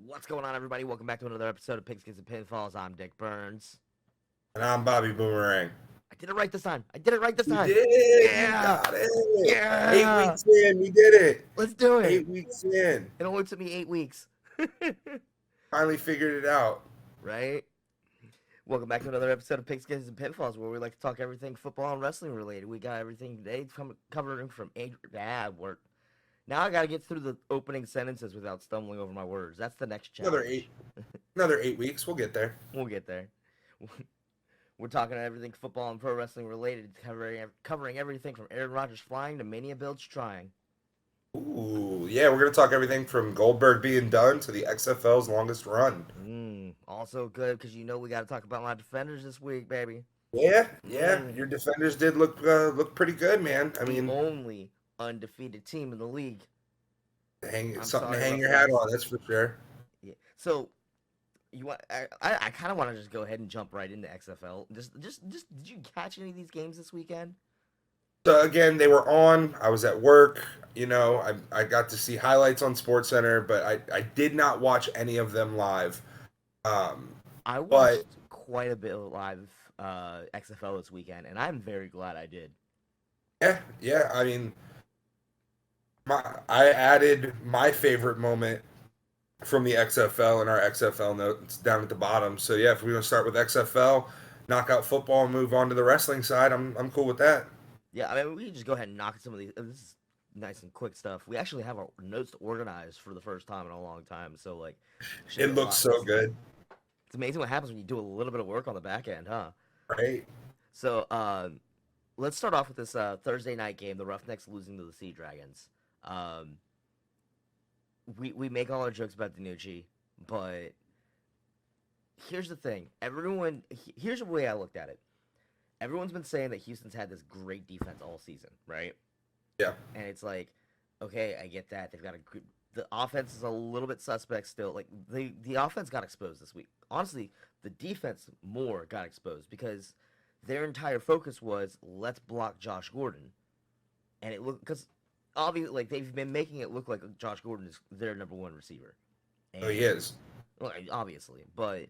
What's going on, everybody? Welcome back to another episode of Pigskins and Pinfalls. I'm Dick Burns. And I'm Bobby Boomerang. I did it right this time. I did it right this You time. did. You Yeah, got it. Eight yeah. weeks in, we did it. Let's do it. 8 weeks in. It only took me 8 weeks. Finally figured it out. Right? Welcome back to another episode of Pigskins and Pinfalls, where we like to talk everything football and wrestling related. We got everything today covering from work. Now I gotta get through the opening sentences without stumbling over my words. That's the next challenge. Another 8 weeks. We'll get there. We'll get there. We're talking everything football and pro wrestling related, covering everything from Aaron Rodgers flying to Mania builds trying. Ooh, yeah, we're gonna talk everything from Goldberg being done to the XFL's longest run. Also good because we got to talk about my defenders this week, baby. Yeah. Your defenders did look pretty good, man. I mean, the only undefeated team in the league. Something to hang your hat on, that's for sure. Yeah. So I kind of want to just go ahead and jump right into XFL. Just did you catch any of these games this weekend? So again, they were on. I was at work. I got to see highlights on SportsCenter, but I did not watch any of them live. I watched quite a bit of live XFL this weekend, and I'm very glad I did. Yeah. I mean, I added my favorite moment from the XFL in our XFL notes down at the bottom. So yeah, if we're gonna start with XFL, knock out football, and move on to the wrestling side, I'm cool with that. Yeah, I mean, we can just go ahead and knock some of these. This is nice and quick stuff. We actually have our notes organized for the first time in a long time. So, like, it looks so good. It's amazing what happens when you do a little bit of work on the back end, huh? Right. So, let's start off with this Thursday night game, the Roughnecks losing to the Sea Dragons. We make all our jokes about Dichotomy, but here's the thing. Here's the way I looked at it. Everyone's been saying that Houston's had this great defense all season, right? Yeah. And it's like, okay, I get that. They've got the offense is a little bit suspect still. Like the offense got exposed this week. Honestly, the defense more got exposed because their entire focus was let's block Josh Gordon. And it looked because obviously like they've been making it look like Josh Gordon is their number one receiver. And, he is. Well, obviously, but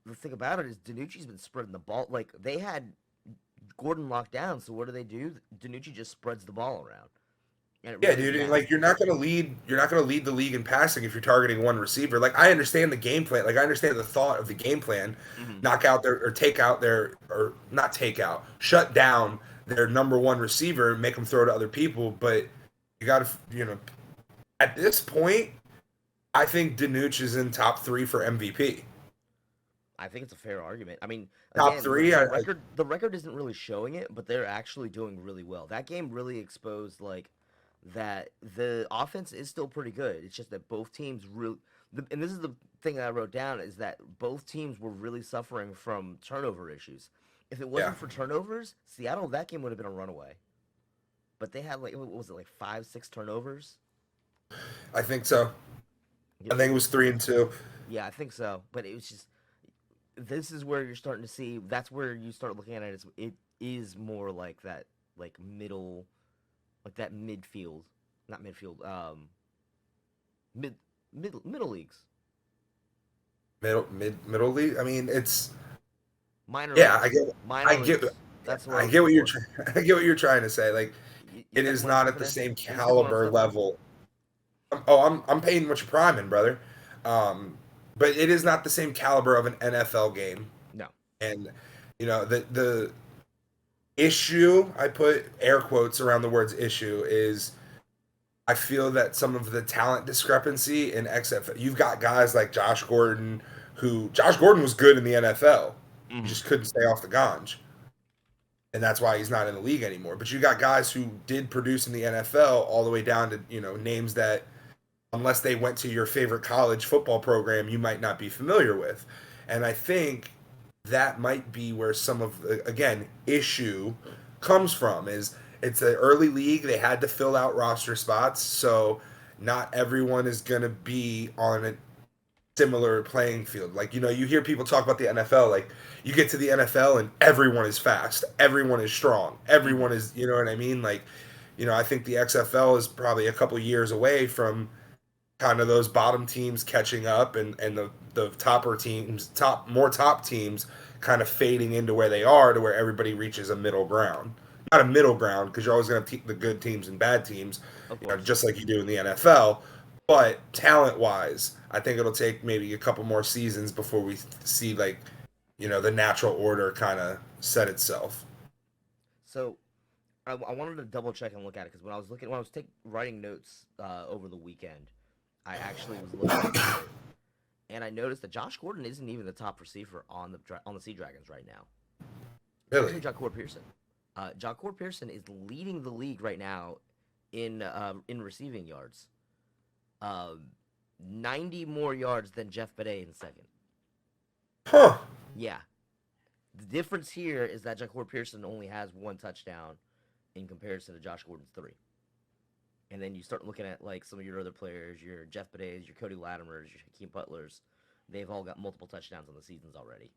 the thing about it is Danucci's been spreading the ball. Like they had Gordon locked down, so what do? Danucci just spreads the ball around. Yeah, dude. Like you're not gonna lead the league in passing if you're targeting one receiver. Like I understand the game plan. Like I understand the thought of the game plan. Knock out shut down their number one receiver and make them throw to other people. But you got to, at this point, I think Danucci is in top 3 for MVP. I think it's a fair argument. I mean, top 3. The record isn't really showing it, but they're actually doing really well. That game really exposed like that the offense is still pretty good. It's just that both teams and this is the thing that I wrote down is that both teams were really suffering from turnover issues. If it wasn't for turnovers, Seattle that game would have been a runaway. But they had like what was it like 5-6 turnovers? I think so. I think it was 3 and 2. Yeah, I think so. But it was just. This is where you're starting to see. That's where you start looking at it. It is more like that, like middle, like that midfield, not midfield. Middle leagues. Middle league. I mean, it's minor. Yeah, leagues. I get. That's what I get. What you're. I get what you're trying to say. Like, it is not at the same caliber level. I'm paying what you're priming, brother. But it is not the same caliber of an NFL game. No. And, the issue, I put air quotes around the words issue, is I feel that some of the talent discrepancy in XFL, you've got guys like Josh Gordon was good in the NFL. He just couldn't stay off the ganj. And that's why he's not in the league anymore. But you got guys who did produce in the NFL all the way down to, names that, unless they went to your favorite college football program, you might not be familiar with. And I think that might be where some of the, again, issue comes from is it's an early league. They had to fill out roster spots. So not everyone is going to be on a similar playing field. Like, you hear people talk about the NFL. Like, you get to the NFL and everyone is fast. Everyone is strong. Everyone is, you know what I mean? Like, I think the XFL is probably a couple years away from kind of those bottom teams catching up, and the top teams kind of fading into where they are, to where everybody reaches a middle ground. Not a middle ground, because you're always going to have the good teams and bad teams, Of course. just like you do in the NFL. But talent wise, I think it'll take maybe a couple more seasons before we see, like, the natural order kind of set itself. So I wanted to double check and look at it, because when I was writing notes over the weekend, I actually was looking at it, and I noticed that Josh Gordon isn't even the top receiver on the Sea Dragons right now. Really? Actually, Jacour Pearson. Jacour Pearson is leading the league right now in receiving yards. 90 more yards than Jeff Bedet in second. Huh. Yeah. The difference here is that Jacour Pearson only has 1 touchdown in comparison to Josh Gordon's 3. And then you start looking at, like, some of your other players, your Jeff Bedets, your Cody Latimers, your Hakeem Butlers. They've all got multiple touchdowns on the seasons already.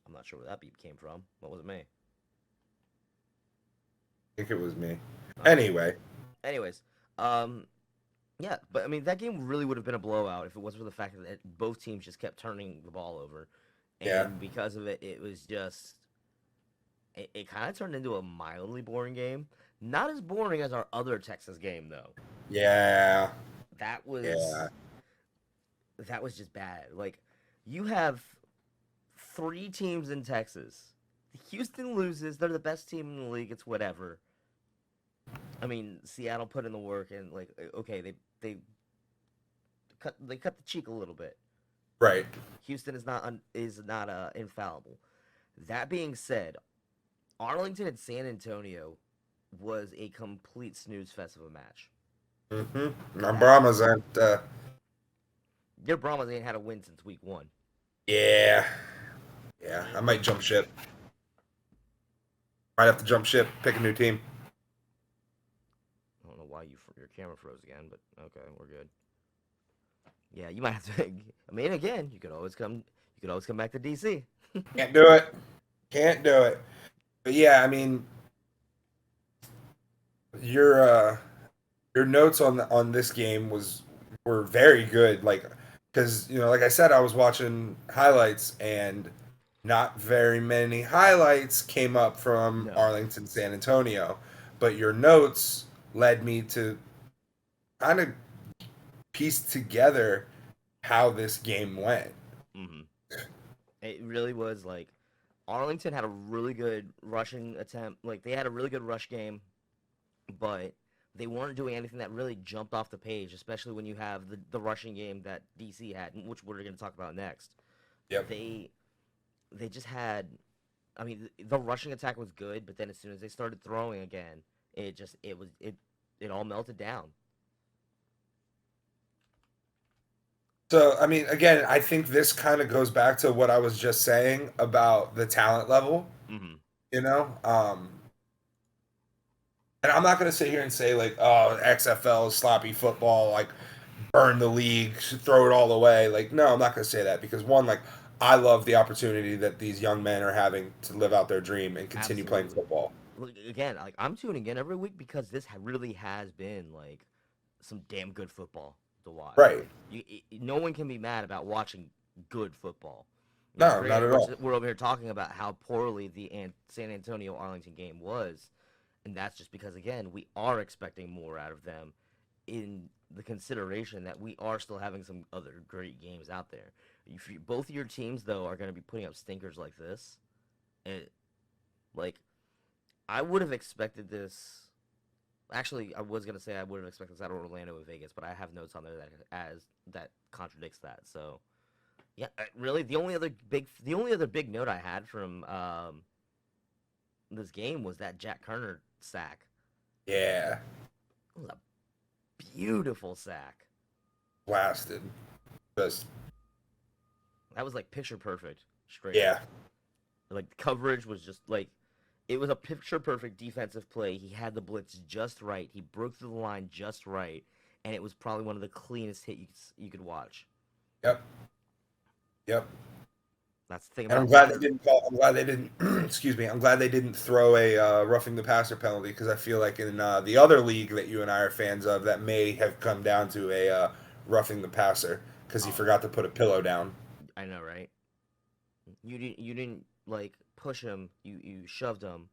I'm not sure where that beep came from. What was it, me? I think it was me. Anyway. Anyways, yeah, but I mean, that game really would have been a blowout if it wasn't for the fact that both teams just kept turning the ball over. And because of it, it was just, it kind of turned into a mildly boring game. Not as boring as our other Texas game, though. Yeah. That was just bad. Like, you have 3 teams in Texas. Houston loses. They're the best team in the league. It's whatever. I mean, Seattle put in the work, and, like, okay, they cut the cheek a little bit. Right. Houston is not infallible. That being said, Arlington and San Antonio was a complete snooze fest of a match. Mm-hmm. My Brahmas aren't. Your Brahmas ain't had a win since week 1. Yeah. Yeah. I might jump ship. Might have to jump ship. Pick a new team. I don't know why your camera froze again, but okay, we're good. Yeah, you might have to. I mean, again, you could always come back to DC. Can't do it. Can't do it. But yeah, I mean, your notes on this game were very good. Like, because like I said, I was watching highlights, and not very many highlights came up from Arlington, San Antonio. But your notes led me to kind of piece together how this game went. Mm-hmm. It really was like Arlington had a really good rushing attempt. Like, they had a really good rush game, but they weren't doing anything that really jumped off the page, especially when you have the rushing game that DC had, which we're going to talk about next. Yep. They just had, I mean, the rushing attack was good, but then as soon as they started throwing again, it all melted down. So, I mean, again, I think this kind of goes back to what I was just saying about the talent level. Mm-hmm. And I'm not going to sit here and say, like, oh, XFL is sloppy football, like, burn the league, throw it all away. Like, no, I'm not going to say that, because, one, like, I love the opportunity that these young men are having to live out their dream and continue playing football. Again, like, I'm tuning in every week because this really has been, like, some damn good football to watch. Right. No one can be mad about watching good football. No, not at all. We're over here talking about how poorly the San Antonio-Arlington game was, and that's just because, again, we are expecting more out of them in the consideration that we are still having some other great games out there. Both of your teams, though, are going to be putting up stinkers like this. And, like, I would have expected this. Actually, I was gonna say I would have expected this out of Orlando and Vegas, but I have notes on there that contradicts that. So, yeah, really, the only other big note I had from this game was that Jack Kerner sack. Yeah, it was a beautiful sack. Blasted, just that was like picture perfect. Straight. Yeah, like the coverage was just like. It was a picture-perfect defensive play. He had the blitz just right. He broke through the line just right, and it was probably one of the cleanest hits you could watch. Yep. That's the thing And I'm about glad they modern. didn't call. I'm glad they didn't. Excuse me. I'm glad they didn't throw a roughing the passer penalty because I feel like in the other league that you and I are fans of, that may have come down to a roughing the passer because he Oh, forgot to put a pillow down. I know, right? You didn't like push him. You shoved him.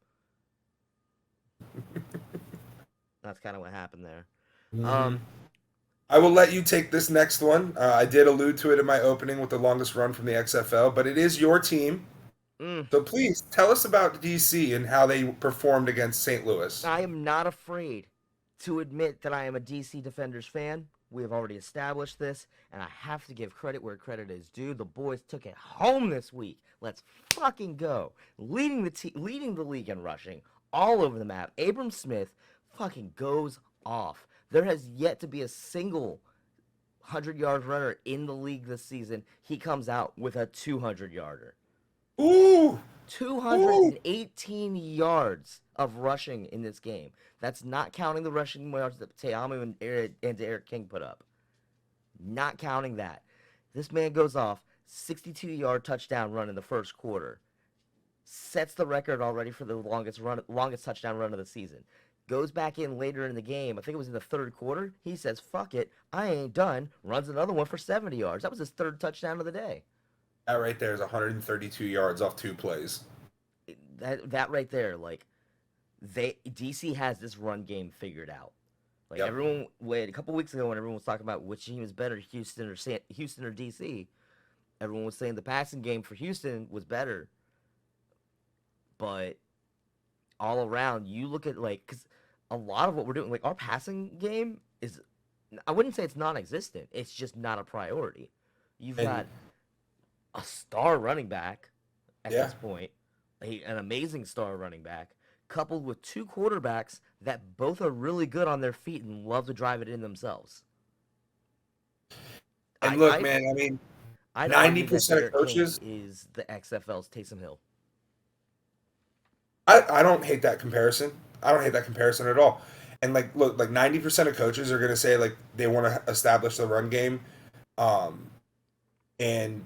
That's kind of what happened there. Hmm. Um, I will let you take this next one. I did allude to it in my opening with the longest run from the XFL, but it is your team. mm, So please tell us about DC and how they performed against St. Louis. I am not afraid to admit that I am a DC Defenders fan. We have already established this, and I have to give credit where credit is due. The boys took it home this week. Let's fucking go. Leading the league in rushing all over the map. Abram Smith fucking goes off. There has yet to be a single 100-yard runner in the league this season. He comes out with a 200-yarder. Ooh, ooh. 218 yards of rushing in this game. That's not counting the rushing yards that Teamu and Eric King put up. Not counting that. This man goes off 62-yard touchdown run in the first quarter. Sets the record already for the longest touchdown run of the season. Goes back in later in the game. I think it was in the third quarter. He says, "Fuck it, I ain't done." Runs another one for 70 yards. That was his third touchdown of the day. That right there is 132 yards off 2 plays. That right there, like DC has this run game figured out. Like Yep. everyone, wait, a couple weeks ago when everyone was talking about which team is better, Houston or DC, everyone was saying the passing game for Houston was better. But all around, you look at like because a lot of what we're doing, like our passing game is, I wouldn't say it's non-existent. It's just not a priority. You've And got a star running back at yeah, this point, an amazing star running back, coupled with two quarterbacks that both are really good on their feet and love to drive it in themselves. and I'd look, I'd, man. I mean, I'd ninety argue that percent of Derek King coaches. is the XFL's Taysom Hill. I don't hate that comparison. I don't hate that comparison at all. And like, look, like 90% of coaches are gonna say like they want to establish the run game. Um, and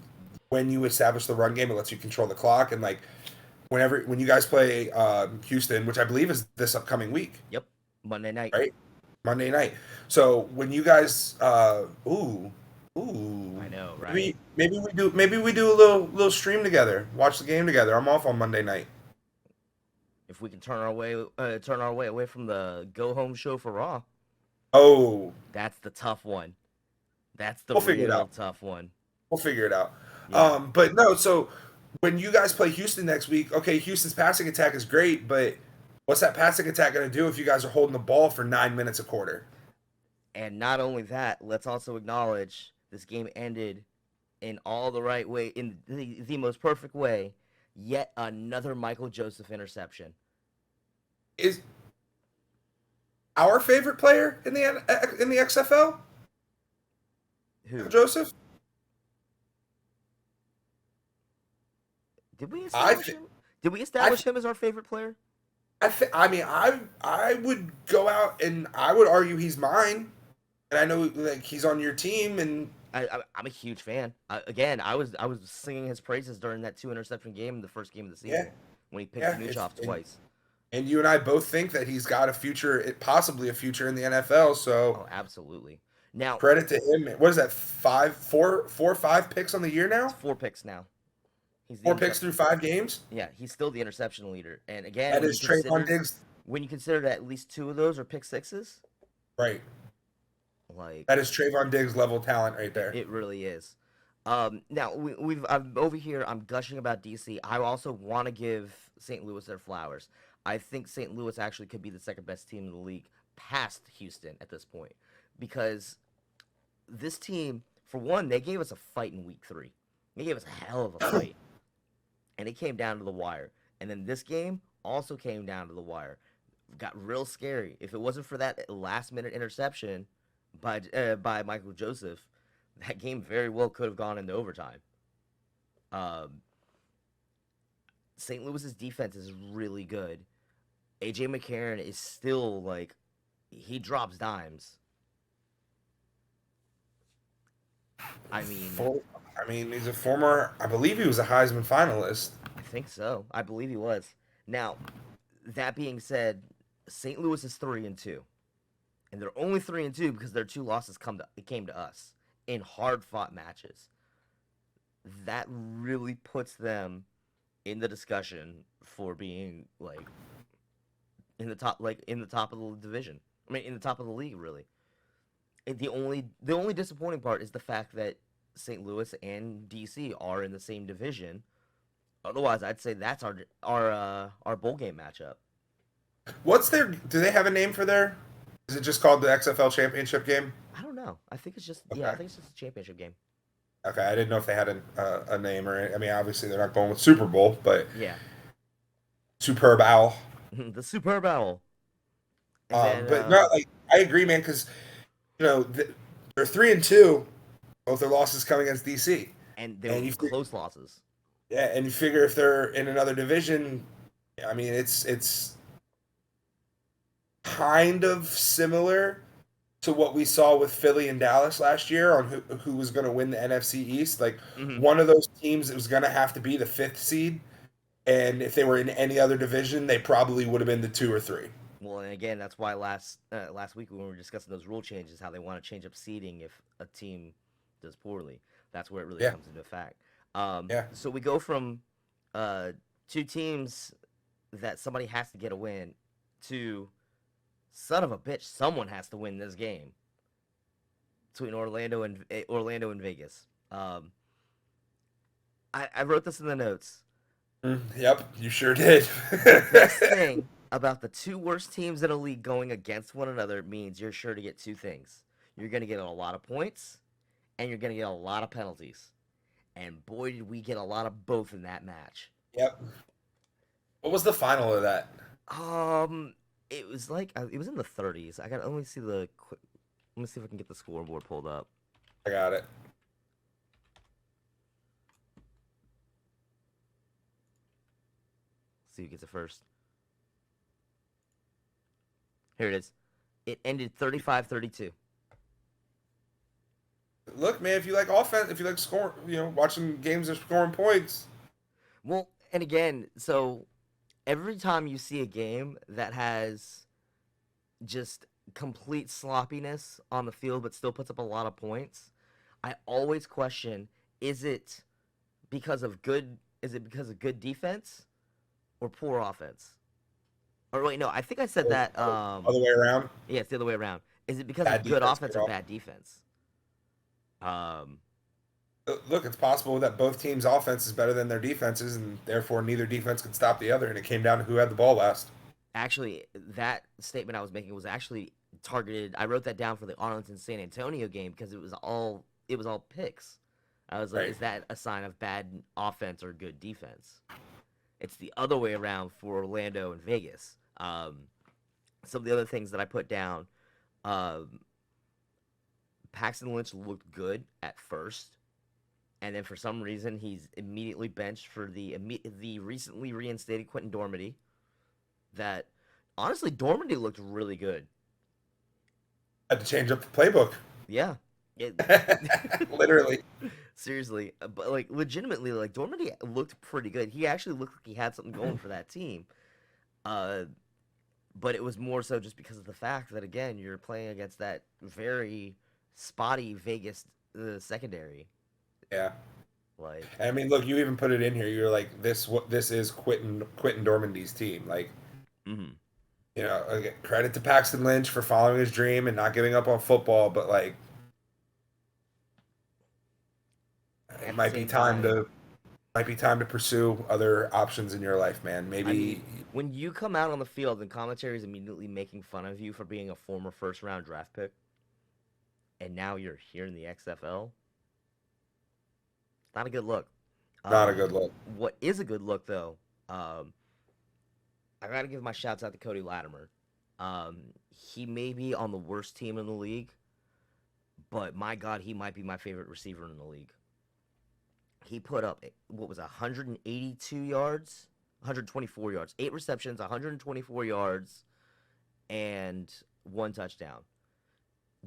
when you establish the run game, it lets you control the clock. And like when you guys play Houston, which I believe is this upcoming week, Yep, Monday night. right? Monday night. So when you guys, ooh, I know, right? maybe we do a little stream together, watch the game together. I'm off on Monday night. If we can turn our way away from the go home show for Raw, Oh, that's the tough one. That's the we'll figure it real out. tough one. We'll figure it out. Yeah. But no, so when you guys play Houston next week, okay, Houston's passing attack is great, but what's that passing attack going to do if you guys are holding the ball for 9 minutes a quarter? And not only that, let's also acknowledge this game ended in all the right way, in the most perfect way. Yet another Michael Joseph interception. Is our favorite player in the XFL Who Joseph? did we I establish th- him? Did we I establish him as our favorite player? I mean, I would go out and I would argue he's mine, and I know like he's on your team, and I'm a huge fan. Again, I was singing his praises during that two interception game in the first game of the yeah, season when he picked yeah, Nooch off twice. and you and I both think that he's got a future, possibly a future in the NFL. So Oh, absolutely. Now credit to him. What is that? Four, 5 picks on the year it's now. 4 picks now. He's the 4 picks through 5 games. Yeah, he's still the interception leader. And again, That is Trayvon Diggs. when you consider that at least two of those are pick sixes, Right. like That is Trayvon Diggs level talent right there. it really is. Now I'm over here. I'm gushing about DC. I also want to give St. Louis their flowers. I think St. Louis actually could be the second best team in the league, past Houston at this point, because this team, for one, they gave us a fight in week 3. They gave us a hell of a fight, and it came down to the wire. And then this game also came down to the wire. Got real scary. If it wasn't for that last minute interception by Michael Joseph, that game very well could have gone into overtime. Um, St. Louis's defense is really good. AJ McCarron is still like he drops dimes. I mean, For, he's a former. I believe he was a Heisman finalist. I think so. I believe he was. Now, that being said, St. Louis is 3-2, and they're only 3-2 because their two losses came to us in hard fought matches. That really puts them in the discussion for being in the top of the division. I mean, in the top of the league, really. And the only disappointing part is the fact that St. Louis and DC are in the same division. Otherwise, I'd say that's our bowl game matchup. What's their? Do they have a name for their? Is it just called the XFL Championship game? I don't know. I think it's just Okay. I think it's just a championship game. Okay, I didn't know if they had a name or. I mean, obviously they're not going with Super Bowl, but Yeah, Superb Owl. the Superb Owl. And then But no, like I agree, man, because they're 3-2. Both their losses coming against DC, and they and were close losses. yeah, and you figure if they're in another division, I mean, it's kind of similar to what we saw with Philly and Dallas last year on who was going to win the NFC East. Like Hmm. one of those teams, it was going to have to be the fifth seed, and if they were in any other division, they probably would have been the 2 or 3. Well, and again, that's why last week when we were discussing those rule changes, how they want to change up seeding if a team does poorly. That's where it really Yeah, comes into effect. yeah. So we go from two teams that somebody has to get a win to son of a bitch, someone has to win this game between Orlando and Vegas. I wrote this in the notes. Yep, you sure did. The best thing about the two worst teams in a league going against one another means you're sure to get two things. You're going to get a lot of points, and you're going to get a lot of penalties. And boy, did we get a lot of both in that match. Yep. What was the final of that? It was like it was in the 30s. Let me see Let me see if I can get the scoreboard pulled up. I got it. See who gets it first. Here it is. It ended 35-32. Look, man, if you like offense, if you like scoring, watching games and scoring points. Well, and again, so every time you see a game that has just complete sloppiness on the field but still puts up a lot of points, I always question, is it because of good defense or poor offense? Or wait, no, I think I said that Other way around. yeah, it's the other way around. Is it because Bad of good defense, offense good or offense. bad defense? Um Look, it's possible that both teams' offense is better than their defenses, and therefore neither defense could stop the other, and it came down to who had the ball last. Actually, that statement I was making was actually targeted. I wrote that down for the Arlington San Antonio game because it was all picks. I was like, Right. is that a sign of bad offense or good defense? It's the other way around for Orlando and Vegas. Some of the other things that I put down, um, Paxton Lynch looked good at first, and then for some reason he's immediately benched for the recently reinstated Quentin Dormady. That honestly, Dormady looked really good. Had to change up the playbook. Yeah, it, Literally. seriously, but like legitimately, like Dormady looked pretty good. He actually looked like he had something going for that team. Uh, but it was more so just because of the fact that again, you're playing against that very spotty Vegas secondary. Yeah. Like, I mean, look, you even put it in here. You're like, this is Quentin Dormandy's team. Like, mm-hmm. again, credit to Paxton Lynch for following his dream and not giving up on football, but like, it At the might be same time time, to pursue other options in your life, man. I Maybe. mean, when you come out on the field and commentary is immediately making fun of you for being a former first round draft pick, and now you're here in the XFL, not a good look. Not a Um, good look. what is a good look though? I gotta give my shouts out to Cody Latimer. He may be on the worst team in the league, but my God, he might be my favorite receiver in the league. He put up what was 182 yards, 124 yards, 8 receptions, 124 yards, and 1 touchdown.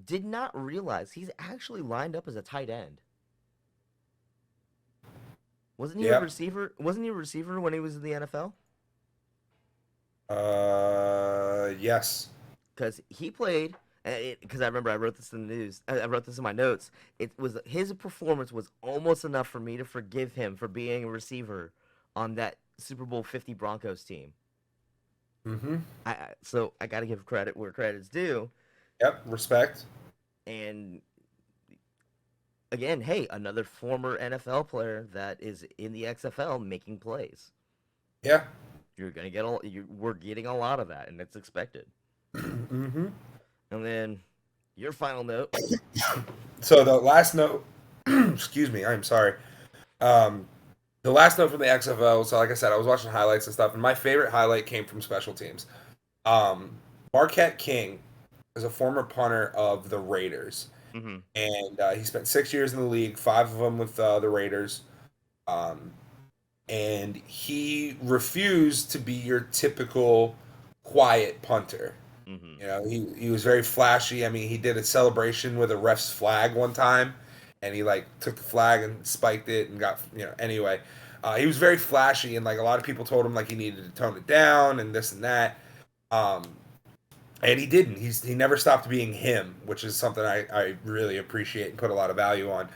Did not realize he's actually lined up as a tight end. Wasn't he a Yep. receiver? Wasn't he a receiver when he was in the NFL? Yes. Because he played. Because I remember I wrote this in the news. I wrote this in my notes. It was his performance was almost enough for me to forgive him for being a receiver on that Super Bowl 50 Broncos team. Mm-hmm. So I got to give credit where credit's due. Yep. Respect. And again, hey, another former NFL player that is in the XFL making plays. Yeah. You're gonna get we're getting a lot of that, and it's expected. Mm-hmm. And then your final note. So the last note, excuse me, I'm sorry. Um, the last note from the XFL. So like I said, I was watching highlights and stuff, and my favorite highlight came from special teams. Um, Marquette King is a former punter of the Raiders, Mm-hmm. and he spent 6 years in the league, 5 of them with the Raiders. Um, and he refused to be your typical quiet punter. Mm-hmm. You know, he was very flashy. I mean, he did a celebration with a ref's flag one time, and he like took the flag and spiked it and got Anyway, he was very flashy, and like a lot of people told him like he needed to tone it down and this and that. Um, and he didn't. He never stopped being him, which is something I really appreciate and put a lot of value on.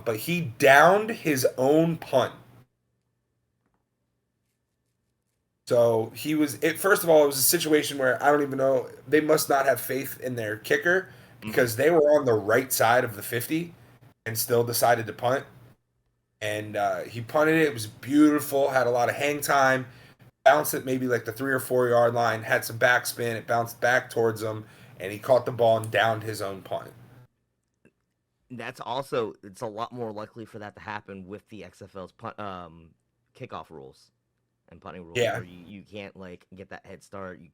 But he downed his own punt. So he was it. First of all, it was a situation where I don't even know, they must not have faith in their kicker Mm-hmm. because they were on the right side of the 50 and still decided to punt. And he punted it. It was beautiful. Had a lot of hang time. Bounced it maybe like the 3 or 4 yard line. Had some backspin. It bounced back towards him, and he caught the ball and downed his own punt. That's also it's a lot more likely for that to happen with the XFL's kickoff rules and punting rules, Yeah. where you can't like get that head start. You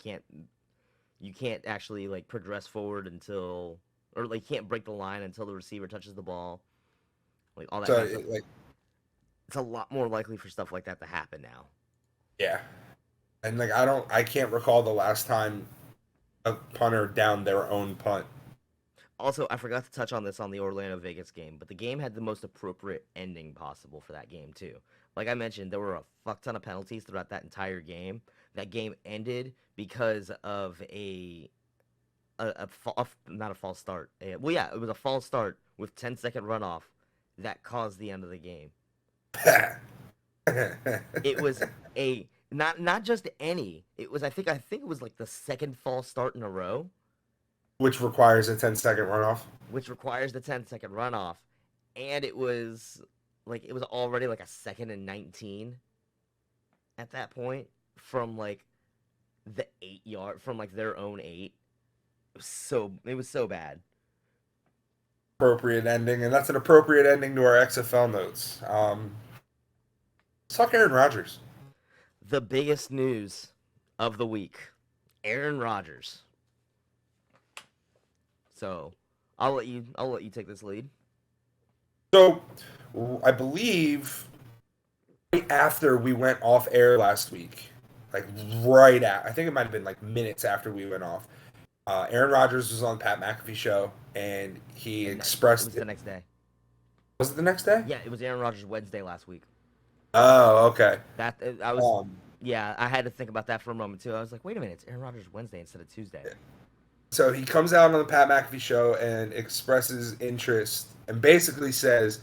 can't actually like progress forward until or like can't break the line until the receiver touches the ball. Like all that So kind of stuff. like It's a lot more likely for stuff like that to happen now. yeah, and like I can't recall the last time a punter downed their own punt. Also, I forgot to touch on this on the Orlando Vegas game, but the game had the most appropriate ending possible for that game too. Like I mentioned, there were a fuck ton of penalties throughout that entire game. That game ended because of not a false start. Well, yeah, it was a false start with 10-second runoff that caused the end of the game. It was a not just any. It was I think it was like the second false start in a row, Which requires a 10-second runoff. which requires the 10-second runoff, and it was already like a second and 19 at that point from like the 8 yard from like their own 8. It was so bad. Appropriate ending, and that's an appropriate ending to our XFL notes. Suck Aaron Rodgers. The biggest news of the week: Aaron Rodgers. So I'll let you take this lead. So, I believe right after we went off air last week, like I think it might have been like minutes after we went off. Aaron Rodgers was on Pat McAfee show, and he It was expressed the it. next day. Was it the next day? Yeah, it was Aaron Rodgers Wednesday last week. Oh, okay. That I was Um, Yeah, I had to think about that for a moment too. I was like, wait a minute, it's Aaron Rodgers Wednesday instead of Tuesday. so he comes out on the Pat McAfee show and expresses interest and basically says,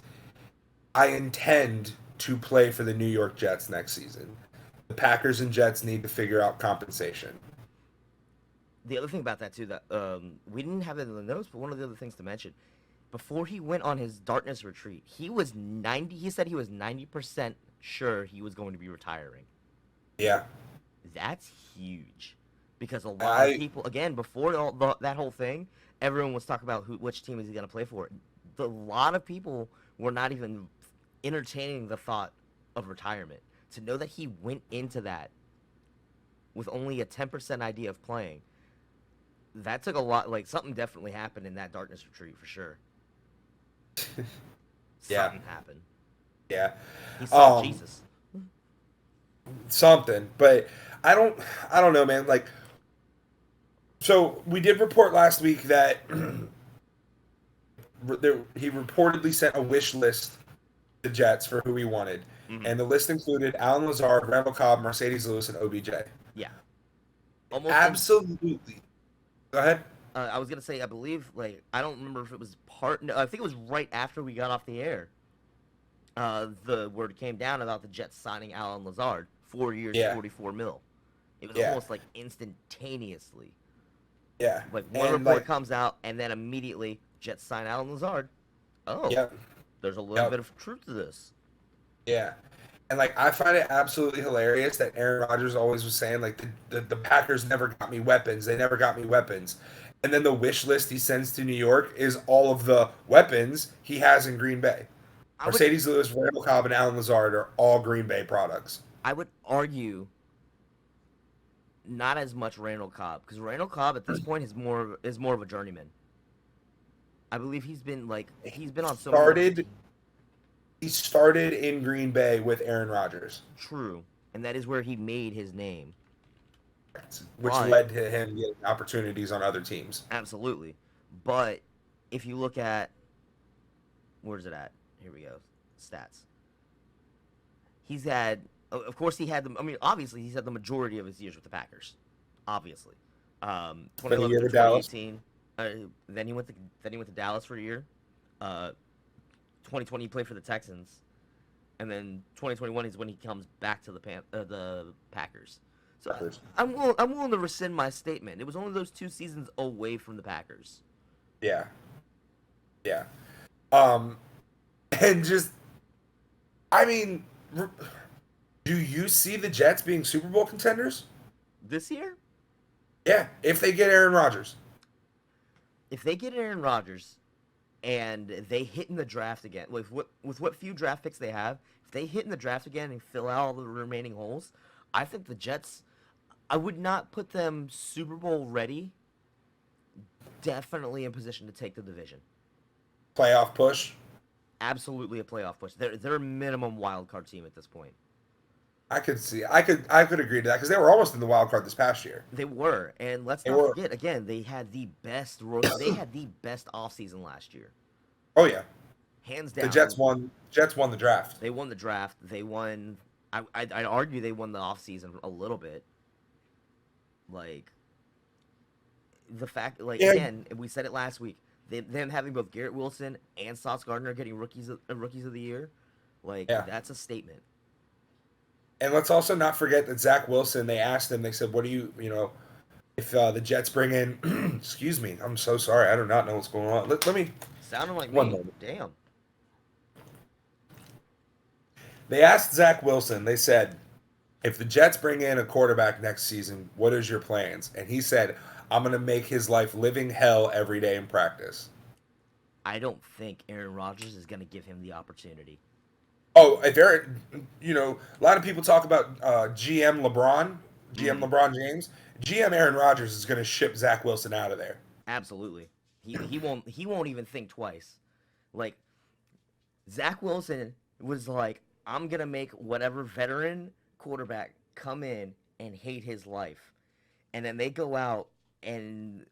I intend to play for the New York Jets next season. The Packers and Jets need to figure out compensation. The other thing about that too that we didn't have it in the notes, but one of the other things to mention before he went on his darkness retreat, he said he was 90% sure he was going to be retiring. Yeah. That's huge because a lot of I people, again, before that whole thing, everyone was talking about which team is he going to play for. A lot of people were not even entertaining the thought of retirement. To know that he went into that with only a 10% idea of playing, that took a lot. Like something definitely happened in that darkness retreat for sure. yeah. Something happened. Yeah. He saw Um Jesus. something, but I don't I don't know, man. Like, so we did report last week that he reportedly sent a wish list to the Jets for who he wanted, Hmm. and the list included Alan Lazard, Randall Cobb, Mercedes Lewis, and OBJ. Yeah, almost. Absolutely. Go ahead. I was gonna say, I believe, like, I don't remember if it was part. No, I think it was right after we got off the air. The word came down about the Jets signing Alan Lazard, 4 years, Yeah, 44 mil. It was yeah, almost like instantaneously. yeah, Like one and report like, comes out, and then immediately Jets sign Alan Lazard. Oh, yep, there's a little yep, bit of truth to this. yeah. And like I find it absolutely hilarious that Aaron Rodgers always was saying like the Packers never got me weapons. They never got me weapons. And then the wish list he sends to New York is all of the weapons he has in Green Bay. I would Mercedes Lewis, Randall Cobb, and Alan Lazard are all Green Bay products. I would argue not as much Randall Cobb, because Randall Cobb at this point is more of a journeyman. I believe he's been on so many different Started teams. he started in Green Bay with Aaron Rodgers, True, and that is where he made his name. which But led to him getting opportunities on other teams. absolutely, but if you look at where's it at? Here we go. Stats. He's had, of course, he had them. I mean, obviously, he's had the majority of his years with the Packers. Obviously, Spent a 2011 year through with Dallas. 2018. Then he went to Dallas for a year. 2020 he played for the Texans, and then 2021 is when he comes back to the Packers. So I'm willing to rescind my statement. It was only those 2 seasons away from the Packers. Yeah, yeah. Um, and just, I mean, do you see the Jets being Super Bowl contenders? This year, Yeah, if they get Aaron Rodgers. if they get Aaron Rodgers and they hit in the draft again, with what few draft picks they have, if they hit in the draft again and fill out all the remaining holes, I think the Jets. I would not put them Super Bowl ready. Definitely in position to take the division. Playoff push. Absolutely a playoff push. They're a minimum wild card team at this point. I could agree to that because they were almost in the wild card this past year. They were, and let's They not were. forget again, they had the best offseason last year. Oh yeah, Hands the down. Jets won the draft. They won the draft. They won. I'd argue they won the offseason a little bit. Like the fact, like Yeah, again, we said it last week. Them having both Garrett Wilson and Sauce Gardner getting rookies of the year, like yeah. that's a statement. And let's also not forget that Zach Wilson. They asked him. They said, "What do you if the Jets bring in?" Excuse me. I'm so sorry. I do not know what's going on. Let me Sounding like one me. moment. Damn. They asked Zach Wilson. They said, "If the Jets bring in a quarterback next season, what is your plans?" And he said, "I'm going to make his life living hell every day in practice." I don't think Aaron Rodgers is going to give him the opportunity. Oh, if Aaron, a lot of people talk about GM Hmm. LeBron James. GM Aaron Rodgers is going to ship Zach Wilson out of there. Absolutely. He won't even think twice. Like Zach Wilson was like, I'm gonna make whatever veteran quarterback come in and hate his life, and then they go out and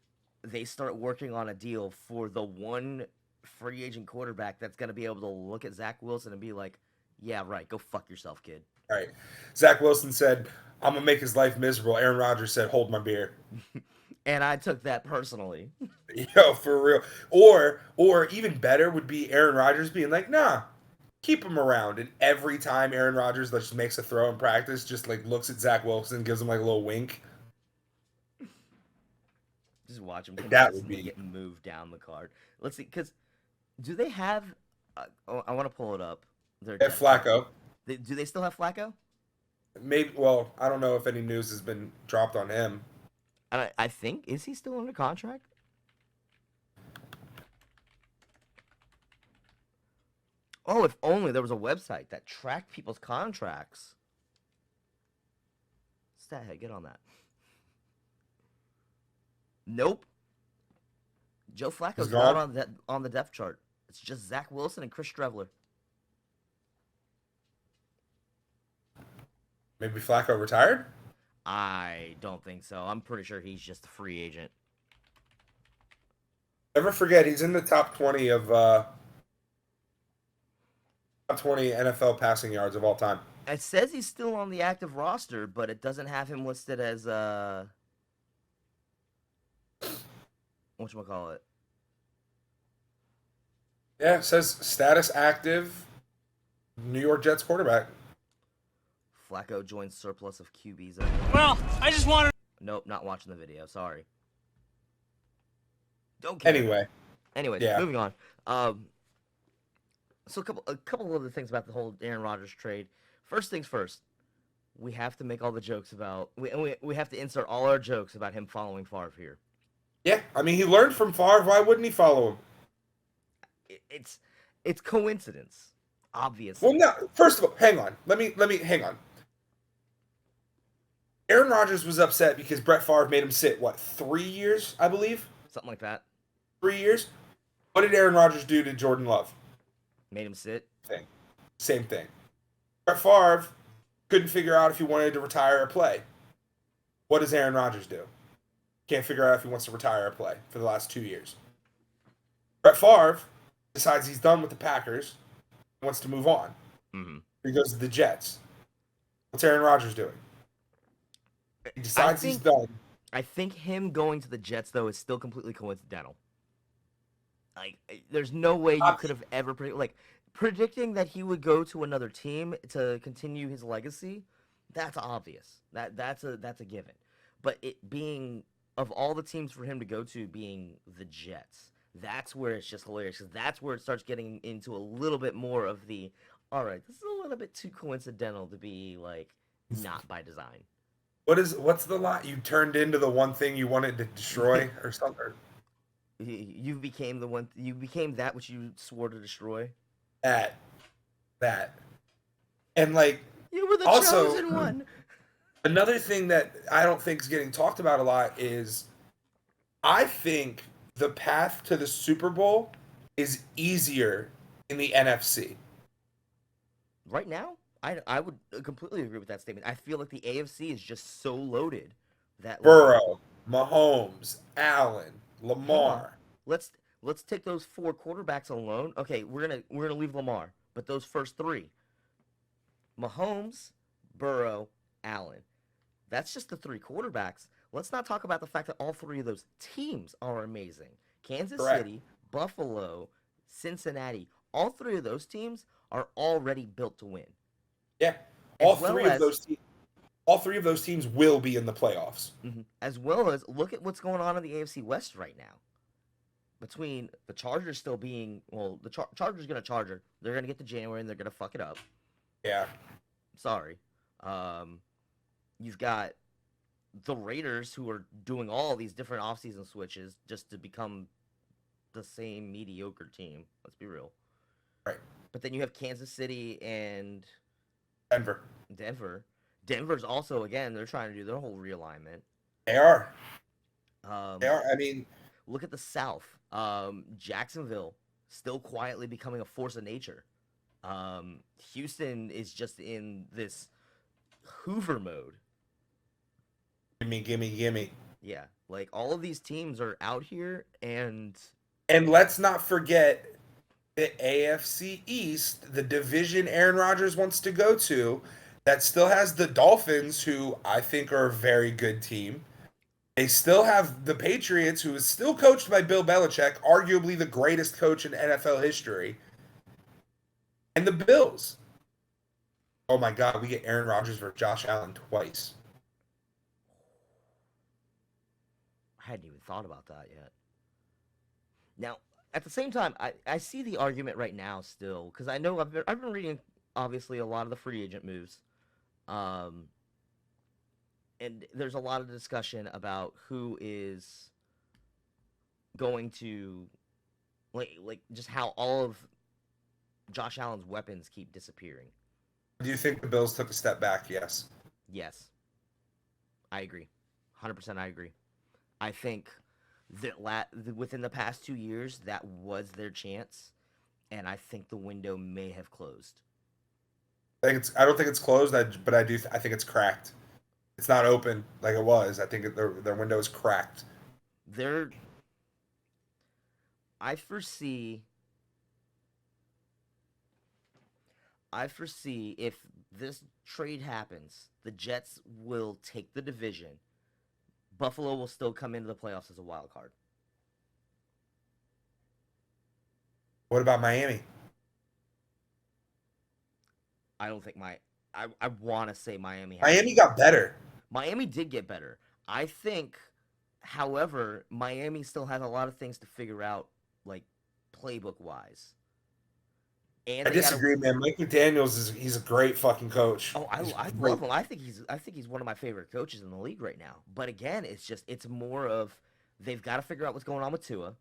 they start working on a deal for the one free agent quarterback that's gonna be able to look at Zach Wilson and be like, yeah, right, go fuck yourself, kid. Right. Zach Wilson said, "I'm gonna make his life miserable." Aaron Rodgers said, "Hold my beer." And I took that personally. Yo, for real. Or even better would be Aaron Rodgers being like, "Nah, keep him around." And every time Aaron Rodgers just makes a throw in practice, just like looks at Zach Wilson, gives him like a little wink. Just watch him Like that would consistently be get moved down the card. Let's see, because do they have? I want to pull it up. Their at depth chart. Flacco. Do they still have Flacco? Maybe. Well, I don't know if any news has been dropped on him. And I think is he still under contract? Oh, if only there was a website that tracked people's contracts. Stathead, get on that. Nope. Joe He's Flacco's not gone. on the depth chart. It's just Zach Wilson and Chris Streveler. Maybe Flacco retired. I don't think so. I'm pretty sure he's just a free agent. Never forget, he's in the top 20 of top 20 NFL passing yards of all time. It says he's still on the active roster, but it doesn't have him listed as whatchamacallit. Yeah, it says status active, New York Jets quarterback. Flacco joins surplus of QBs. Well, I just wanted. Nope, not watching the video. Sorry. Don't care. Anyways, yeah. Moving on. So a couple of the things about the whole Aaron Rodgers trade. First things first, we have to make all the jokes about we have to insert all our jokes about him following Favre here. Yeah, I mean he learned from Favre. Why wouldn't he follow him? It's coincidence, obviously. Well, no. First of all, hang on. Let me hang on. Aaron Rodgers was upset because Brett Favre made him sit 3 years, I believe. Something like that. 3 years. What did Aaron Rodgers do to Jordan Love? Made him sit. Same thing. Brett Favre couldn't figure out if he wanted to retire or play. What does Aaron Rodgers do? Can't figure out if he wants to retire or play for the last 2 years. Brett Favre decides he's done with the Packers, wants to move on. Mm-hmm. He goes to the Jets. What's Aaron Rodgers doing? He decides he's done. I think him going to the Jets, though, is still completely coincidental. Like, there's no way you could have ever predicting that he would go to another team to continue his legacy. That's obvious. That's a given. But it being of all the teams for him to go to being the Jets, that's where it's just hilarious because that's where it starts getting into a little bit more of the, all right, this is a little bit too coincidental to be like not by design. What's the line? You turned into the one thing you wanted to destroy or something? You became the one. You became that which you swore to destroy. That, and like you were the also, chosen one. Another thing that I don't think is getting talked about a lot is, I think the path to the Super Bowl is easier in the NFC. Right now, I would completely agree with that statement. I feel like the AFC is just so loaded that Burrow, Mahomes, Allen, Lamar. Let's take those 4 quarterbacks alone. Okay, we're gonna leave Lamar, but those first 3, Mahomes, Burrow, Allen. That's just the 3 quarterbacks. Let's not talk about the fact that all 3 of those teams are amazing. Kansas City, Buffalo, Cincinnati. All 3 of those teams are already built to win. Yeah, all 3 of those teams will be in the playoffs. Mm-hmm. As well as look at what's going on in the AFC West right now. Between the Chargers still being the Chargers gonna Charger. They're gonna get to January and they're gonna fuck it up. Yeah. Sorry. You've got the Raiders who are doing all these different offseason switches just to become the same mediocre team. Let's be real. Right. But then you have Kansas City and Denver. Denver's also, again, they're trying to do their whole realignment. They are. I mean, look at the South. Jacksonville still quietly becoming a force of nature. Houston is just in this Hoover mode. Gimme. Yeah, like all of these teams are out here, and let's not forget the AFC East, the division Aaron Rodgers wants to go to, that still has the Dolphins, who I think are a very good team. They still have the Patriots, who is still coached by Bill Belichick, arguably the greatest coach in NFL history. And the Bills. Oh my God, we get Aaron Rodgers versus Josh Allen twice. I hadn't even thought about that yet. Now, at the same time, I see the argument right now still, because I know I've been reading, obviously, a lot of the free agent moves. And there's a lot of discussion about who is going to, like just how all of Josh Allen's weapons keep disappearing. Do you think the Bills took a step back? Yes. Yes. I agree. 100% I agree. I think that within the past 2 years, that was their chance, and I think the window may have closed. I don't think it's closed, but I think it's cracked. It's not open like it was. I think their window is cracked. I foresee if this trade happens, the Jets will take the division. Buffalo will still come into the playoffs as a wild card. What about Miami? I don't think I want to say Miami has Miami got better. Miami did get better. I think, however, Miami still has a lot of things to figure out, like playbook wise. And I they got to. disagree, man. Mike McDaniels he's a great fucking coach. Oh, He's I love great. him. I think he's one of my favorite coaches in the league right now. But again, it's more of they've got to figure out what's going on with Tua,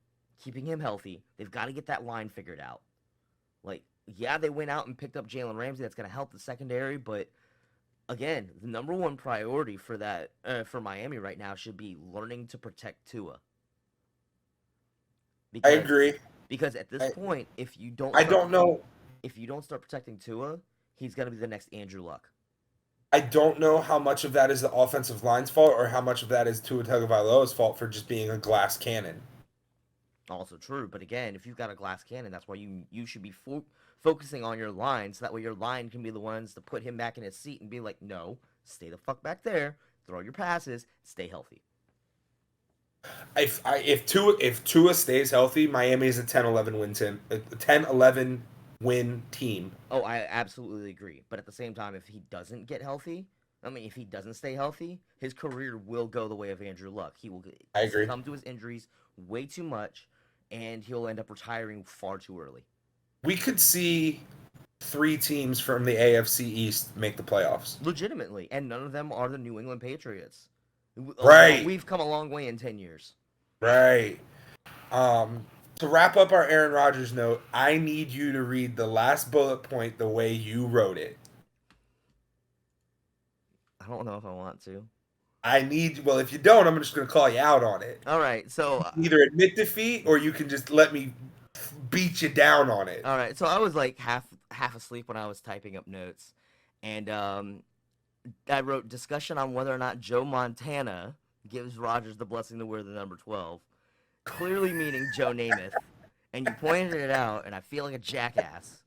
keeping him healthy. They've got to get that line figured out. Like, yeah, they went out and picked up Jalen Ramsey. That's going to help the secondary, but again, the number one priority for that for Miami right now should be learning to protect Tua. I Because agree. at this point, I don't know. if you don't start protecting Tua, he's gonna be the next Andrew Luck. I don't know how much of that is the offensive line's fault or how much of that is Tua Tagovailoa's fault for just being a glass cannon. Also true, but again, if you've got a glass cannon, that's why you should be focusing on your line, so that way your line can be the ones to put him back in his seat and be like, no, stay the fuck back there, throw your passes, stay healthy. If Tua stays healthy, Miami's a 10-11 win team. A 10-11 win team. Oh, I absolutely agree. But at the same time, if he doesn't get healthy, I mean, if he doesn't stay healthy, his career will go the way of Andrew Luck. He will I agree. succumb to his injuries way too much, and he'll end up retiring far too early. We could see 3 teams from the AFC East make the playoffs. Legitimately, and none of them are the New England Patriots. Right. We've come a long way in 10 years. Right. To wrap up our Aaron Rodgers note, I need you to read the last bullet point the way you wrote it. I don't know if I want to. Well, if you don't, I'm just going to call you out on it. All right, so Either admit defeat or you can just let me beat you down on it. all right, so I was like half asleep when I was typing up notes, and I wrote discussion on whether or not Joe Montana gives Rodgers the blessing to wear the number 12, clearly meaning Joe Namath, and you pointed it out, and I feel like a jackass.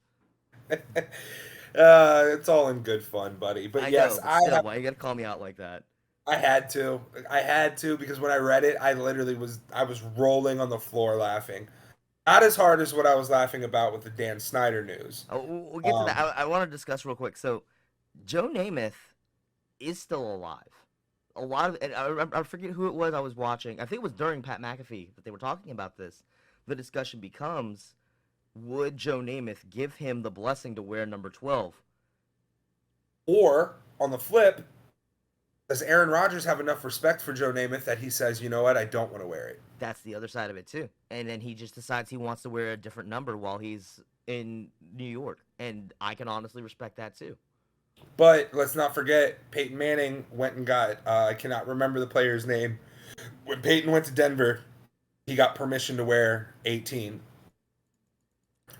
It's all in good fun, buddy. But I yes, know, but still, why you gotta call me out like that? I had to. Because when I read it, I was rolling on the floor laughing. Not as hard as what I was laughing about with the Dan Snyder news. Oh, we'll get to that. I want to discuss real quick. So, Joe Namath is still alive. A lot of, and I forget who it was I was watching. I think it was during Pat McAfee that they were talking about this. The discussion becomes, would Joe Namath give him the blessing to wear number 12? Or, on the flip, does Aaron Rodgers have enough respect for Joe Namath that he says, you know what, I don't want to wear it? That's the other side of it, too. And then he just decides he wants to wear a different number while he's in New York. And I can honestly respect that, too. But let's not forget, Peyton Manning went and got, I cannot remember the player's name. When Peyton went to Denver, he got permission to wear 18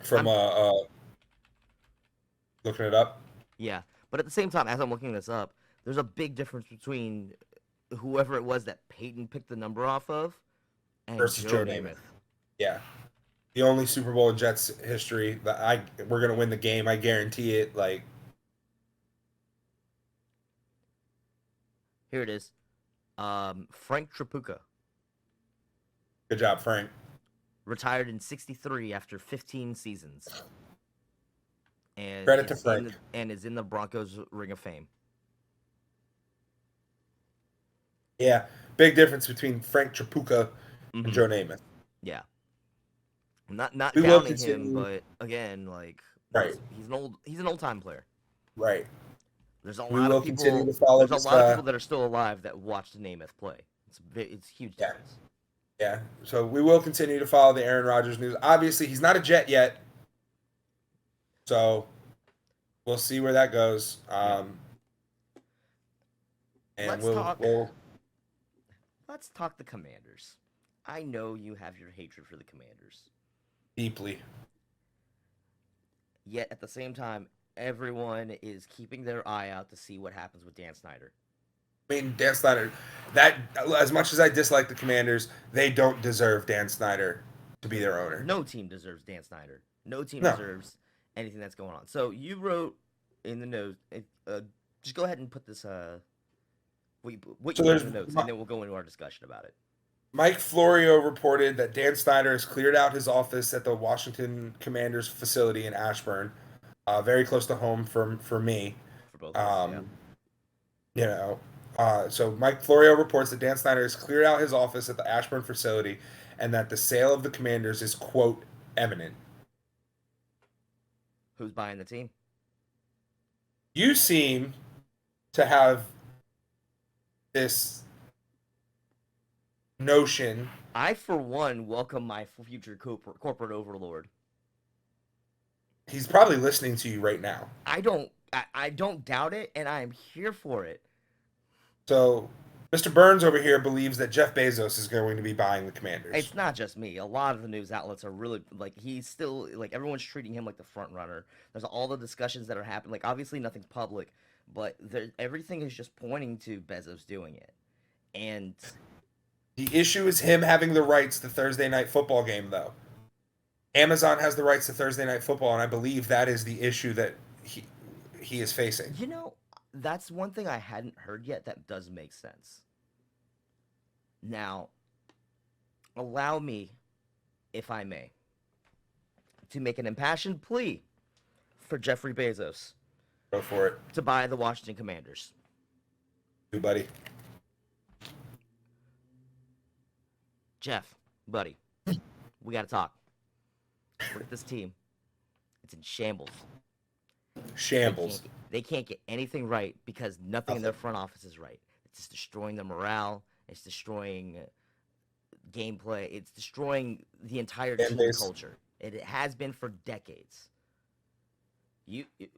from looking it up. Yeah, but at the same time, as I'm looking this up, there's a big difference between whoever it was that Peyton picked the number off of and Versus Joe Namath. Yeah. The only Super Bowl in Jets history that we're gonna win the game, I guarantee it. Like, here it is. Frank Tripucka. Good job, Frank. Retired in '63 after 15 seasons. And Credit to Frank. And is in the Broncos Ring of Fame. Yeah, big difference between Frank Tripucka and Joe Namath. Yeah. Not downing him, but again, like, right. He's an old time player. Right. There's a lot of people. There's a lot of people that are still alive that watched Namath play. It's huge difference. Yeah. So we will continue to follow the Aaron Rodgers news. Obviously, he's not a Jet yet, so we'll see where that goes. And let's talk the Commanders. I know you have your hatred for the Commanders. Deeply. Yet at the same time, everyone is keeping their eye out to see what happens with Dan Snyder. I mean, Dan Snyder, that as much as I dislike the Commanders, they don't deserve Dan Snyder to be their owner. No team deserves Dan Snyder. No team No. deserves anything that's going on. So you wrote in the notes. Just go ahead and put this. What So you wrote there's in the notes, and then we'll go into our discussion about it. Mike Florio reported that Dan Snyder has cleared out his office at the Washington Commanders facility in Ashburn, very close to home for me. For both of us, yeah. You know, so Mike Florio reports that Dan Snyder has cleared out his office at the Ashburn facility, and that the sale of the Commanders is, quote, imminent. Who's buying the team? You seem to have this notion. I, for one, welcome my future corporate overlord. He's probably listening to you right now. I don't doubt it, and I am here for it. So, Mr. Burns over here believes that Jeff Bezos is going to be buying the Commanders. It's not just me. A lot of the news outlets are really like, he's still like, everyone's treating him like the front runner. There's all the discussions that are happening. Like, obviously nothing's public, but everything is just pointing to Bezos doing it. And the issue is him having the rights to Thursday Night Football game, though. Amazon has the rights to Thursday Night Football, and I believe that is the issue that he is facing. You know, that's one thing I hadn't heard yet that does make sense. Now, allow me, if I may, to make an impassioned plea for Jeffrey Bezos. Go for it. To buy the Washington Commanders. You, buddy. Jeff, buddy, we got to talk. Look at this team. It's in shambles. Shambles. They can't get anything right because nothing in their front office is right. It's just destroying the morale. It's destroying gameplay. It's destroying the entire team culture. It has been for decades.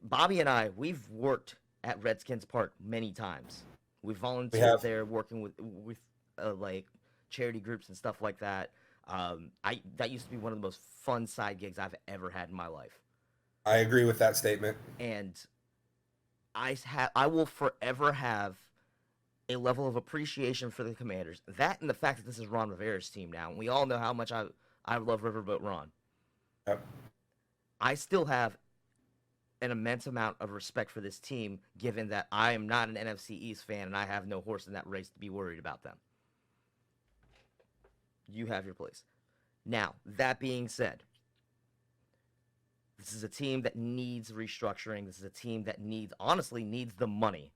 Bobby and I, we've worked at Redskins Park many times. We've volunteered there working with like charity groups and stuff like that. That used to be one of the most fun side gigs I've ever had in my life. I agree with that statement. And I will forever have a level of appreciation for the Commanders. That and the fact that this is Ron Rivera's team now. And we all know how much I love Riverboat Ron. Yep. I still have an immense amount of respect for this team, given that I am not an NFC East fan and I have no horse in that race to be worried about them. You have your place. Now, that being said, this is a team that needs restructuring. This is a team that honestly needs the money.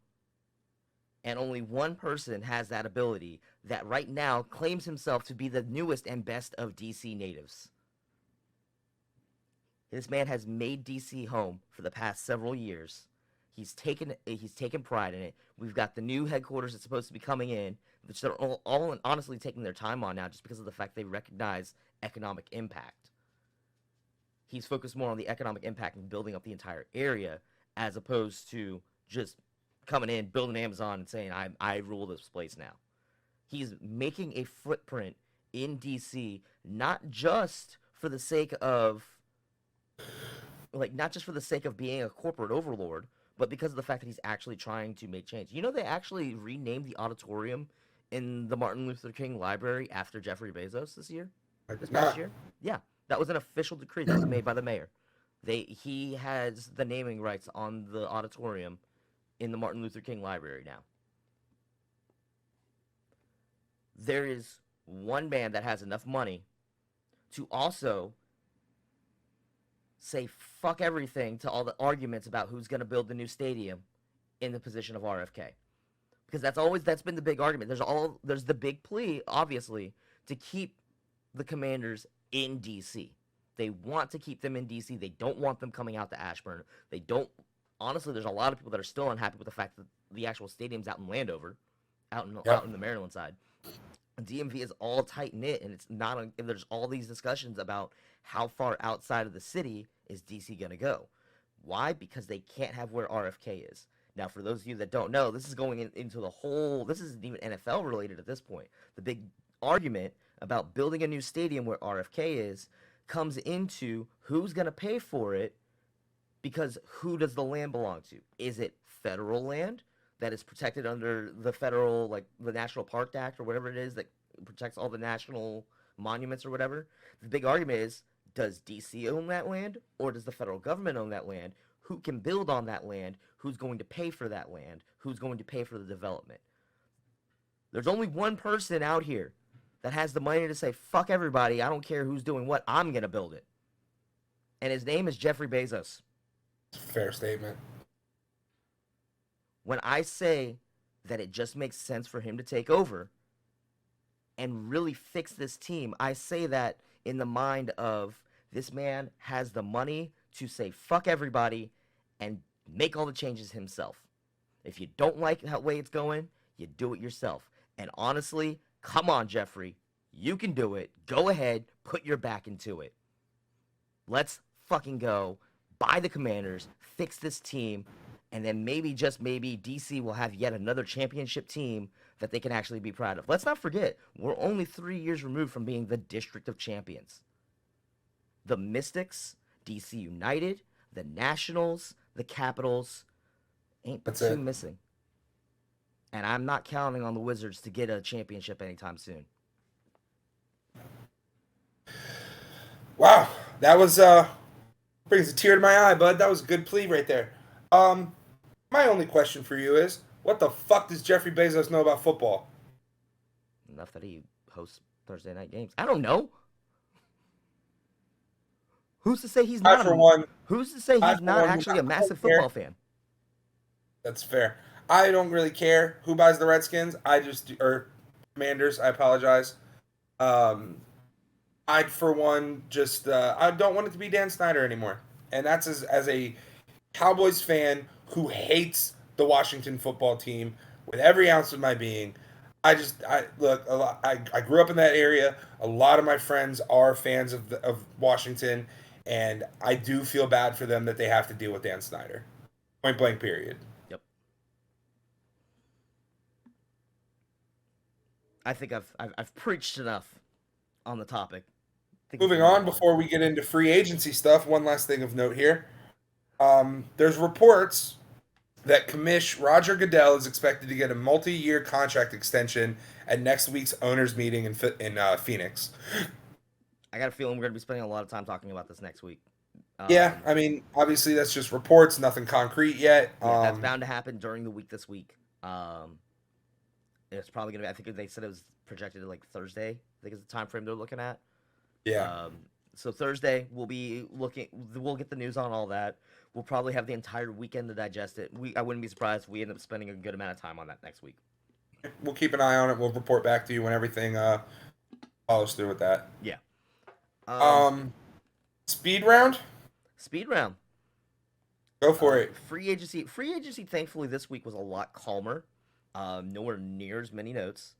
And only one person has that ability that right now claims himself to be the newest and best of DC natives. This man has made DC home for the past several years. He's taken pride in it. We've got the new headquarters that's supposed to be coming in, which they're all honestly taking their time on now just because of the fact they recognize economic impact. He's focused more on the economic impact and building up the entire area as opposed to just coming in, building Amazon, and saying, I rule this place now. He's making a footprint in DC, not just for the sake of being a corporate overlord, but because of the fact that he's actually trying to make change. You know, they actually renamed the auditorium in the Martin Luther King Library after Jeffrey Bezos this past year. Yeah, that was an official decree that was made by the mayor. He has the naming rights on the auditorium in the Martin Luther King Library now. There is one man that has enough money to also say fuck everything to all the arguments about who's going to build the new stadium in the position of RFK. Because that's been the big argument. There's the big plea, obviously, to keep the Commanders in DC. They want to keep them in DC. They don't want them coming out to Ashburn. Honestly, there's a lot of people that are still unhappy with the fact that the actual stadium's out in Landover, out in the Maryland side. DMV is all tight-knit, and it's not. And there's all these discussions about how far outside of the city is DC going to go. Why? Because they can't have where RFK is. Now, for those of you that don't know, this is going into the whole. This isn't even NFL related at this point. The big argument about building a new stadium where RFK is comes into who's going to pay for it, because who does the land belong to? Is it federal land that is protected under the federal, like the National Park Act or whatever it is that protects all the national monuments or whatever. The big argument is, does DC own that land or does the federal government own that land? Who can build on that land? Who's going to pay for that land? Who's going to pay for the development? There's only one person out here that has the money to say, fuck everybody, I don't care who's doing what, I'm going to build it. And his name is Jeffrey Bezos. Fair statement. When I say that it just makes sense for him to take over and really fix this team, I say that in the mind of this man has the money to say fuck everybody and make all the changes himself. If you don't like the way it's going, you do it yourself. And honestly, come on, Jeffrey. You can do it. Go ahead. Put your back into it. Let's fucking go. Buy the Commanders. Fix this team. And then maybe, just maybe, DC will have yet another championship team that they can actually be proud of. Let's not forget, we're only 3 years removed from being the District of Champions. The Mystics, DC United, the Nationals, the Capitals, ain't but two missing. And I'm not counting on the Wizards to get a championship anytime soon. Wow, that was brings a tear to my eye, bud. That was a good plea right there. My only question for you is, what the fuck does Jeffrey Bezos know about football? Enough that he hosts Thursday night games. I don't know. Who's to say he's not? Who's to say he's not actually a massive football fan? That's fair. I don't really care who buys the Redskins. Or Commanders. I apologize. I, for one, just I don't want it to be Dan Snyder anymore, and that's as a Cowboys fan who hates the Washington football team with every ounce of my being. I grew up in that area. A lot of my friends are fans of Washington, and I do feel bad for them that they have to deal with Dan Snyder. Point blank, period. Yep. I think I've preached enough on the topic. Moving on, before we get into free agency stuff, one last thing of note here. There's reports that commish Roger Goodell is expected to get a multi-year contract extension at next week's owners meeting in Phoenix. I got a feeling we're going to be spending a lot of time talking about this next week. Yeah, I mean, obviously that's just reports, nothing concrete yet. Yeah, that's bound to happen during the week this week. It's probably going to be, I think they said it was projected to like Thursday, I think is the time frame they're looking at. Yeah. So Thursday we'll get the news on all that. We'll probably have the entire weekend to digest it. I wouldn't be surprised if we end up spending a good amount of time on that next week. We'll keep an eye on it. We'll report back to you when everything follows through with that. Yeah. Speed round? Speed round. Go for it. Free agency, thankfully, this week was a lot calmer. Nowhere near as many notes.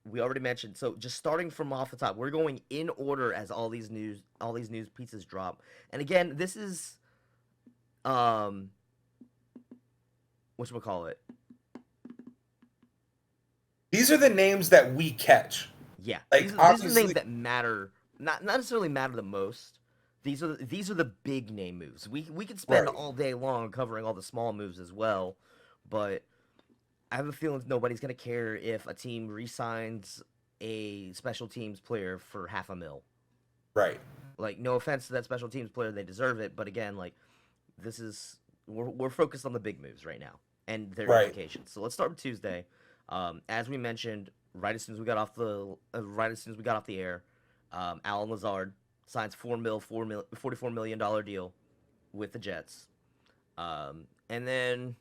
We already mentioned, so just starting from off the top, we're going in order as all these news pieces drop. And again, this is whatchamacallit? These are the names that we catch. Yeah, these are the names that matter, not necessarily matter the most. These are the big name moves. We could spend all day long covering all the small moves as well, but I have a feeling nobody's going to care if a team re-signs a special teams player for $500,000. Right. Like, no offense to that special teams player, they deserve it. But again, like, we're focused on the big moves right now and their implications. So let's start with Tuesday. As we mentioned, right as soon as we got off the air, Alan Lazard signs $44 million deal with the Jets. And then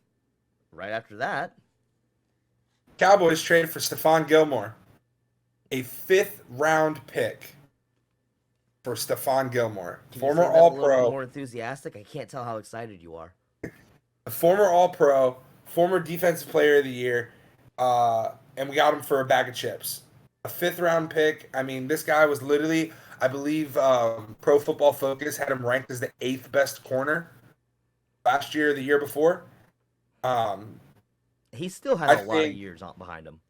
right after that, Cowboys traded for Stephon Gilmore, a 5th round pick for Stephon Gilmore, former All-Pro. More enthusiastic. I can't tell how excited you are. A former All-Pro, former Defensive Player of the Year, and we got him for a bag of chips. A 5th round pick. I mean, this guy was literally, I believe, Pro Football Focus had him ranked as the 8th best corner last year or the year before. He still had a lot of years behind him.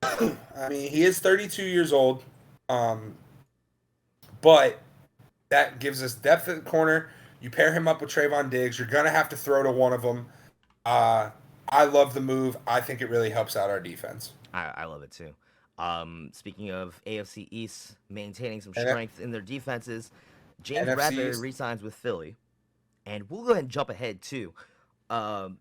I mean, he is 32 years old, but that gives us depth at the corner. You pair him up with Trayvon Diggs, you're going to have to throw to one of them. I love the move. I think it really helps out our defense. I love it too. Speaking of AFC East maintaining some And strength in their defenses, James NFC Bradbury East. re-signs with Philly, and we'll go ahead and jump ahead too. Um,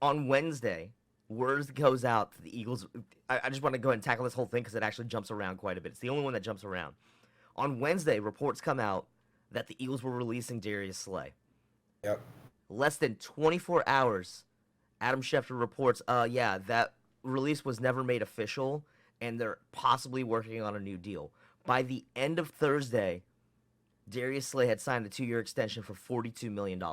on Wednesday, word goes out that the Eagles. I just want to go ahead and tackle this whole thing because it actually jumps around quite a bit. It's the only one that jumps around. On Wednesday, reports come out that the Eagles were releasing Darius Slay. Yep. Less than 24 hours, Adam Schefter reports, yeah, that release was never made official, and they're possibly working on a new deal. By the end of Thursday, Darius Slay had signed a 2-year extension for $42 million.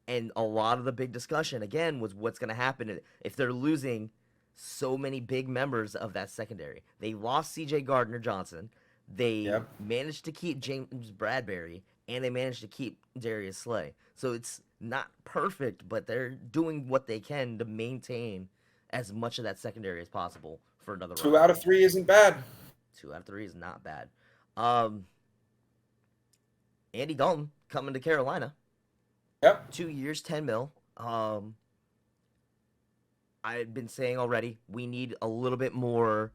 And a lot of the big discussion, again, was what's going to happen if they're losing so many big members of that secondary. They lost C.J. Gardner-Johnson. They managed to keep James Bradbury, and they managed to keep Darius Slay. So it's not perfect, but they're doing what they can to maintain as much of that secondary as possible for another Two run. out of three isn't bad. 2 out of 3 is not bad. Andy Dalton coming to Carolina. Yep. 2 years, 10 mil. I've been saying already, we need a little bit more.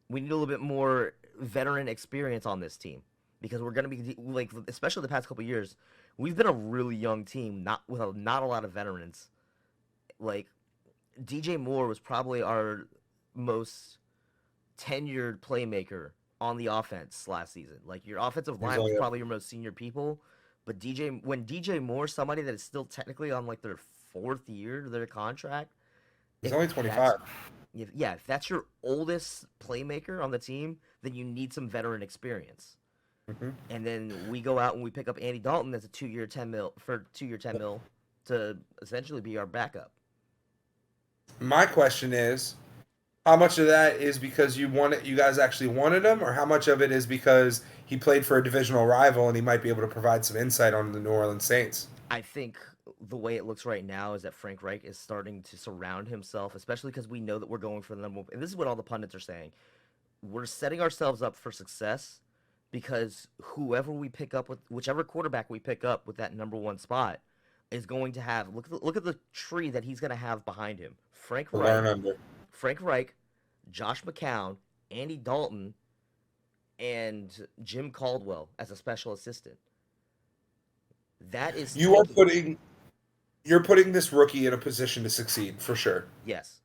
We need a little bit more veteran experience on this team because we're gonna be like, especially the past couple of years, we've been a really young team, not a lot of veterans. Like DJ Moore was probably our most tenured playmaker on the offense last season. Like your offensive line was probably your most senior people, but when DJ Moore, somebody that is still technically on like their 4th year of their contract, he's only 25. If that's your oldest playmaker on the team, then you need some veteran experience. Mm-hmm. And then we go out and we pick up Andy Dalton as a 2-year 10 mil to essentially be our backup. My question is, how much of that is because you guys actually wanted him, or how much of it is because he played for a divisional rival and he might be able to provide some insight on the New Orleans Saints? I think the way it looks right now is that Frank Reich is starting to surround himself, especially because we know that we're going for the number one. And this is what all the pundits are saying. We're setting ourselves up for success because whoever we pick up with, whichever quarterback we pick up with that number one spot, is going to have look at the tree that he's going to have behind him. Frank Reich, Josh McCown, Andy Dalton, and Jim Caldwell as a special assistant. That is you're putting this rookie in a position to succeed for sure. Yes,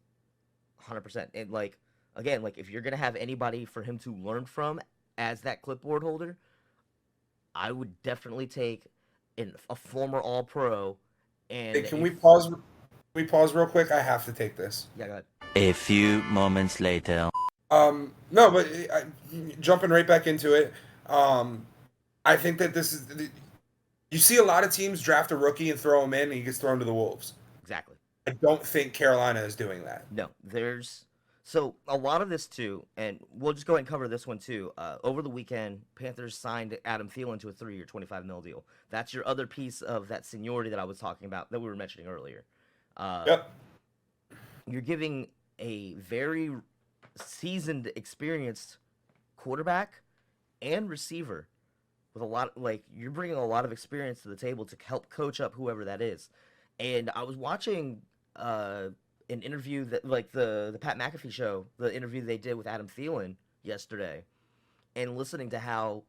100%. And like again, like if you're gonna have anybody for him to learn from as that clipboard holder, I would definitely take a former All-Pro. And hey, can we pause? We pause real quick. I have to take this. Yeah, go ahead. A few moments later. No, but jumping right back into it. I think that this is. You see a lot of teams draft a rookie and throw him in, and he gets thrown to the wolves. Exactly. I don't think Carolina is doing that. No, so a lot of this too, and we'll just go ahead and cover this one too. Over the weekend, Panthers signed Adam Thielen to a 3-year, $25 million deal. That's your other piece of that seniority that I was talking about, that we were mentioning earlier. Yep. You're giving a very seasoned, experienced quarterback and receiver with a lot, like you're bringing a lot of experience to the table to help coach up whoever that is. And I was watching an interview that, like the Pat McAfee show, the interview they did with Adam Thielen yesterday, and listening to how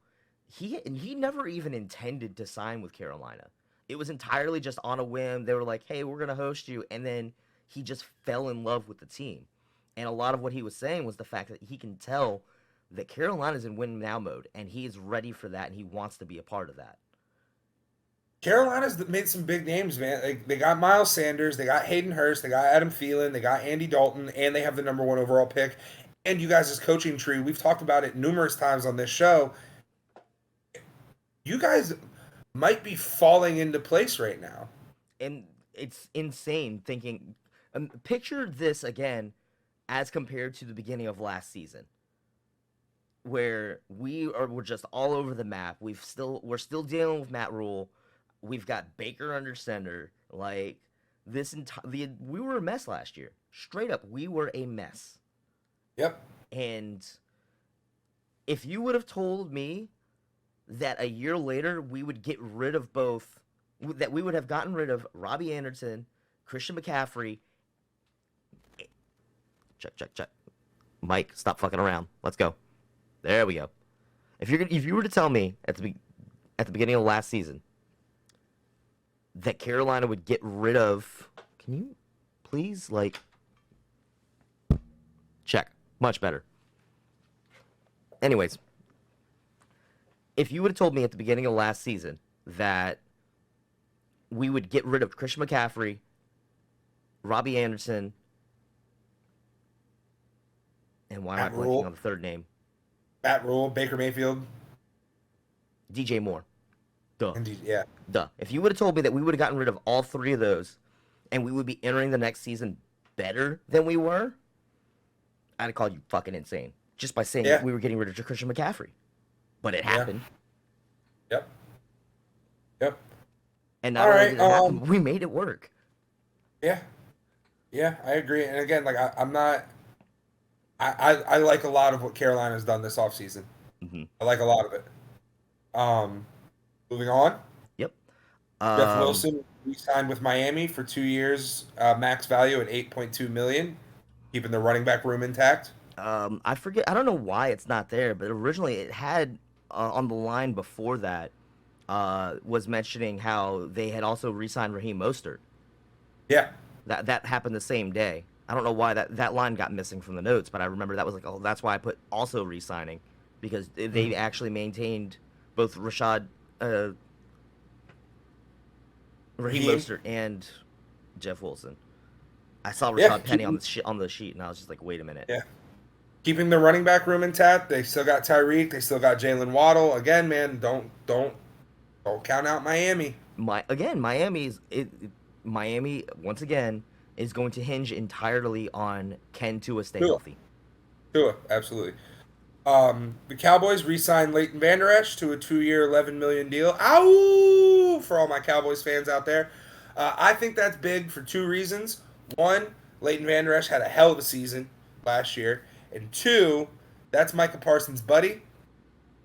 he never even intended to sign with Carolina. It was entirely just on a whim. They were like, "Hey, we're gonna host you," and then he just fell in love with the team. And a lot of what he was saying was the fact that he can tell that Carolina's in win now mode, and he is ready for that, and he wants to be a part of that. Carolina's made some big names, man. They got Miles Sanders, they got Hayden Hurst, they got Adam Thielen, they got Andy Dalton, and they have the number one overall pick. And you guys' coaching tree, we've talked about it numerous times on this show. You guys might be falling into place right now. And it's insane thinking. Picture this again as compared to the beginning of last season, where we're just all over the map. We're still dealing with Matt Rule. We've got Baker under center. Like we were a mess last year. Straight up, we were a mess. Yep. And if you would have told me that a year later we would get rid of that we would have gotten rid of Robbie Anderson, Christian McCaffrey, Check. Mike, stop fucking around. Let's go. There we go. If you were to tell me at the beginning of last season that Carolina would get rid of, can you please check? Much better. Anyways, if you would have told me at the beginning of last season that we would get rid of Christian McCaffrey, Robbie Anderson, and why am I Matt blanking Rule. on the third name? Matt Rule, Baker Mayfield, DJ Moore. Duh. indeed, yeah. Duh. If you would have told me that we would have gotten rid of all three of those and we would be entering the next season better than we were, I'd have called you fucking insane. Just by saying Yeah. we were getting rid of Christian McCaffrey. But it happened. Yep. And not only did it happen, we made it work. Yeah, I agree. And again, like I'm not. I like a lot of what Carolina's done this offseason. Mm-hmm. I like a lot of it. Moving on. Yep. Jeff Wilson re-signed with Miami for 2 years, max value at $8.2 million, keeping the running back room intact. I forget. I don't know why it's not there, but originally it had on the line before that was mentioning how they had also re-signed Raheem Mostert. Yeah. That happened the same day. I don't know why that line got missing from the notes, but I remember that was like, oh, that's why I put also re-signing, because they actually maintained both Raheem Mostert and Jeff Wilson. I saw Rashad Penny on the sheet, and I was just like, wait a minute. Yeah. Keeping the running back room intact. They still got Tyreek. They still got Jalen Waddle. Again, man, don't count out Miami. Miami once again is going to hinge entirely on can Tua stay healthy. Tua, absolutely. The Cowboys re-signed Leighton Vander Esch to a 2-year, $11 million deal. Ow! For all my Cowboys fans out there. I think that's big for two reasons. One, Leighton Vander Esch had a hell of a season last year. And two, that's Micah Parsons' buddy.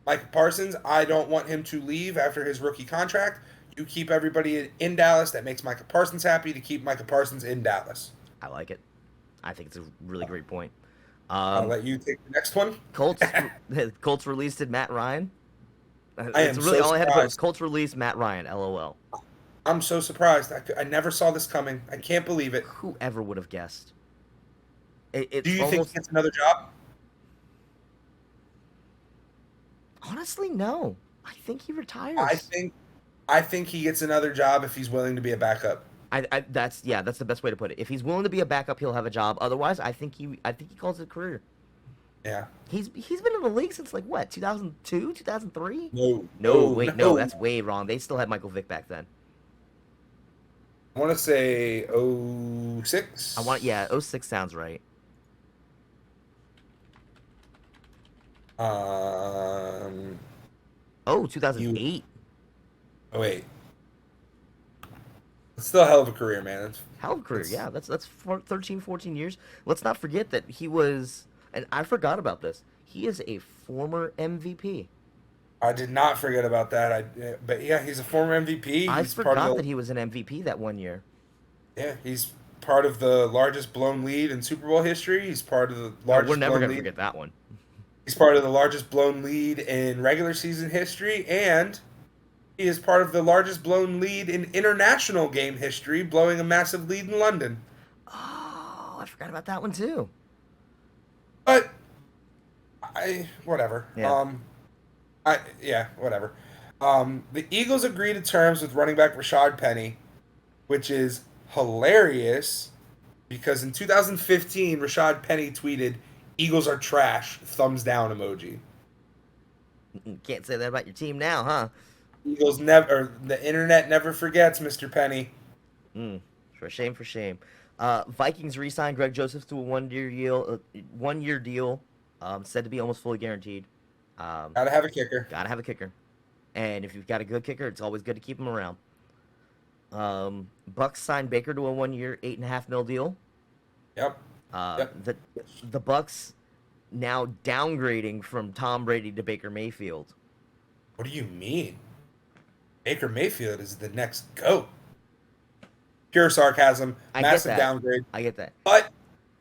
Micah Parsons, I don't want him to leave after his rookie contract. You keep everybody in Dallas. That makes Micah Parsons happy to keep Micah Parsons in Dallas. I like it. I think it's a really great point. I'll let you take the next one. Colts released Matt Ryan. That's really all I had to put was Colts released Matt Ryan. LOL. I'm so surprised. I never saw this coming. I can't believe it. Whoever would have guessed? Do you think he gets another job? Honestly, no. I think he retires. I think he gets another job if he's willing to be a backup. That's the best way to put it. If he's willing to be a backup, he'll have a job. Otherwise, I think he calls it a career. Yeah. He's been in the league since like what, 2002, 2003? No, that's way wrong. They still had Michael Vick back then. I want to say 06. 06 sounds right. 2008. Oh wait. It's still a hell of a career, man. Hell of a career, yeah. That's 13, 14 years. Let's not forget that he was, and I forgot about this, he is a former MVP. I did not forget about that. But yeah, he's a former MVP. I forgot that he was an MVP that one year. Yeah, he's part of the largest blown lead in Super Bowl history. He's part of the largest. We're never going to forget that one. He's part of the largest blown lead in regular season history, and he is part of the largest blown lead in international game history, blowing a massive lead in London. Oh, I forgot about that one too. But whatever. Yeah. Whatever. The Eagles agree to terms with running back Rashad Penny, which is hilarious because in 2015, Rashad Penny tweeted, "Eagles are trash, thumbs down emoji." Can't say that about your team now, huh? Eagles never, the internet never forgets, Mr. Penny. For shame. Vikings re-signed Greg Joseph to a one-year deal, said to be almost fully guaranteed. Gotta have a kicker. And if you've got a good kicker, it's always good to keep him around. Bucks signed Baker to a 1-year, $8.5 million deal. Yep. The Bucks now downgrading from Tom Brady to Baker Mayfield. What do you mean? Baker Mayfield is the next GOAT. Pure sarcasm. Massive downgrade. I get that. But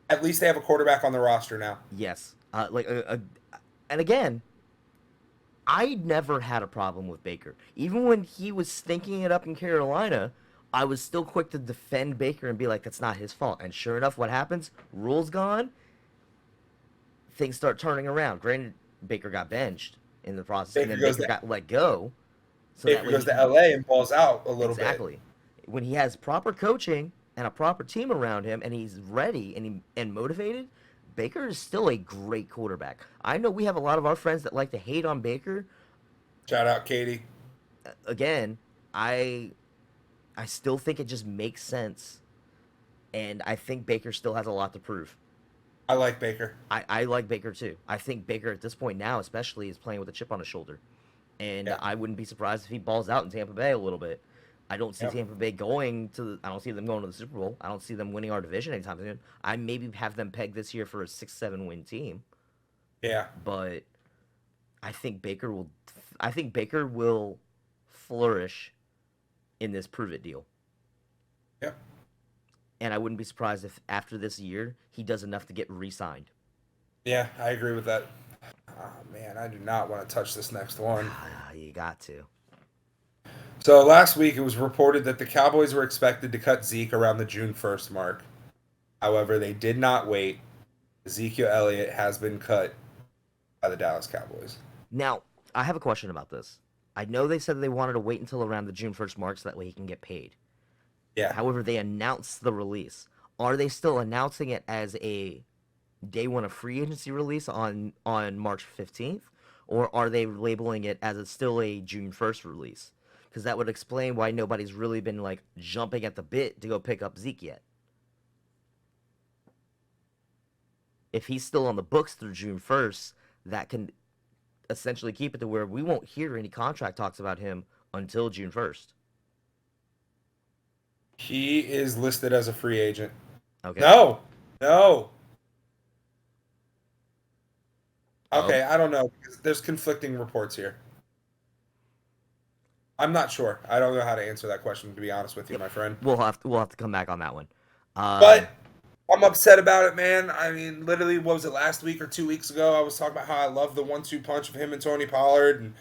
At least they have a quarterback on the roster now. Yes. And again, I never had a problem with Baker. Even when he was stinking it up in Carolina, I was still quick to defend Baker and be like, that's not his fault. And sure enough, what happens? Rule's gone. Things start turning around. Granted, Baker got benched in the process, and then Baker got let go. So Baker goes to LA and balls out a little bit. Exactly. When he has proper coaching and a proper team around him, and he's ready and motivated, Baker is still a great quarterback. I know we have a lot of our friends that like to hate on Baker. Shout out, Katie. Again, I still think it just makes sense, and I think Baker still has a lot to prove. I like Baker. I like Baker too. I think Baker at this point now, especially, is playing with a chip on his shoulder, and I wouldn't be surprised if he balls out in Tampa Bay a little bit. I don't see Tampa Bay going to. I don't see them going to the Super Bowl. I don't see them winning our division anytime soon. I maybe have them pegged this year for a 6-7 win team. Yeah, but I think Baker will. I think Baker will flourish in this prove it deal. Yep. And I wouldn't be surprised if after this year he does enough to get re-signed. Yeah, I agree with that. Oh man, I do not want to touch this next one. You got to. So last week it was reported that the Cowboys were expected to cut Zeke around the June 1st mark. However, they did not wait. Ezekiel Elliott has been cut by the Dallas Cowboys. Now, I have a question about this. I know they said they wanted to wait until around the June 1st mark so that way he can get paid. Yeah. However, they announced the release. Are they still announcing it as a day one of free agency release on March 15th? Or are they labeling it as it's still a June 1st release? Because that would explain why nobody's really been like jumping at the bit to go pick up Zeke yet. If he's still on the books through June 1st, that can essentially keep it to where we won't hear any contract talks about him until June 1st. He is listed as a free agent. Okay. No. Okay, I don't know. There's conflicting reports here. I'm not sure. I don't know how to answer that question, to be honest with you, my friend. We'll have to come back on that one. But I'm upset about it, man. I mean, literally, what was it, last week or 2 weeks ago? I was talking about how I love the 1-2 punch of him and Tony Pollard. And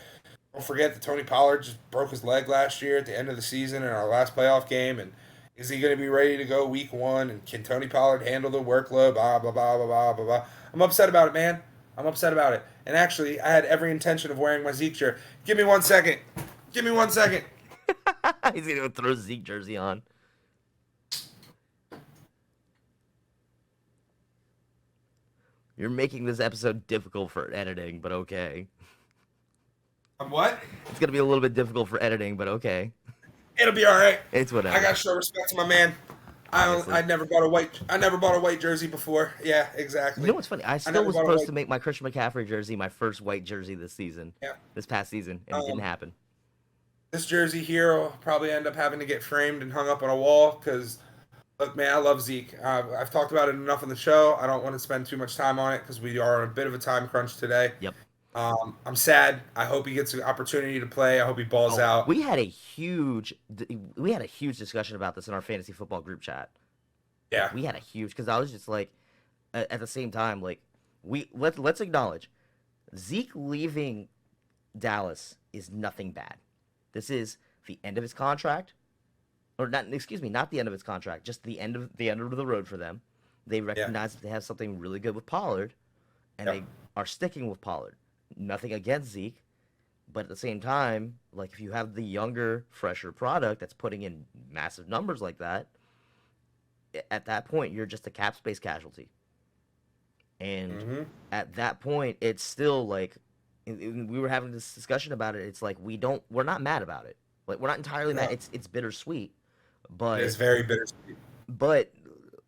don't forget that Tony Pollard just broke his leg last year at the end of the season in our last playoff game. And is he going to be ready to go week one? And can Tony Pollard handle the workload? Blah, blah, blah, blah, blah, blah, blah. I'm upset about it, man. I'm upset about it. And actually, I had every intention of wearing my Zeke shirt. Give me 1 second. Give me 1 second. He's going to throw Zeke jersey on. You're making this episode difficult for editing, but okay. What? It's going to be a little bit difficult for editing, but okay. It'll be all right. It's whatever. I got to show respect to my man. I never bought a white jersey before. Yeah, exactly. You know what's funny? I still was supposed to make my Christian McCaffrey jersey my first white jersey this season. Yeah. This past season, and it didn't happen. This jersey here will probably end up having to get framed and hung up on a wall because, look, man, I love Zeke. I've talked about it enough on the show. I don't want to spend too much time on it because we are on a bit of a time crunch today. Yep. I'm sad. I hope he gets an opportunity to play. I hope he balls out. We had a huge discussion about this in our fantasy football group chat. Yeah. We had a huge, because I was just like, at the same time, like, let's acknowledge Zeke leaving Dallas is nothing bad. This is the end of his contract, or not. Excuse me, not the end of his contract, just the end of the road for them. They recognize that they have something really good with Pollard, and they are sticking with Pollard. Nothing against Zeke, but at the same time, like if you have the younger, fresher product that's putting in massive numbers like that, at that point you're just a cap space casualty. And at that point, it's still like we were having this discussion about it. It's like we're not mad about it. Like we're not entirely mad. It's bittersweet, but it's very bittersweet. But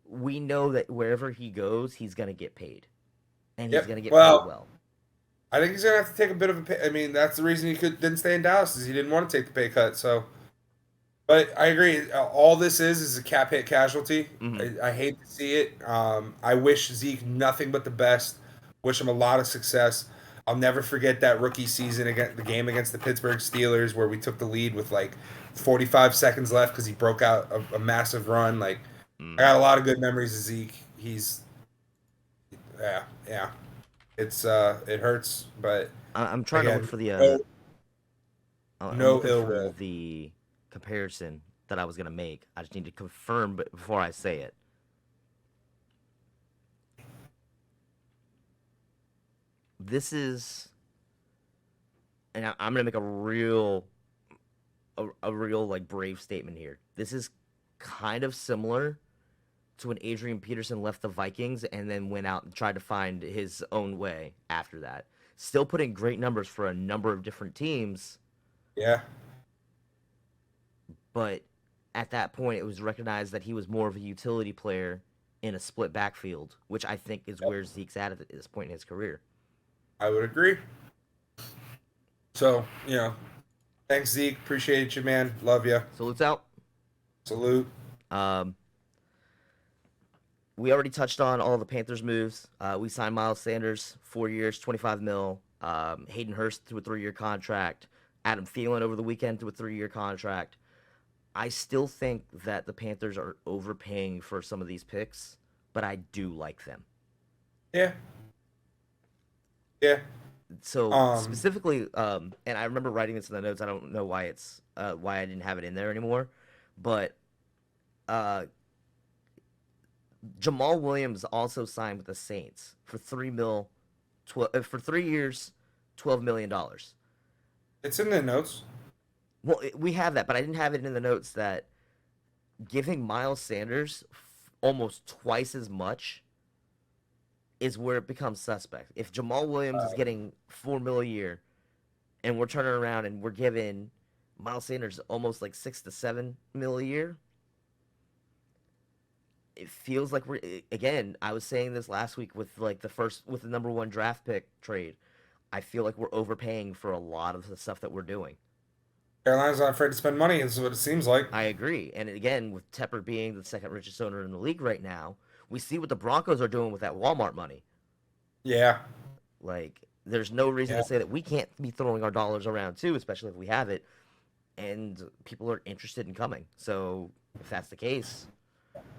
we know that wherever he goes, he's gonna get paid, and he's gonna get paid well. I think he's gonna have to take a bit of a pay. I mean, that's the reason he didn't stay in Dallas, is he didn't want to take the pay cut. So, but I agree. All this is a cap hit casualty. I hate to see it. I wish Zeke nothing but the best. Wish him a lot of success. I'll never forget that rookie season against the game against the Pittsburgh Steelers where we took the lead with like 45 seconds left because he broke out a massive run. Like, I got a lot of good memories of Zeke. He's Yeah. It's it hurts, but I'm trying to look again, for the no, I'm no looking ill for will. the comparison that I was gonna make. I just need to confirm before I say it. This is, and I'm gonna make a real like brave statement here. This is kind of similar to when Adrian Peterson left the Vikings and then went out and tried to find his own way after that. Still putting great numbers for a number of different teams, Yeah, but at that point it was recognized that he was more of a utility player in a split backfield, which I think is yep, where Zeke's at this point in his career. I would agree. So, thanks, Zeke. Appreciate you, man. Love you. Salutes out. Salute. Um, we already touched on all the Panthers moves. We signed Miles Sanders, 4 years, 25 mil. Hayden Hurst to a 3-year contract. Adam Thielen over the weekend to a 3-year contract. I still think that the Panthers are overpaying for some of these picks, but I do like them. Yeah. Yeah. So Um, specifically, and I remember writing this in the notes. I don't know why I didn't have it in there anymore, but uh, Jamal Williams also signed with the Saints for 3 years, $12 million. it's in the notes. Well, we have that, but I didn't have it in the notes that giving Miles Sanders almost twice as much is where it becomes suspect. If Jamal Williams is getting $4 million a year, and we're turning around and we're giving Miles Sanders almost like $6 to $7 million a year, it feels like we're again. I was saying this last week with like with the number 1 draft pick trade. I feel like we're overpaying for a lot of the stuff that we're doing. Carolina's not afraid to spend money, is what it seems like. I agree, and again, with Tepper being the second richest owner in the league right now, we see what the Broncos are doing with that Walmart money. Yeah. Like, there's no reason Yeah. to say that we can't be throwing our dollars around too, especially if we have it, and people are interested in coming. So, if that's the case,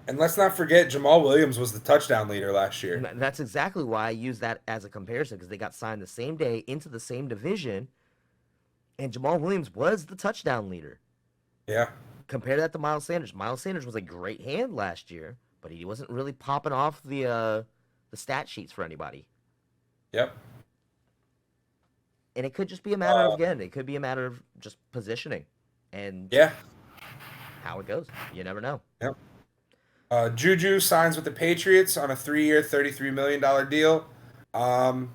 And let's not forget Jamal Williams was the touchdown leader last year. that's exactly why I use that as a comparison because they got signed the same day into the same division, and Jamal Williams was the touchdown leader. Yeah. Compare that to Miles Sanders. Miles Sanders was a great hand last year, but he wasn't really popping off the stat sheets for anybody. Yep. And it could just be a matter of again, it could be a matter of just positioning and Yeah. how it goes. You never know. Yep. Juju signs with the Patriots on a 3-year, $33 million deal. I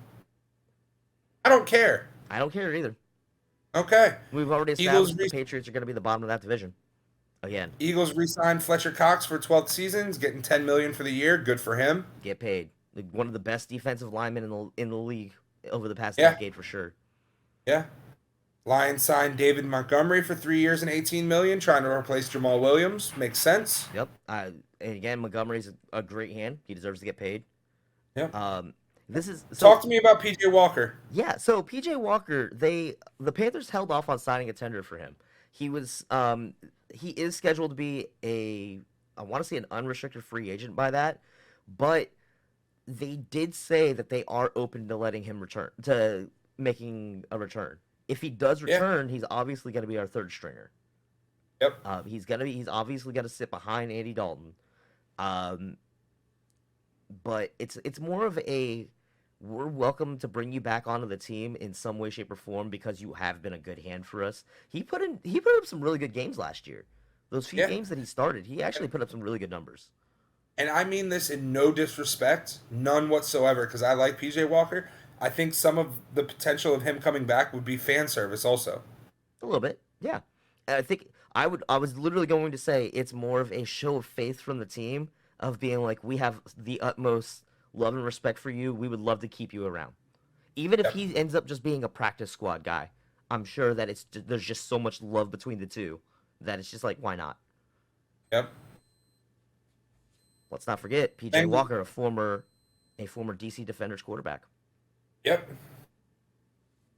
don't care. I don't care either. Okay. We've already Eagles established the Patriots are going to be the bottom of that division. Again, Eagles re-signed Fletcher Cox for 12th seasons, getting $10 million for the year. Good for him. get paid. Like, one of the best defensive linemen in the league over the past Yeah. decade for sure. Yeah. Lions signed David Montgomery for 3 years and $18 million, trying to replace Jamal Williams. Makes sense. Yep. And again, Montgomery's a great hand. He deserves to get paid. Yep. This is Talk to me about PJ Walker. Yeah, so PJ Walker, the Panthers held off on signing a tender for him. He is scheduled to be I want to say an unrestricted free agent by that, but they did say that they are open to letting him return to making a return. If he does Yeah. return, he's obviously going to be our third stringer. Yep. He's obviously going to sit behind Andy Dalton. But it's more of we're welcome to bring you back onto the team in some way, shape, or form because you have been a good hand for us. He put up some really good games last year. Those few Yeah. games that he started, he actually put up some really good numbers. And I mean this in no disrespect, none whatsoever, because I like PJ Walker. I think some of the potential of him coming back would be fan service also. A little bit, yeah. And I think I was literally going to say it's more of a show of faith from the team of being like, we have the utmost love and respect for you. We would love to keep you around, even if Yep. he ends up just being a practice squad guy. I'm sure that there's just so much love between the two that it's just like, why not? Yep. Let's not forget PJ And- Walker, a former DC Defenders quarterback. Yep.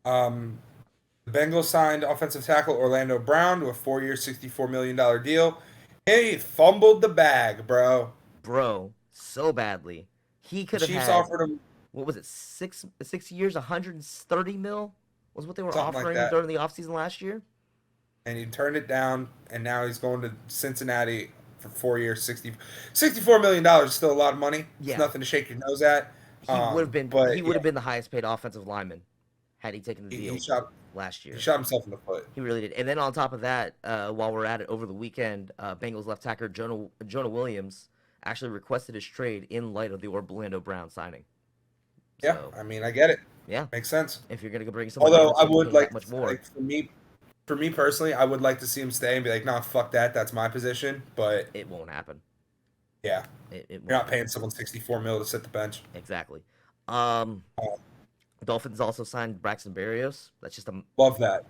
The Bengals signed offensive tackle Orlando Brown to a 4-year, $64 million deal. He fumbled the bag, bro. Bro, so badly. He The could have Chiefs had, offered him what was it, 6 years, 130 mil was what they were something like offering him that, during the offseason last year. and he turned it down, and now he's going to Cincinnati for 4 years, $64 million is still a lot of money. It's Yeah, nothing to shake your nose at. he But would yeah, have been the highest paid offensive lineman had he taken the he, he deal shot last he year. shot himself in the foot. He really did. And then on top of that, while we're at it, over the weekend, Bengals left tackle Jonah Williams actually requested his trade in light of the Orlando Brown signing. Yeah, So I mean, I get it. yeah, Makes sense. if you're gonna go bring someone in Although that's I gonna be would paying that like, much more, like for me personally, I would like to see him stay and be like, nah, fuck that. That's my position. But it won't happen. yeah, It you're won't not happen. paying someone 64 mil to sit the bench. Exactly. Um, Oh, Dolphins also signed Braxton Berrios. That's just a. love that.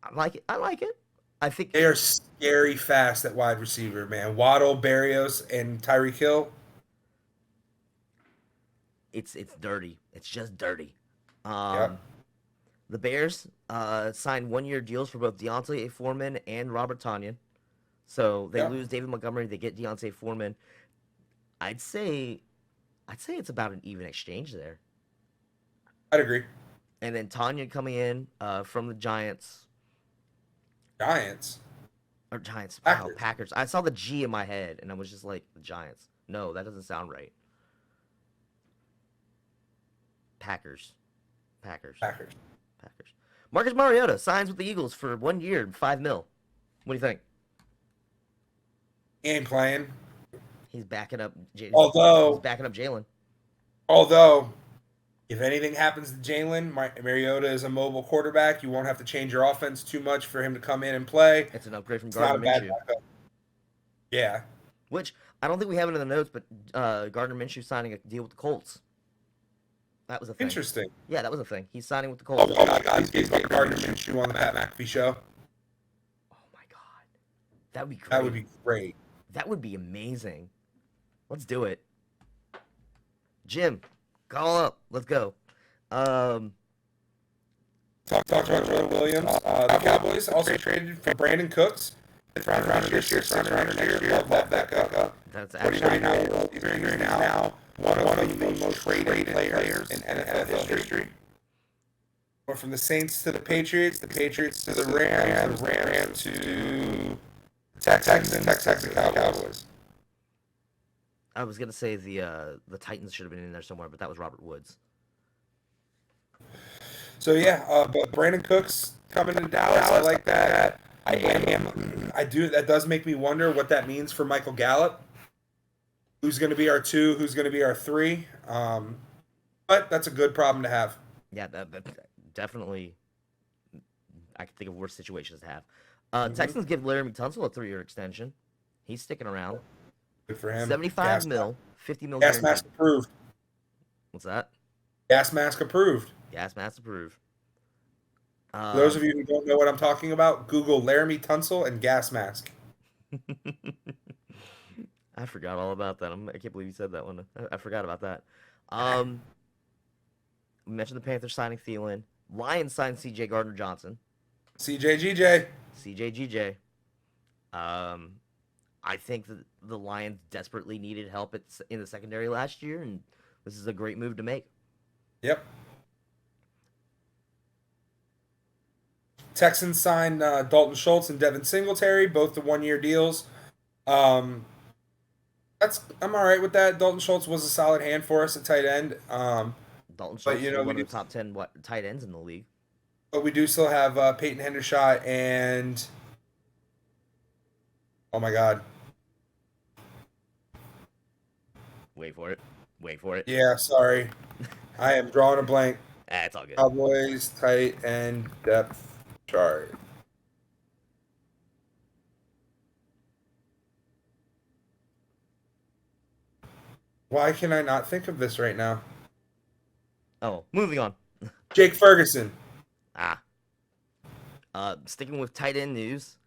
I like it. I like it. I think They are scary fast at wide receiver, man. Waddle, Barrios, and Tyreek Hill. it's dirty. It's just dirty. Yep. The Bears signed 1-year deals for both Deontay Foreman and Robert Tonyan. So they Yep. lose David Montgomery, they get Deontay Foreman. I'd say it's about an even exchange there. I'd agree. And then Tanya coming in from the Giants Giants. or Giants, wow, Packers. Packers. I saw the G in my head and I was just like, the Giants. No, that doesn't sound right. Packers. Packers. Packers. Packers. Marcus Mariota signs with the Eagles for 1 year and 5 mil. What do you think? He ain't playing. He's backing up. He's Although, backing up Jalen. although, if anything happens to Jalen, Mariota is a mobile quarterback. You won't have to change your offense too much for him to come in and play. It's an upgrade from It's not a Gardner bad Minshew, backup. Yeah. which I don't think we have it in the notes, but Gardner Minshew signing a deal with the Colts. That was a thing. Interesting. Yeah, that was a thing. He's signing with the Oh, Colts. oh my God, he's getting Gardner Minshew on the Pat McAfee show. Oh my god, that would be great. That would be great. That would be amazing. Let's do it. Jim, call up. Let's go. Talk about Jordan Williams. The Cowboys also traded for Brandon Cooks. Fifth round this year, seventh round next year. Love that backup. That's actually 49-year-old. He's now one of the most traded players in NFL history. Went from the Saints to the Patriots to the Rams, the Rams to Texans, and Texans to Cowboys. I was gonna say the Titans should have been in there somewhere, but that was Robert Woods. So yeah, but Brandon Cooks coming to Dallas, I like that. I do. That does make me wonder what that means for Michael Gallup. Who's going to be our 2? Who's going to be our 3? But that's a good problem to have. Yeah, that definitely. I can think of worse situations to have. Texans give Laramie Tunsil a 3-year extension. He's sticking around. Good for him. 75 mil, 50 mil. Gas guaranteed. mask approved. What's that? Gas mask approved. Gas mask approved. For those of you who don't know what I'm talking about, Google Laramie Tunsil and gas mask. I forgot all about that. I can't believe you said that one. I forgot about that. We mentioned the Panthers signing Thielen. Lions signed C.J. Gardner-Johnson. CJGJ. CJGJ. I think that the Lions desperately needed help in the secondary last year, and this is a great move to make. Yep. Texans signed Dalton Schultz and Devin Singletary, both the 1-year deals. I'm all right with that. Dalton Schultz was a solid hand for us at tight end. Dalton Schultz is one of we the top 10 tight ends in the league. But we do still have Peyton Hendershot and oh my God, Wait for it. Wait for it. yeah, sorry, I am drawing a blank. It's all good. Cowboys tight end depth chart. Why can I not think of this right now? Oh, moving on. Jake Ferguson. Sticking with tight end news,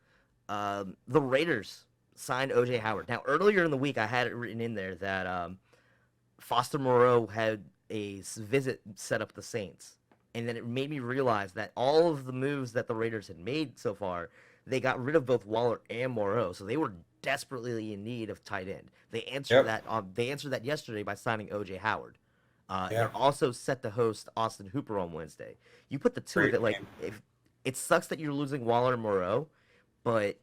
the Raiders signed O.J. Howard. Now, earlier in the week, I had it written in there that Foster Moreau had a visit set up the Saints. And then it made me realize that all of the moves that the Raiders had made so far, they got rid of both Waller and Moreau. So they were desperately in need of tight end. They answered Yep. that. They answered that yesterday by signing O.J. Howard. Yeah. They're also set to host Austin Hooper on Wednesday. You put the two of Great it, like, game. if it sucks that you're losing Waller and Moreau, but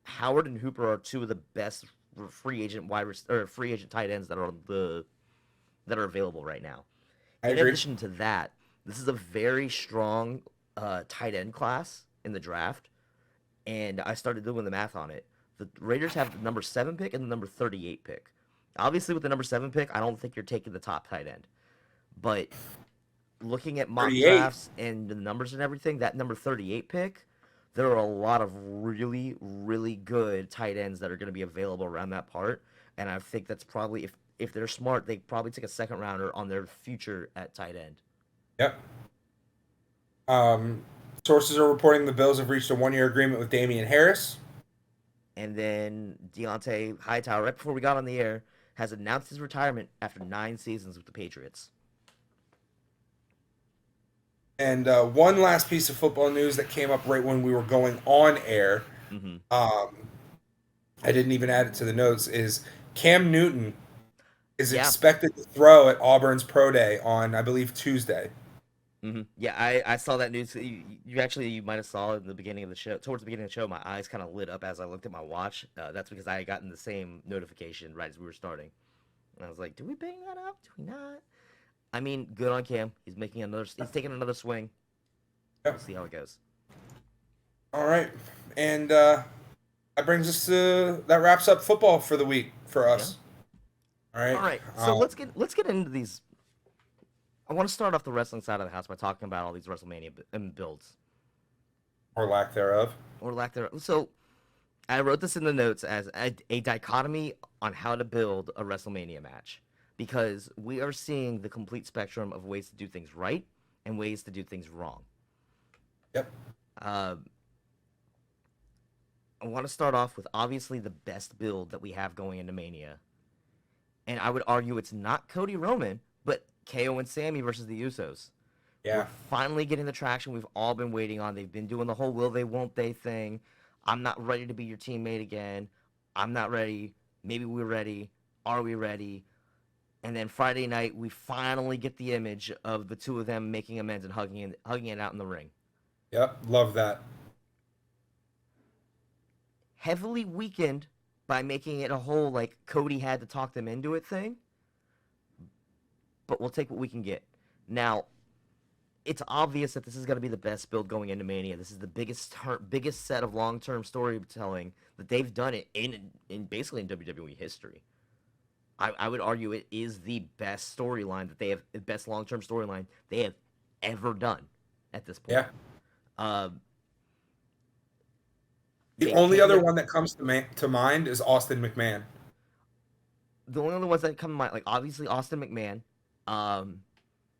Howard and Hooper are two of the best free agent free agent tight ends that are available right now. I In agree. addition to that, this is a very strong tight end class in the draft, and I started doing the math on it. The Raiders have the number 7 pick and the number 38 pick. Obviously, with the number 7 pick, I don't think you're taking the top tight end. But looking at mock 38. drafts and the numbers and everything, that number 38 pick, there are a lot of really, really good tight ends that are going to be available around that part. And I think that's probably, if they're smart, they probably take a second rounder on their future at tight end. Yep. Sources are reporting the Bills have reached a 1-year agreement with Damian Harris. And then Deontay Hightower, right before we got on the air, has announced his retirement after 9 seasons with the Patriots. And one last piece of football news that came up right when we were going on air. Mm-hmm. I didn't even add it to the notes. Is Cam Newton is Yeah. expected to throw at Auburn's Pro Day on, I believe, Tuesday. Mm-hmm. Yeah, I saw that news. You might have saw it in the beginning of the show. Towards the beginning of the show, my eyes kind of lit up as I looked at my watch. That's because I had gotten the same notification right as we were starting. And I was like, do we bang that up? Do we not? I mean, good on Cam. He's taking another swing. Yep. We'll see how it goes. All right, and that wraps up football for the week for us. Yeah. All right. All right. So let's get into these. I want to start off the wrestling side of the house by talking about all these Wrestlemania builds. Or lack thereof. Or lack thereof. So I wrote this in the notes as a dichotomy on how to build a WrestleMania match. Because we are seeing the complete spectrum of ways to do things right and ways to do things wrong. Yep. I want to start off with obviously the best build that we have going into Mania. And I would argue it's not Cody Roman, but KO and Sammy versus the Usos. Yeah. We're finally getting the traction we've all been waiting on. They've been doing the whole will they, won't they thing. I'm not ready to be your teammate again. I'm not ready. Maybe we're ready. Are we ready? And then Friday night, we finally get the image of the two of them making amends and hugging it out in the ring. Yep. Love that. Heavily weakened by making it a whole, like, Cody had to talk them into it thing. But we'll take what we can get. Now, it's obvious that this is going to be the best build going into Mania. This is the biggest set of long-term storytelling that they've done it in basically in WWE history. I would argue it is the best storyline that they have, the best long-term storyline they have ever done at this point. Yeah. The only other one that comes to mind is Austin McMahon. The only other ones that come to mind, like obviously Austin McMahon,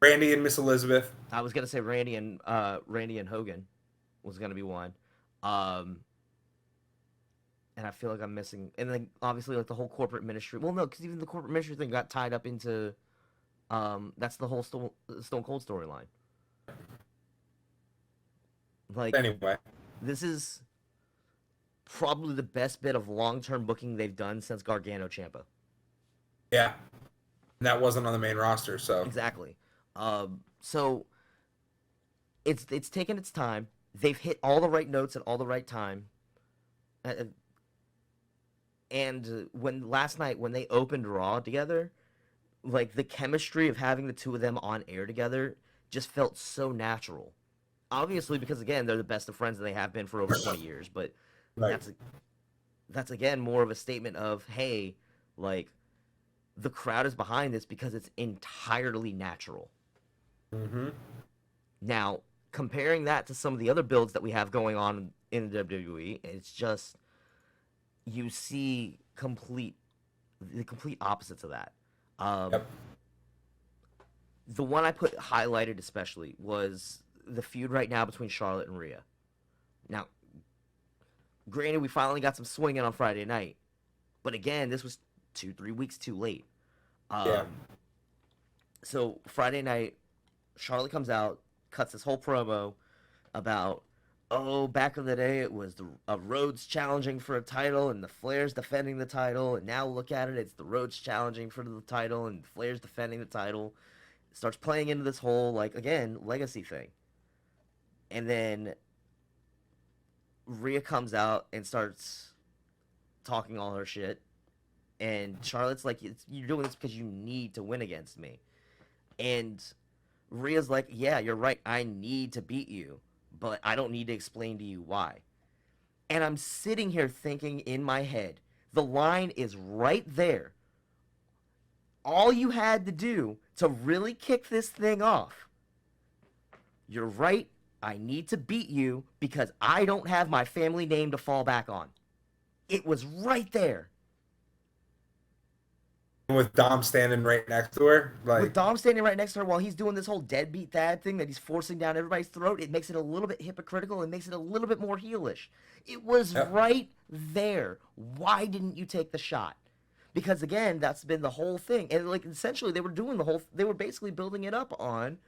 Randy and Miss Elizabeth. I was gonna say Randy and Hogan was gonna be one. And I feel like I'm missing. And then obviously like the whole corporate ministry. Well, no, because even the corporate ministry thing got tied up into. That's the whole Stone Cold storyline. Like Anyway, this is probably the best bit of long-term booking they've done since Gargano Ciampa. yeah, and that wasn't on the main roster, so Exactly. So it's taken its time. They've hit all the right notes at all the right time. And last night when they opened Raw together, like the chemistry of having the two of them on air together just felt so natural. Obviously, because again, they're the best of friends and they have been for over 20 years. But right. that's again more of a statement of, hey, like the crowd is behind this because it's entirely natural. Mm-hmm. Now, comparing that to some of the other builds that we have going on in the WWE, it's just you see the complete opposites of that. Yep. The one I put highlighted especially was the feud right now between Charlotte and Rhea. Now, granted, we finally got some swinging on Friday night, but again, this was 2-3 weeks too late. Yeah. So Friday night, Charlotte comes out, cuts this whole promo about oh, back in the day, it was the Rhodes challenging for a title and the Flair's defending the title, and now look at it, it's the Rhodes challenging for the title and Flair's defending the title. It starts playing into this whole, like, again, legacy thing. And then Rhea comes out and starts talking all her shit, and Charlotte's like, you're doing this because you need to win against me. And Rhea's like, yeah, you're right, I need to beat you, but I don't need to explain to you why. And I'm sitting here thinking in my head, the line is right there. All you had to do to really kick this thing off. You're right, I need to beat you because I don't have my family name to fall back on. It was right there. With Dom standing right next to her, With like, Dom standing right next to her while he's doing this whole deadbeat dad thing that he's forcing down everybody's throat, it makes it a little bit hypocritical. It makes it a little bit more heelish. It was Yep. right there. Why didn't you take the shot? Because again, that's been the whole thing. And like essentially they were basically building it up on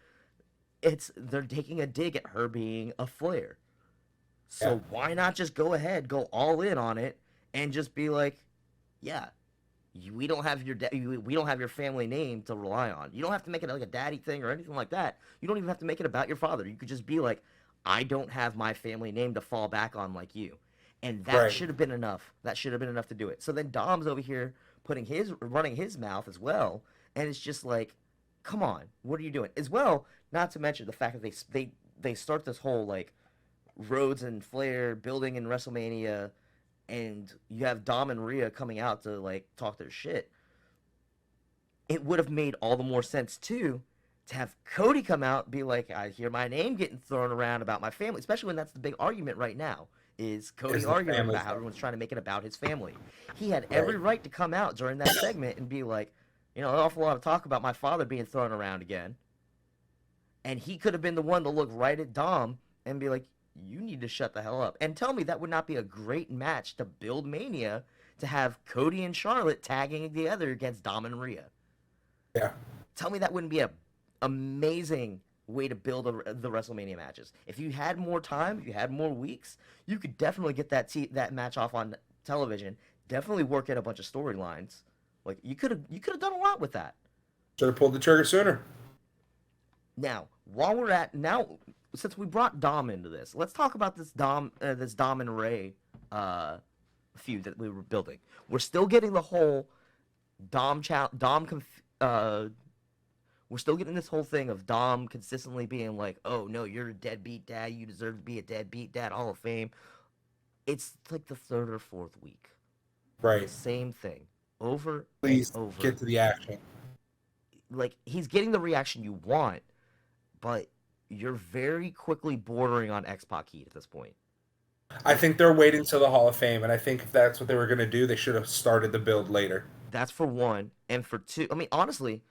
they're taking a dig at her being a Flair. So Yeah. why not just go ahead, go all in on it, and just be like, yeah, we don't have we don't have your family name to rely on. You don't have to make it like a daddy thing or anything like that. You don't even have to make it about your father. You could just be like, I don't have my family name to fall back on like you, and that Right. should have been enough. That should have been enough to do it. So then Dom's over here running his mouth as well, and it's just like, come on, what are you doing? As well, not to mention the fact that they start this whole like Rhodes and Flair building in WrestleMania, and you have Dom and Rhea coming out to like talk their shit. It would have made all the more sense too to have Cody come out and be like, I hear my name getting thrown around about my family, especially when that's the big argument right now. Is Cody Is the arguing family about how stuff. everyone's trying to make it about his family? He had every right to come out during that segment and be like, an awful lot of talk about my father being thrown around again. And he could have been the one to look right at Dom and be like, you need to shut the hell up. And tell me that would not be a great match to build Mania to have Cody and Charlotte tagging together against Dom and Rhea. Yeah. Tell me that wouldn't be a amazing way to build the WrestleMania matches. If you had more time, if you had more weeks, you could definitely get that match off on television. Definitely work in a bunch of storylines. Like you could have done a lot with that. Should have pulled the trigger sooner. Now, since we brought Dom into this, let's talk about this Dom and Ray feud that we were building. We're still getting the whole we're still getting this whole thing of Dom consistently being like, "Oh no, you're a deadbeat dad. You deserve to be a deadbeat dad. Hall of Fame." It's like the third or fourth week. Right. Same thing over Please and over. get to the action. Like he's getting the reaction you want, but you're very quickly bordering on X-Pac heat at this point. I think they're waiting till the Hall of Fame, and I think if that's what they were going to do, they should have started the build later. That's for one, and for two. I mean, honestly,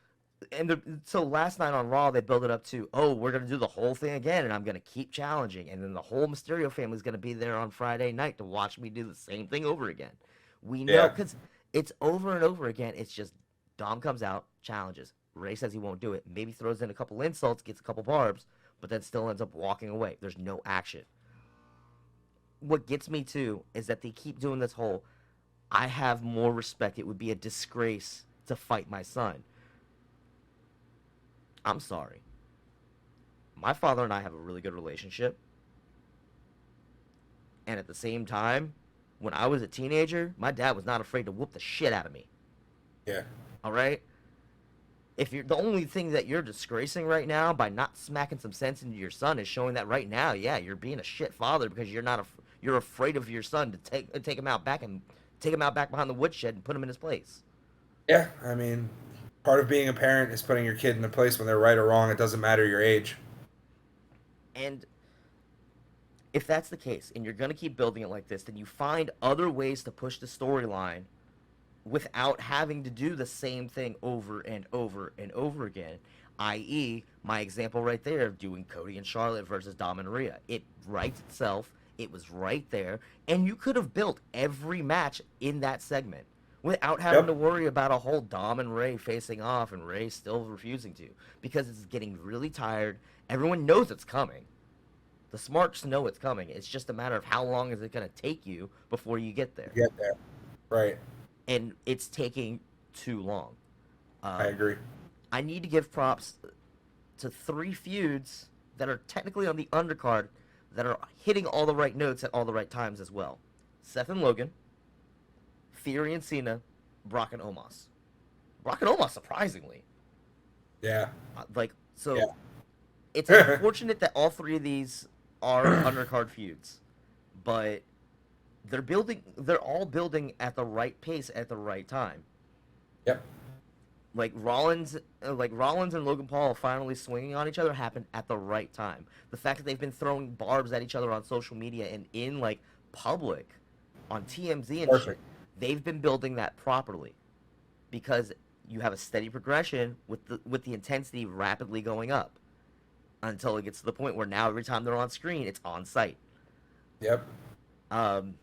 so last night on Raw they built it up to, oh, we're gonna do the whole thing again, and I'm gonna keep challenging, and then the whole Mysterio family's gonna be there on Friday night to watch me do the same thing over again. We know Yeah. because it's over and over again. It's just Dom comes out, challenges. Ray says he won't do it. Maybe throws in a couple insults, gets a couple barbs, but then still ends up walking away. There's no action. What gets me too is that they keep doing this whole, I have more respect. It would be a disgrace to fight my son. I'm sorry. My father and I have a really good relationship. And at the same time, when I was a teenager, my dad was not afraid to whoop the shit out of me. Yeah. All right? If you're the only thing that you're disgracing right now by not smacking some sense into your son is showing that right now, yeah, you're being a shit father because you're afraid of your son to take him out back behind the woodshed and put him in his place. Yeah. I mean, part of being a parent is putting your kid in a place when they're right or wrong. It doesn't matter your age. And if that's the case, and you're going to keep building it like this, then you find other ways to push the storyline without having to do the same thing over and over and over again, i.e., my example right there of doing Cody and Charlotte versus Dom and Rhea. It writes itself. It was right there. And you could have built every match in that segment without having to worry about a whole Dom and Ray facing off and Ray still refusing to, because it's getting really tired. Everyone knows it's coming. The smarts know it's coming. It's just a matter of how long is it going to take you before you get there. Get there. Right. And it's taking too long. I agree. I need to give props to 3 feuds that are technically on the undercard that are hitting all the right notes at all the right times as well. Seth and Logan, Theory and Cena, Brock and Omos. Brock and Omos, surprisingly. Yeah. Yeah. It's unfortunate that all 3 of these are undercard feuds, but they're all building at the right pace at the right time. Yep. Like Rollins and Logan Paul finally swinging on each other happened at the right time. The fact that they've been throwing barbs at each other on social media and in like public, on TMZ and shit, they've been building that properly, because you have a steady progression with the intensity rapidly going up until it gets to the point where now every time they're on screen, it's on site. Yep. The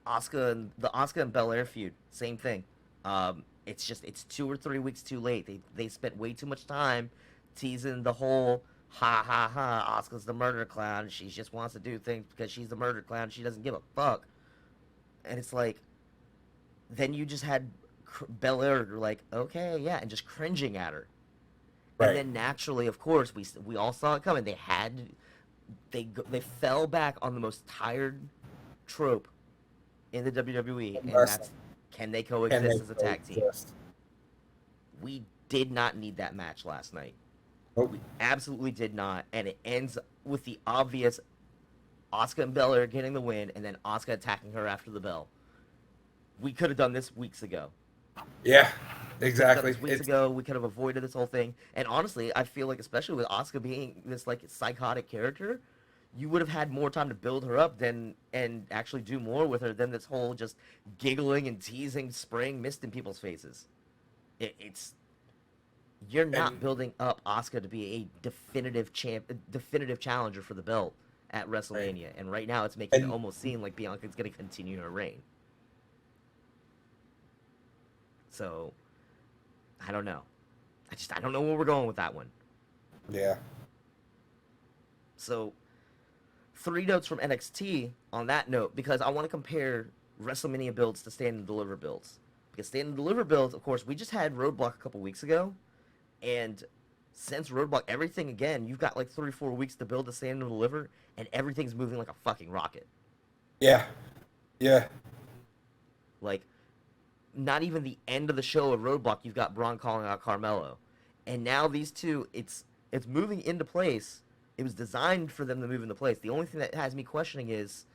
Asuka and Belair feud, same thing. It's 2 or 3 weeks too late. They spent way too much time teasing the whole ha ha ha, Asuka's the murder clown. She just wants to do things because she's the murder clown. She doesn't give a fuck. And it's like, then you just had Belair like, okay, yeah, and just cringing at her. Right. And then naturally, of course, we all saw it coming. They fell back on the most tired trope in the WWE, and that's, can they coexist as a tag team? We did not need that match last night. Nope. We absolutely did not, and it ends with the obvious Asuka and Belair getting the win, and then Asuka attacking her after the bell. We could have done this weeks ago. Yeah, exactly. Weeks ago, we could have avoided this whole thing. And honestly, I feel like, especially with Asuka being this like psychotic character, you would have had more time to build her up and actually do more with her than this whole just giggling and teasing, spraying mist in people's faces. You're not building up Asuka to be a definitive challenger for the belt at WrestleMania, and right now it's making it almost seem like Bianca's going to continue her reign. So, I don't know. I don't know where we're going with that one. Yeah. So, 3 notes from NXT on that note, because I want to compare WrestleMania builds to Stand and Deliver builds. Because Stand and Deliver builds, of course, we just had Roadblock a couple weeks ago, and since Roadblock, everything again, you've got like 3-4 weeks to build to Stand and Deliver, and everything's moving like a fucking rocket. Yeah. Yeah. Like, not even the end of the show of Roadblock, you've got Braun calling out Carmelo. And now these two, it's moving into place. It was designed for them to move into place. The only thing that has me questioning is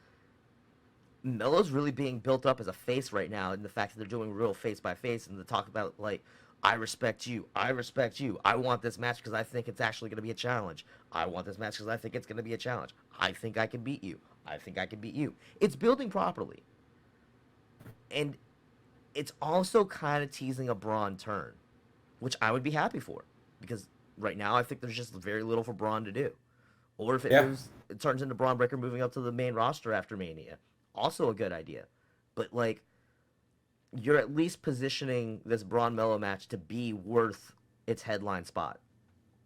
Melo's really being built up as a face right now, in the fact that they're doing real face by face, and the talk about, like, I respect you, I want this match because I think it's actually going to be a challenge. I want this match because I think it's going to be a challenge. I think I can beat you. It's building properly. And it's also kind of teasing a Braun turn, which I would be happy for, because right now I think there's just very little for Braun to do. Or if it turns into Braun Breaker moving up to the main roster after Mania, also a good idea. But like, you're at least positioning this Braun Melo match to be worth its headline spot.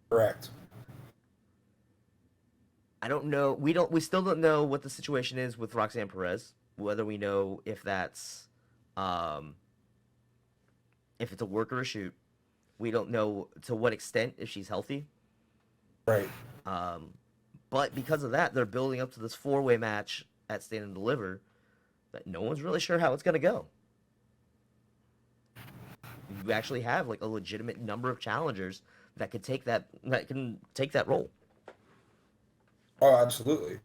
Correct. I don't know. We still don't know what the situation is with Roxanne Perez. Whether we know if that's if it's a work or a shoot. We don't know to what extent, if she's healthy. Right. But because of that, they're building up to this 4-way match at Stand and Deliver that no one's really sure how it's going to go. You actually have like a legitimate number of challengers that could take that role. Oh, absolutely.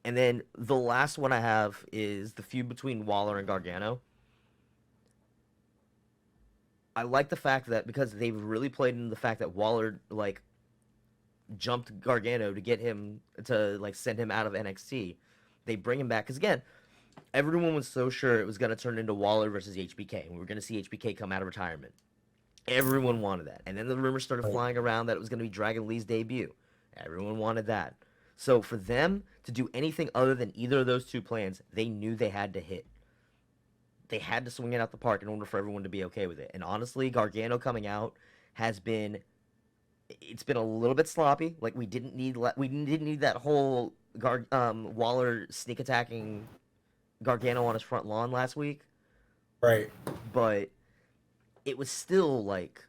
And then the last one I have is the feud between Waller and Gargano. I like the fact that, because they've really played into the fact that Waller like jumped Gargano to get him to like send him out of NXT. They bring him back because, again, everyone was so sure it was going to turn into Waller versus HBK, and we were going to see HBK come out of retirement. Everyone wanted that. And then the rumors started flying around that it was going to be Dragon Lee's debut. Everyone wanted that. So for them to do anything other than either of those two plans, they knew they had to hit. They had to swing it out the park in order for everyone to be okay with it. And honestly, Gargano coming out has been, it's been a little bit sloppy. Like we didn't need that whole Waller sneak attacking Gargano on his front lawn last week, Right. but it was still like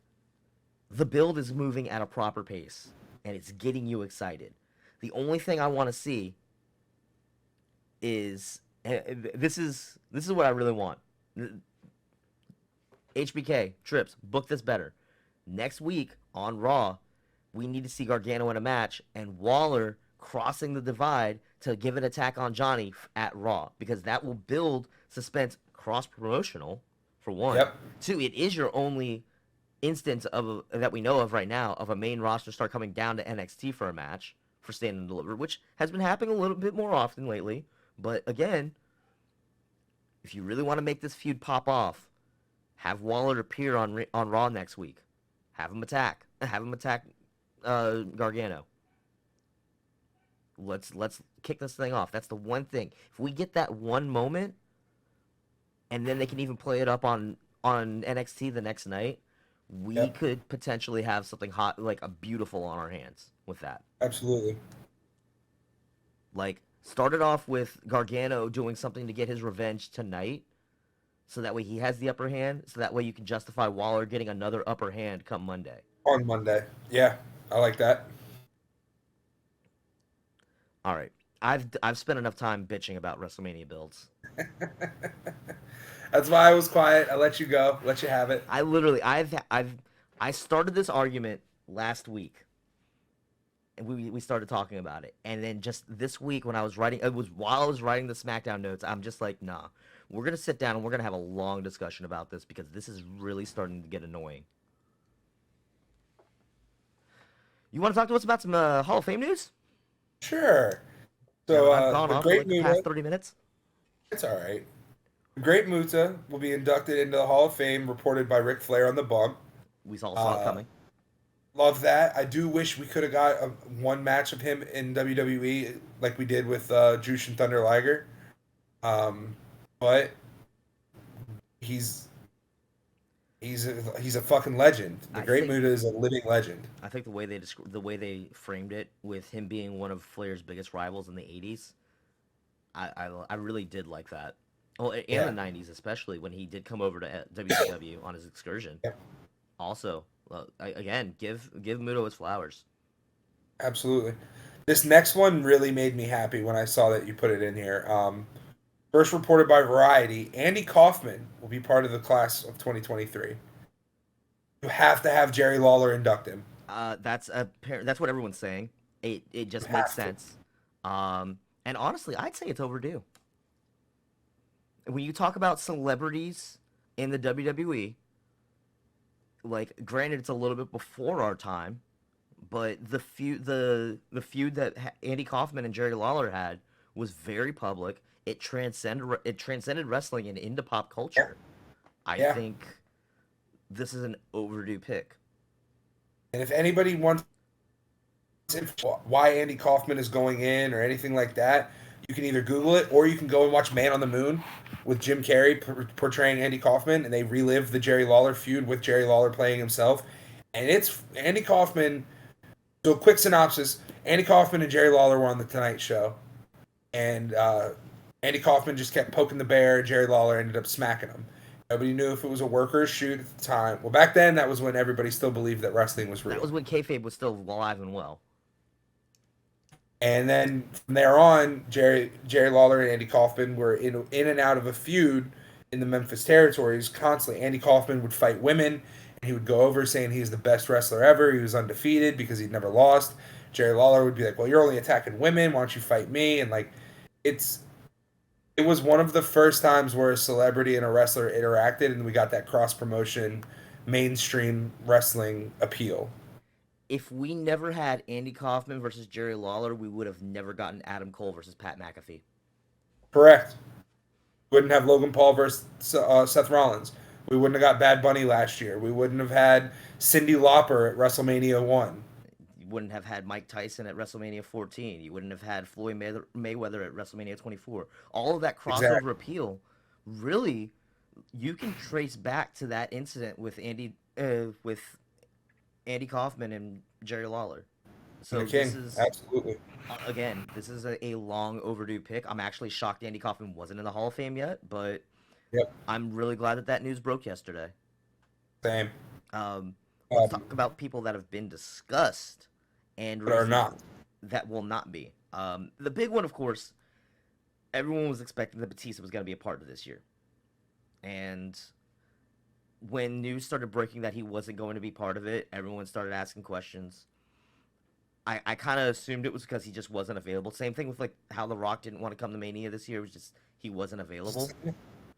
the build is moving at a proper pace and it's getting you excited. The only thing I want to see is this is what I really want. HBK Trips, book this better. Next week on Raw, we need to see Gargano in a match and Waller crossing the divide to give an attack on Johnny at Raw, because that will build suspense, cross promotional for one. Yep. Two, it is your only instance of that we know of right now of a main roster star coming down to NXT for a match for Stand and Deliver, which has been happening a little bit more often lately. But again, if you really want to make this feud pop off, have Waller appear on Raw next week. Have him attack Gargano. Let's kick this thing off. That's the one thing. If we get that one moment, and then they can even play it up on NXT the next night, we could potentially have something hot, like a beautiful, on our hands with that. Absolutely. Like, start it off with Gargano doing something to get his revenge tonight, so that way he has the upper hand, so that way you can justify Waller getting another upper hand come Monday. On Monday. Yeah, I like that. All right. I've spent enough time bitching about WrestleMania builds. That's why I was quiet. I let you go. Let you have it. I started this argument last week, and we started talking about it, and then just this week when I was writing, while I was writing the SmackDown notes, I'm just like, nah, we're gonna sit down and we're gonna have a long discussion about this, because this is really starting to get annoying. You want to talk to us about some Hall of Fame news? Sure. So I've gone the off for Great like the Muta, past 30 minutes. it's all right. The Great Muta will be inducted into the Hall of Fame, reported by Ric Flair on the bump. We all saw it coming. Love that. I do wish we could have got one match of him in WWE like we did with Jushin Thunder Liger. But he's a fucking legend. The Great Muta is a living legend. I think the way they framed it, with him being one of Flair's biggest rivals in the 80s, I really did like that. Well, and the 90s, especially when he did come over to WCW on his excursion. Yeah. Also, again, give Muto his flowers. Absolutely. This next one really made me happy when I saw that you put it in here. First reported by Variety, Andy Kaufman will be part of the class of 2023. You have to have Jerry Lawler induct him. That's what everyone's saying. It just makes sense. And honestly, I'd say it's overdue. When you talk about celebrities in the WWE, like, granted, it's a little bit before our time, but the feud that Andy Kaufman and Jerry Lawler had was very public. It transcended wrestling and into pop culture. I think this is an overdue pick. And if anybody wants why Andy Kaufman is going in or anything like that, you can either Google it or you can go and watch Man on the Moon with Jim Carrey portraying Andy Kaufman, and they relive the Jerry Lawler feud with Jerry Lawler playing himself. And it's Andy Kaufman. So, quick synopsis: Andy Kaufman and Jerry Lawler were on the Tonight Show, and Andy Kaufman just kept poking the bear. Jerry Lawler ended up smacking him. Nobody knew if it was a work or a shoot at the time. Well, back then, that was when everybody still believed that wrestling was real. That was when kayfabe was still alive and well. And then from there on, Jerry Lawler and Andy Kaufman were in and out of a feud in the Memphis territories constantly. Andy Kaufman would fight women, and he would go over saying he's the best wrestler ever. He was undefeated because he'd never lost. Jerry Lawler would be like, well, you're only attacking women. Why don't you fight me? And, like, it was one of the first times where a celebrity and a wrestler interacted, and we got that cross-promotion, mainstream wrestling appeal. If we never had Andy Kaufman versus Jerry Lawler, we would have never gotten Adam Cole versus Pat McAfee. Correct. Wouldn't have Logan Paul versus Seth Rollins. We wouldn't have got Bad Bunny last year. We wouldn't have had Cyndi Lauper at WrestleMania 1. You wouldn't have had Mike Tyson at WrestleMania 14. You wouldn't have had Floyd Mayweather at WrestleMania 24. All of that crossover appeal, really, you can trace back to that incident with Andy Kaufman and Jerry Lawler. And the So this King, is absolutely. again, this is a long overdue pick. I'm actually shocked Andy Kaufman wasn't in the Hall of Fame yet, but Yep, I'm really glad that news broke yesterday. same. Let's Um, talk about people that have been discussed and but are reasons not. that will not be. The big one, of course, everyone was expecting that Batista was going to be a part of this year. And when news started breaking that he wasn't going to be part of it, everyone started asking questions. I kind of assumed it was because he just wasn't available. Same thing with like how The Rock didn't want to come to Mania this year. It was just he wasn't available.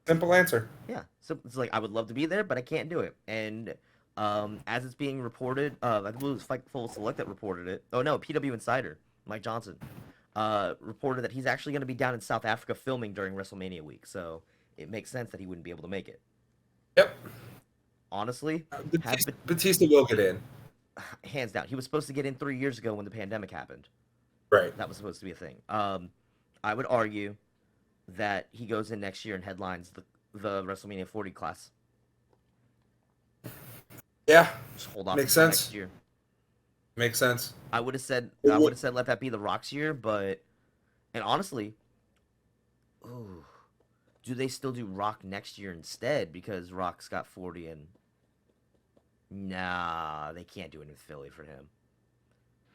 Simple answer. Yeah, so it's like I would love to be there, but I can't do it. And as it's being reported, I believe it was Fightful Select that reported it. Oh no, PW Insider, Mike Johnson, reported that he's actually going to be down in South Africa filming during WrestleMania week. So it makes sense that he wouldn't be able to make it. Yep. Honestly, Batista will get in. hands down, he was supposed to get in 3 years ago when the pandemic happened. Right. That was supposed to be a thing. I would argue that he goes in next year and headlines the WrestleMania 40 class. Yeah. Just hold off Makes until sense. next year. Makes sense. I would have said let that be the Rock's year, but and honestly, ooh, do they still do Rock next year instead because Rock's got 40 and nah, they can't do it in Philly for him.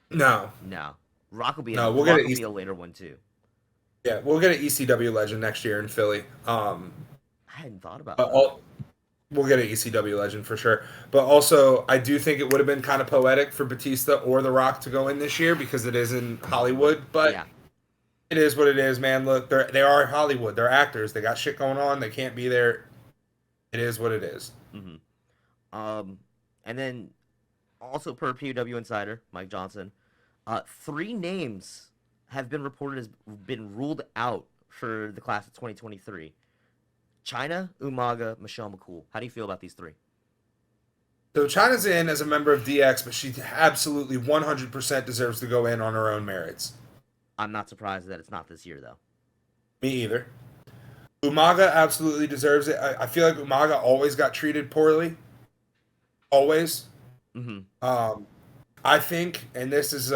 No. No. Rock will be No, Rock will be a later one too. Yeah, we'll get an ECW legend next year in Philly. I hadn't thought about But that. we'll get an ECW legend for sure. But also, I do think it would have been kind of poetic for Batista or The Rock to go in this year because it is in Hollywood. But Yeah. it is what it is, man. Look, they are Hollywood. They're actors. They got shit going on. They can't be there. It is what it is. And then also per PW Insider, Mike Johnson, 3 names have been reported as been ruled out for the class of 2023. China, Umaga, Michelle McCool. How do you feel about these 3? So China's in as a member of DX, but she absolutely 100% deserves to go in on her own merits. I'm not surprised that it's not this year, though. Me either. Umaga absolutely deserves it. I feel like Umaga always got treated poorly. Always. I think, and this is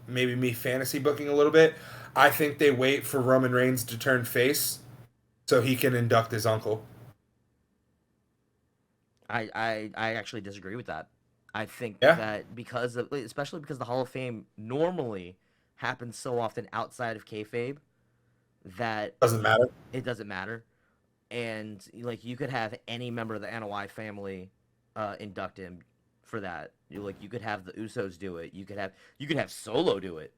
maybe me fantasy booking a little bit, I think they wait for Roman Reigns to turn face so he can induct his uncle. I actually disagree with that. I think Yeah? that especially because the Hall of Fame normally happens so often outside of kayfabe that Doesn't matter. it doesn't matter. And like you could have any member of the NOI family induct him for that. You could have the Usos do it. You could have Solo do it.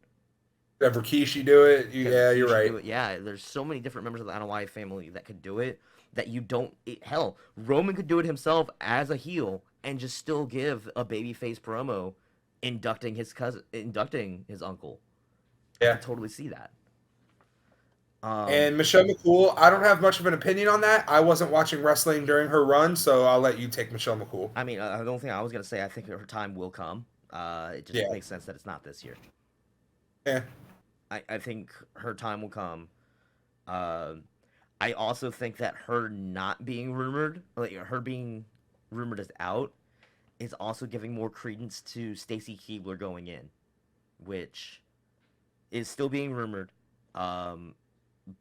Have Rikishi do it. You could Yeah, have you're Rikishi right. do it. Yeah, there's so many different members of the NOI family that could do it that you don't. Hell, Roman could do it himself as a heel and just still give a babyface promo inducting his uncle. I Yeah. could totally see that. And Michelle McCool, I don't have much of an opinion on that. I wasn't watching wrestling during her run, so I'll let you take Michelle McCool. I mean, I don't think I was gonna say I think her time will come. It just makes sense that it's not this year. Yeah. I think her time will come. I also think that her not being rumored, like her being rumored as out, is also giving more credence to Stacy Keibler going in, which is still being rumored.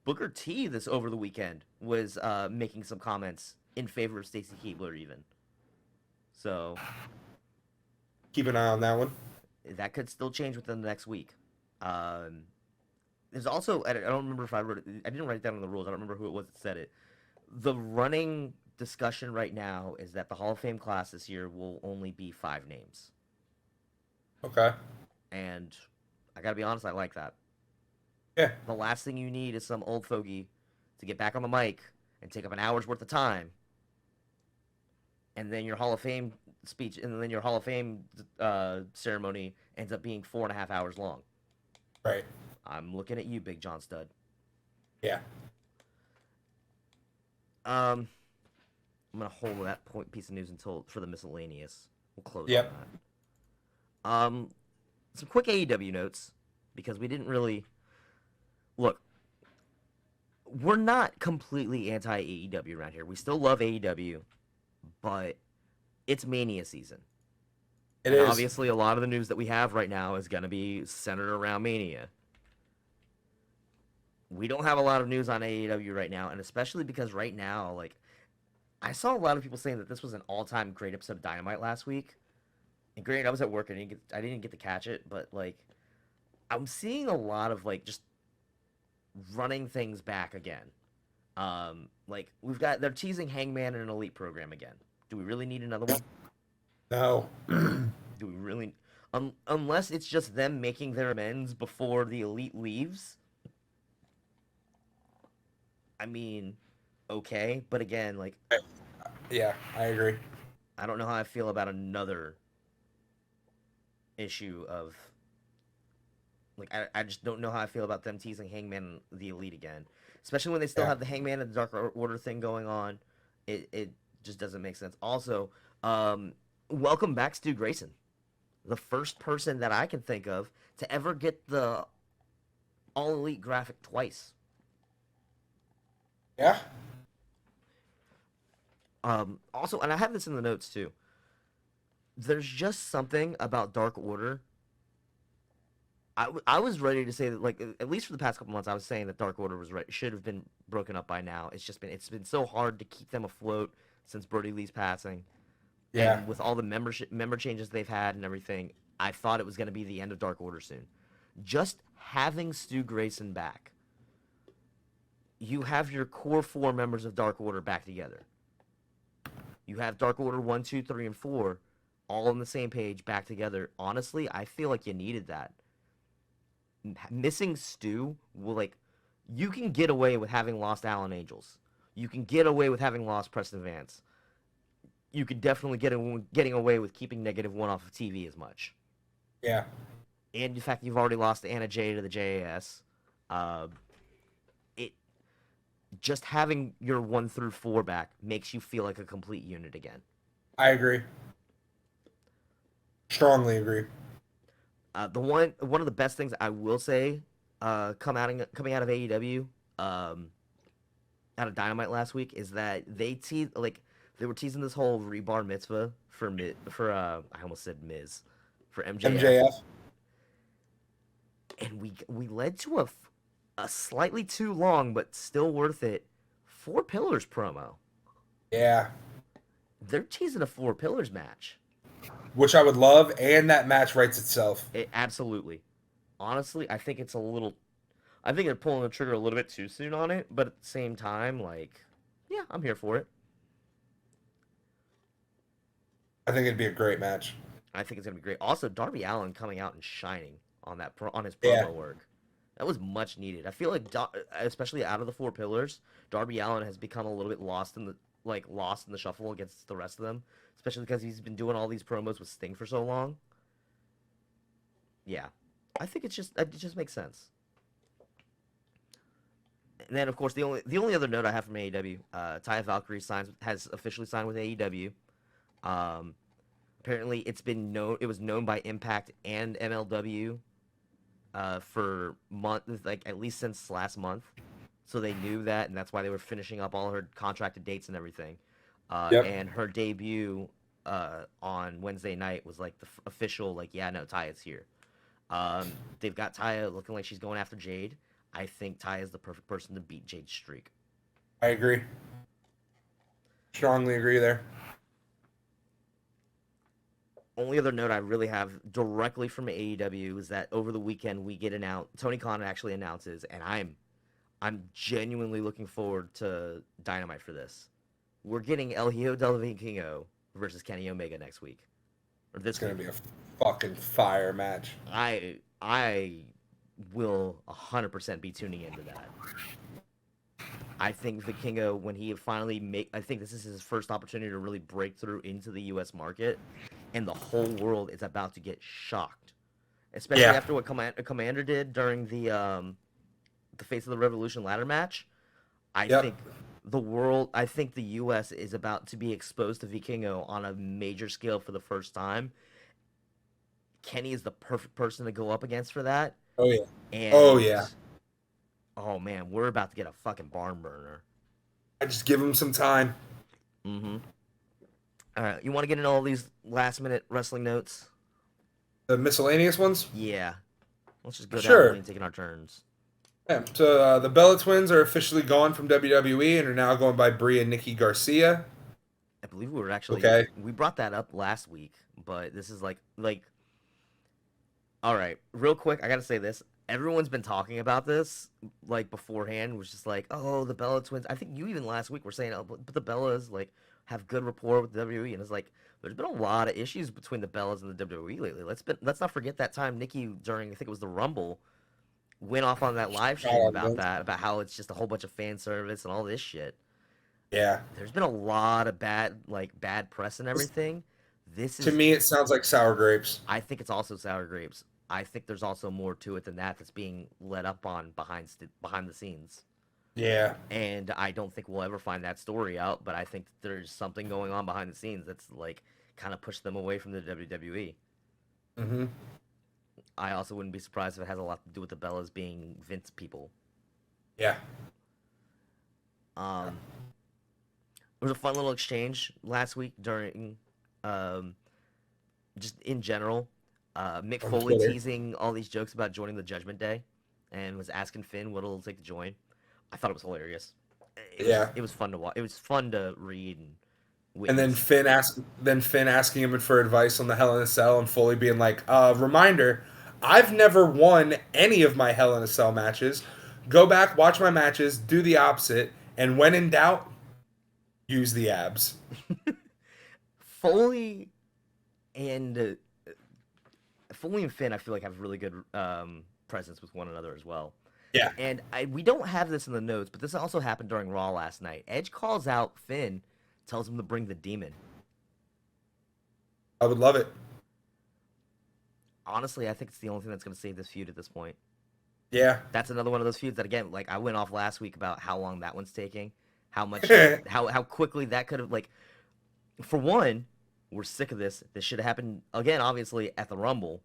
Booker T this over the weekend was making some comments in favor of Stacy Keibler even. So Keep an eye on that one. that could still change within the next week. There's also I don't remember if I wrote it. I didn't write it down in the rules. I don't remember who it was that said it. The running discussion right now is that the Hall of Fame class this year will only be 5 names. Okay. And I gotta be honest, I like that. Yeah. The last thing you need is some old fogey to get back on the mic and take up an hour's worth of time. And then your Hall of Fame speech, and then your Hall of Fame ceremony ends up being 4.5 hours long. Right. I'm looking at you, Big John Stud. Yeah. I'm gonna hold that piece of news until for the miscellaneous. We'll close Yep. on that. Some quick AEW notes because we didn't really look. We're not completely anti AEW around here. We still love AEW, but it's Mania season, It And is. obviously, a lot of the news that we have right now is going to be centered around Mania. We don't have a lot of news on AEW right now, and especially because right now, like, I saw a lot of people saying that this was an all-time great episode of Dynamite last week. And granted, I was at work and I didn't get to catch it, but like, I'm seeing a lot of like just running things back again. Like they're teasing Hangman in an Elite program again. Do we really need another one? No. Do we really? Unless it's just them making their amends before the Elite leaves. I mean, okay, but again, like, Yeah, I agree. I don't know how I feel about another issue of like I just don't know how I feel about them teasing Hangman and the Elite again, especially when they still Yeah. have the Hangman and the Dark Order thing going on. It just doesn't make sense. Also, welcome back Stu Grayson, the first person that I can think of to ever get the All Elite graphic twice. Yeah. Also, and I have this in the notes too. There's just something about Dark Order. I was ready to say that, like, at least for the past couple months, I was saying that Dark Order should have been broken up by now. It's been so hard to keep them afloat since Brody Lee's passing. Yeah. And with all the member changes they've had and everything, I thought it was going to be the end of Dark Order soon. Just having Stu Grayson back, you have your core 4 members of Dark Order back together. You have Dark Order 1, 2, 3, and 4 all on the same page back together. Honestly, I feel like you needed that. Missing Stu will, like, you can get away with having lost Alan Angels. You can get away with having lost Preston Vance. You could definitely getting away with keeping -1 off of TV as much. Yeah. And the fact you've already lost Anna Jay to the JAS, it just having your 1 through 4 back makes you feel like a complete unit again. I agree. Strongly agree. One of the best things I will say, coming out of AEW, out of Dynamite last week, is that they were teasing this whole rebar mitzvah for I almost said Miz, for MJF. MJF. And we led to a slightly too long but still worth it 4 Pillars promo. Yeah. They're teasing a 4 Pillars match. Which I would love, and that match writes itself. Absolutely. Honestly, I think they're pulling the trigger a little bit too soon on it, but at the same time, like, yeah, I'm here for it. I think it'd be a great match. I think it's gonna be great. Also, Darby Allin coming out and shining on his Yeah. promo work. That was much needed. I feel like, especially out of the 4 Pillars, Darby Allin has become a little bit lost in the shuffle against the rest of them, especially because he's been doing all these promos with Sting for so long. Yeah, I think it just makes sense. And then, of course, the only other note I have from AEW, Taya Valkyrie has officially signed with AEW. Apparently, it was known by Impact and MLW for at least since last month. So they knew that, and that's why they were finishing up all her contracted dates and everything. Yep. And her debut on Wednesday night was like the official, like, yeah, no, Taya's here. They've got Taya looking like she's going after Jade. I think Taya is the perfect person to beat Jade's streak. I agree. Strongly agree there. Only other note I really have directly from AEW is that over the weekend Tony Khan actually announces, and I'm genuinely looking forward to Dynamite for this. We're getting El Hijo del Vikingo versus Kenny Omega next week. It's going to be a fucking fire match. I will 100% be tuning into that. I think Vikingo, when he finally I think this is his first opportunity to really break through into the U.S. market, and the whole world is about to get shocked. Especially after what Commander did during the Face of the Revolution ladder match. I think the U.S. is about to be exposed to Vikingo on a major scale for the first time. Kenny is the perfect person to go up against for that. Oh, yeah. And, oh, man, we're about to get a fucking barn burner. I just give him some time. Mm-hmm. All right, you want to get into all these last-minute wrestling notes? The miscellaneous ones? Yeah. Let's just go down the Sure. lane taking our turns. Yeah. So the Bella Twins are officially gone from WWE and are now going by Brie and Nikki Garcia. I believe we were actually Okay. we brought that up last week, but this is like all right, real quick, I gotta say this. Everyone's been talking about this like beforehand, was just like, oh, the Bella Twins. I think you even last week were saying, oh, but the Bellas like have good rapport with the WWE, and it's like there's been a lot of issues between the Bellas and the WWE lately. Let's not forget that time Nikki during I think it was the Rumble went off on that live stream about that, about how it's just a whole bunch of fan service and all this shit. Yeah. There's been a lot of bad press and everything. This To is me, it sounds like sour grapes. I think it's also sour grapes. I think there's also more to it than that that's being let up on behind the scenes. Yeah. And I don't think we'll ever find that story out, but I think that there's something going on behind the scenes that's like kind of pushed them away from the WWE. Mm-hmm. I also wouldn't be surprised if it has a lot to do with the Bellas being Vince people. Yeah. There was a fun little exchange last week during, just in general. Mick On Foley Twitter. teasing all these jokes about joining the Judgment Day, and was asking Finn what it'll take to join. I thought it was hilarious. It was fun to watch. It was fun to read and And then witness. Finn asking him for advice on the Hell in a Cell, and Foley being like, reminder, I've never won any of my Hell in a Cell matches. Go back, watch my matches, do the opposite, and when in doubt, use the abs. Foley and Foley and Finn, I feel like have really good presence with one another as well. Yeah. And we don't have this in the notes, but this also happened during Raw last night. Edge calls out Finn, tells him to bring the demon. I would love it. Honestly, I think it's the only thing that's going to save this feud at this point. Yeah. That's another one of those feuds that, again, like I went off last week about how long that one's taking, how much, how quickly that could have, like, for one, we're sick of this. This should have happened again, obviously, at the Rumble,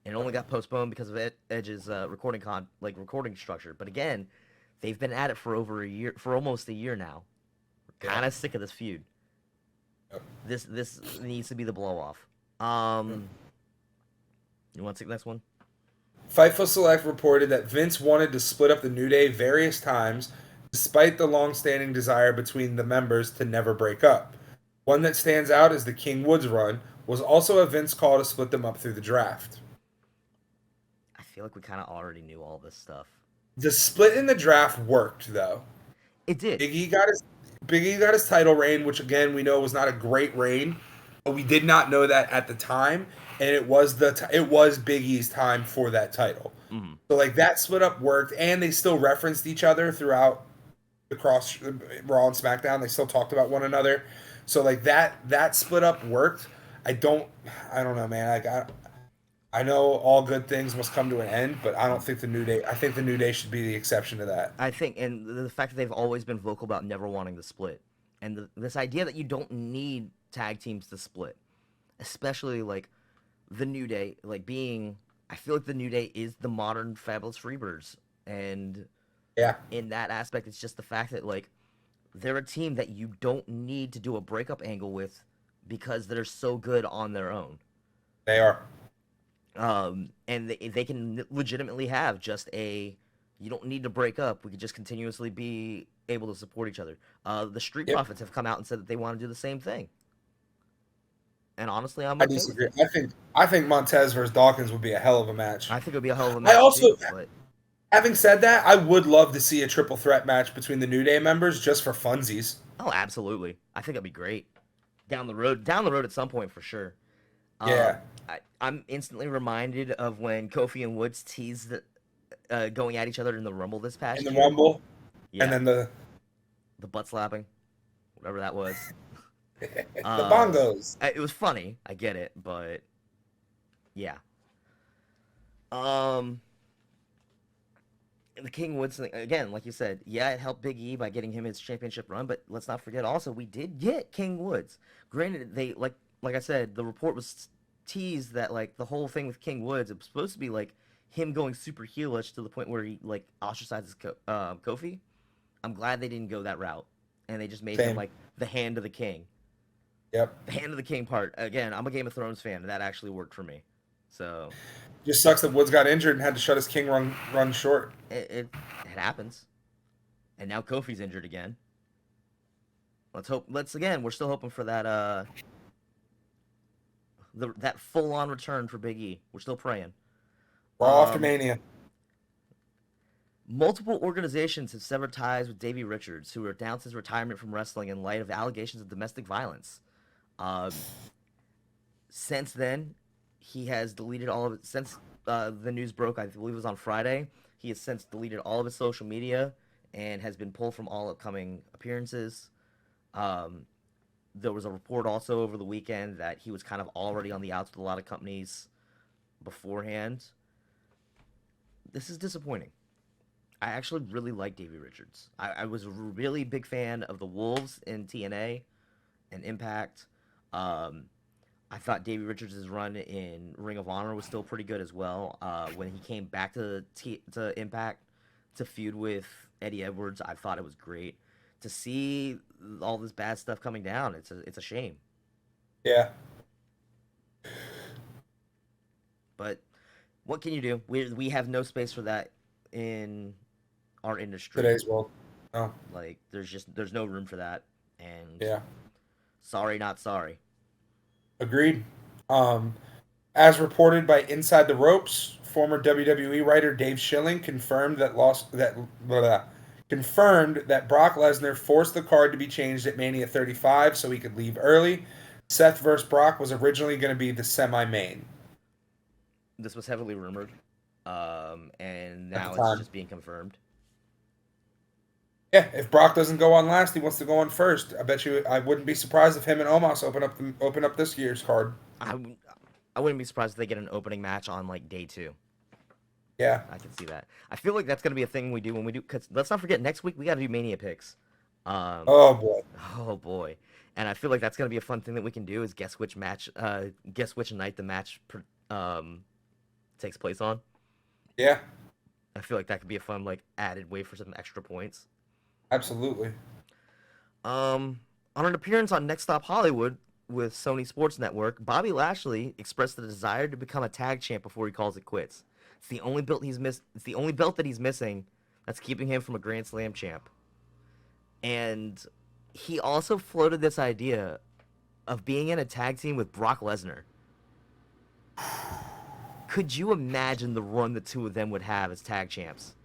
and it only got postponed because of Edge's recording structure. But again, they've been at it for over a year, for almost a year now. We're kind of sick of this feud. Yep. This needs to be the blow off. You want to take the next one? Fightful Select reported that Vince wanted to split up the New Day various times, despite the long-standing desire between the members to never break up. One that stands out is the King Woods run, was also a Vince call to split them up through the draft. I feel like we kind of already knew all this stuff. The split in the draft worked, though. It did. Big E got his title reign, which again we know was not a great reign, but we did not know that at the time, and it was Big E's time for that title. Mm-hmm. So like that split up worked, and they still referenced each other throughout the Raw and SmackDown. They still talked about one another. So like that split up worked. I don't know, man. Like I know all good things must come to an end, but I don't think the New Day. I think the New Day should be the exception to that. I think, and the fact that they've always been vocal about never wanting to split, and this idea that you don't need tag teams to split, especially like the New Day, like being, I feel like the New Day is the modern Fabulous Freebirds, and Yeah. in that aspect, it's just the fact that like they're a team that you don't need to do a breakup angle with because they're so good on their own. They are. And they can legitimately have just you don't need to break up. We could just continuously be able to support each other. The Street Profits have come out and said that they want to do the same thing. And honestly, I'm I okay disagree. with it. I think Montez versus Dawkins would be a hell of a match. I think it would be a hell of a match also, too, but having said that, I would love to see a triple threat match between the New Day members just for funsies. oh, absolutely. I think that'd be great. Down the road at some point for sure. Yeah. I'm instantly reminded of when Kofi and Woods teased going at each other in the Rumble this past In the year. Rumble. Yeah. And then the butt slapping, whatever that was. bongos. It was funny. I get it, but yeah. The King Woods thing, again, like you said, yeah, it helped Big E by getting him his championship run, but let's not forget also we did get King Woods. Granted, they like I said, the report was teased that like the whole thing with King Woods, it was supposed to be like him going super heelish to the point where he like ostracizes Kofi. I'm glad they didn't go that route, and they just made him like the Hand of the King. Yep. The Hand of the King part. Again, I'm a Game of Thrones fan, and that actually worked for me. So Just sucks that Woods got injured and had to shut his King run short. it happens. And now Kofi's injured again. Let's hope. We're still hoping for that that full on return for Big E. We're still praying. We're off to Mania. Multiple organizations have severed ties with Davey Richards, who announced his retirement from wrestling in light of allegations of domestic violence. Since then, he has deleted all of it. Since the news broke, I believe it was on Friday, he has since deleted all of his social media and has been pulled from all upcoming appearances. There was a report also over the weekend that he was kind of already on the outs with a lot of companies beforehand. This is disappointing. I actually really like Davey Richards. I was a really big fan of the Wolves in TNA and Impact. I thought Davey Richards' run in Ring of Honor was still pretty good as well. When he came back to Impact to feud with Eddie Edwards, I thought it was great. To see all this bad stuff coming down, it's a shame. Yeah. But what can you do? We have no space for that in our industry. Today's world. Oh. Like there's no room for that. And yeah. Sorry, not sorry. Agreed. As reported by Inside the Ropes, former WWE writer Dave Schilling confirmed that Brock Lesnar forced the card to be changed at Mania 35 so he could leave early. Seth vs. Brock was originally going to be the semi-main. This was heavily rumored, and now it's just being confirmed. Yeah, if Brock doesn't go on last, he wants to go on first. I bet you I wouldn't be surprised if him and Omos open up this year's card. I wouldn't be surprised if they get an opening match on like day 2. Yeah, I can see that. I feel like that's gonna be a thing we do when we do. Cause let's not forget next week we got to do Mania picks. Oh boy, and I feel like that's gonna be a fun thing that we can do is guess which night the match takes place on. Yeah, I feel like that could be a fun like added way for some extra points. Absolutely. On an appearance on Next Stop Hollywood with Sony Sports Network, Bobby Lashley expressed the desire to become a tag champ before he calls it quits. It's the only belt It's the only belt that he's missing that's keeping him from a Grand Slam champ. And he also floated this idea of being in a tag team with Brock Lesnar. Could you imagine the run the two of them would have as tag champs?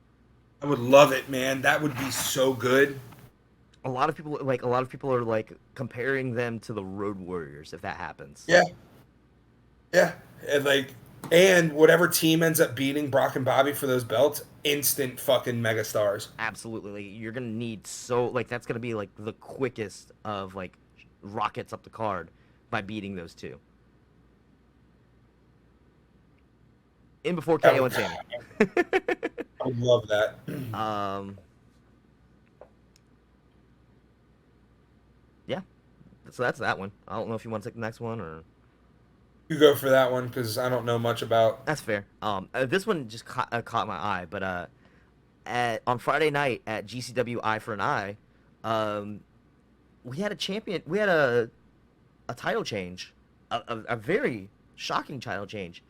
I would love it, man. That would be so good. A lot of people are like comparing them to the Road Warriors if that happens. Yeah. Yeah. And whatever team ends up beating Brock and Bobby for those belts, instant fucking megastars. Absolutely. You're going to need that's going to be like the quickest of like rockets up the card by beating those two. In before KO and Sammy. I would love that. Yeah. So that's that one. I don't know if you want to take the next one or... You go for that one because I don't know much about... That's fair. This one just caught my eye, but on Friday night at GCW Eye for an Eye, we had a title change. A very shocking title change.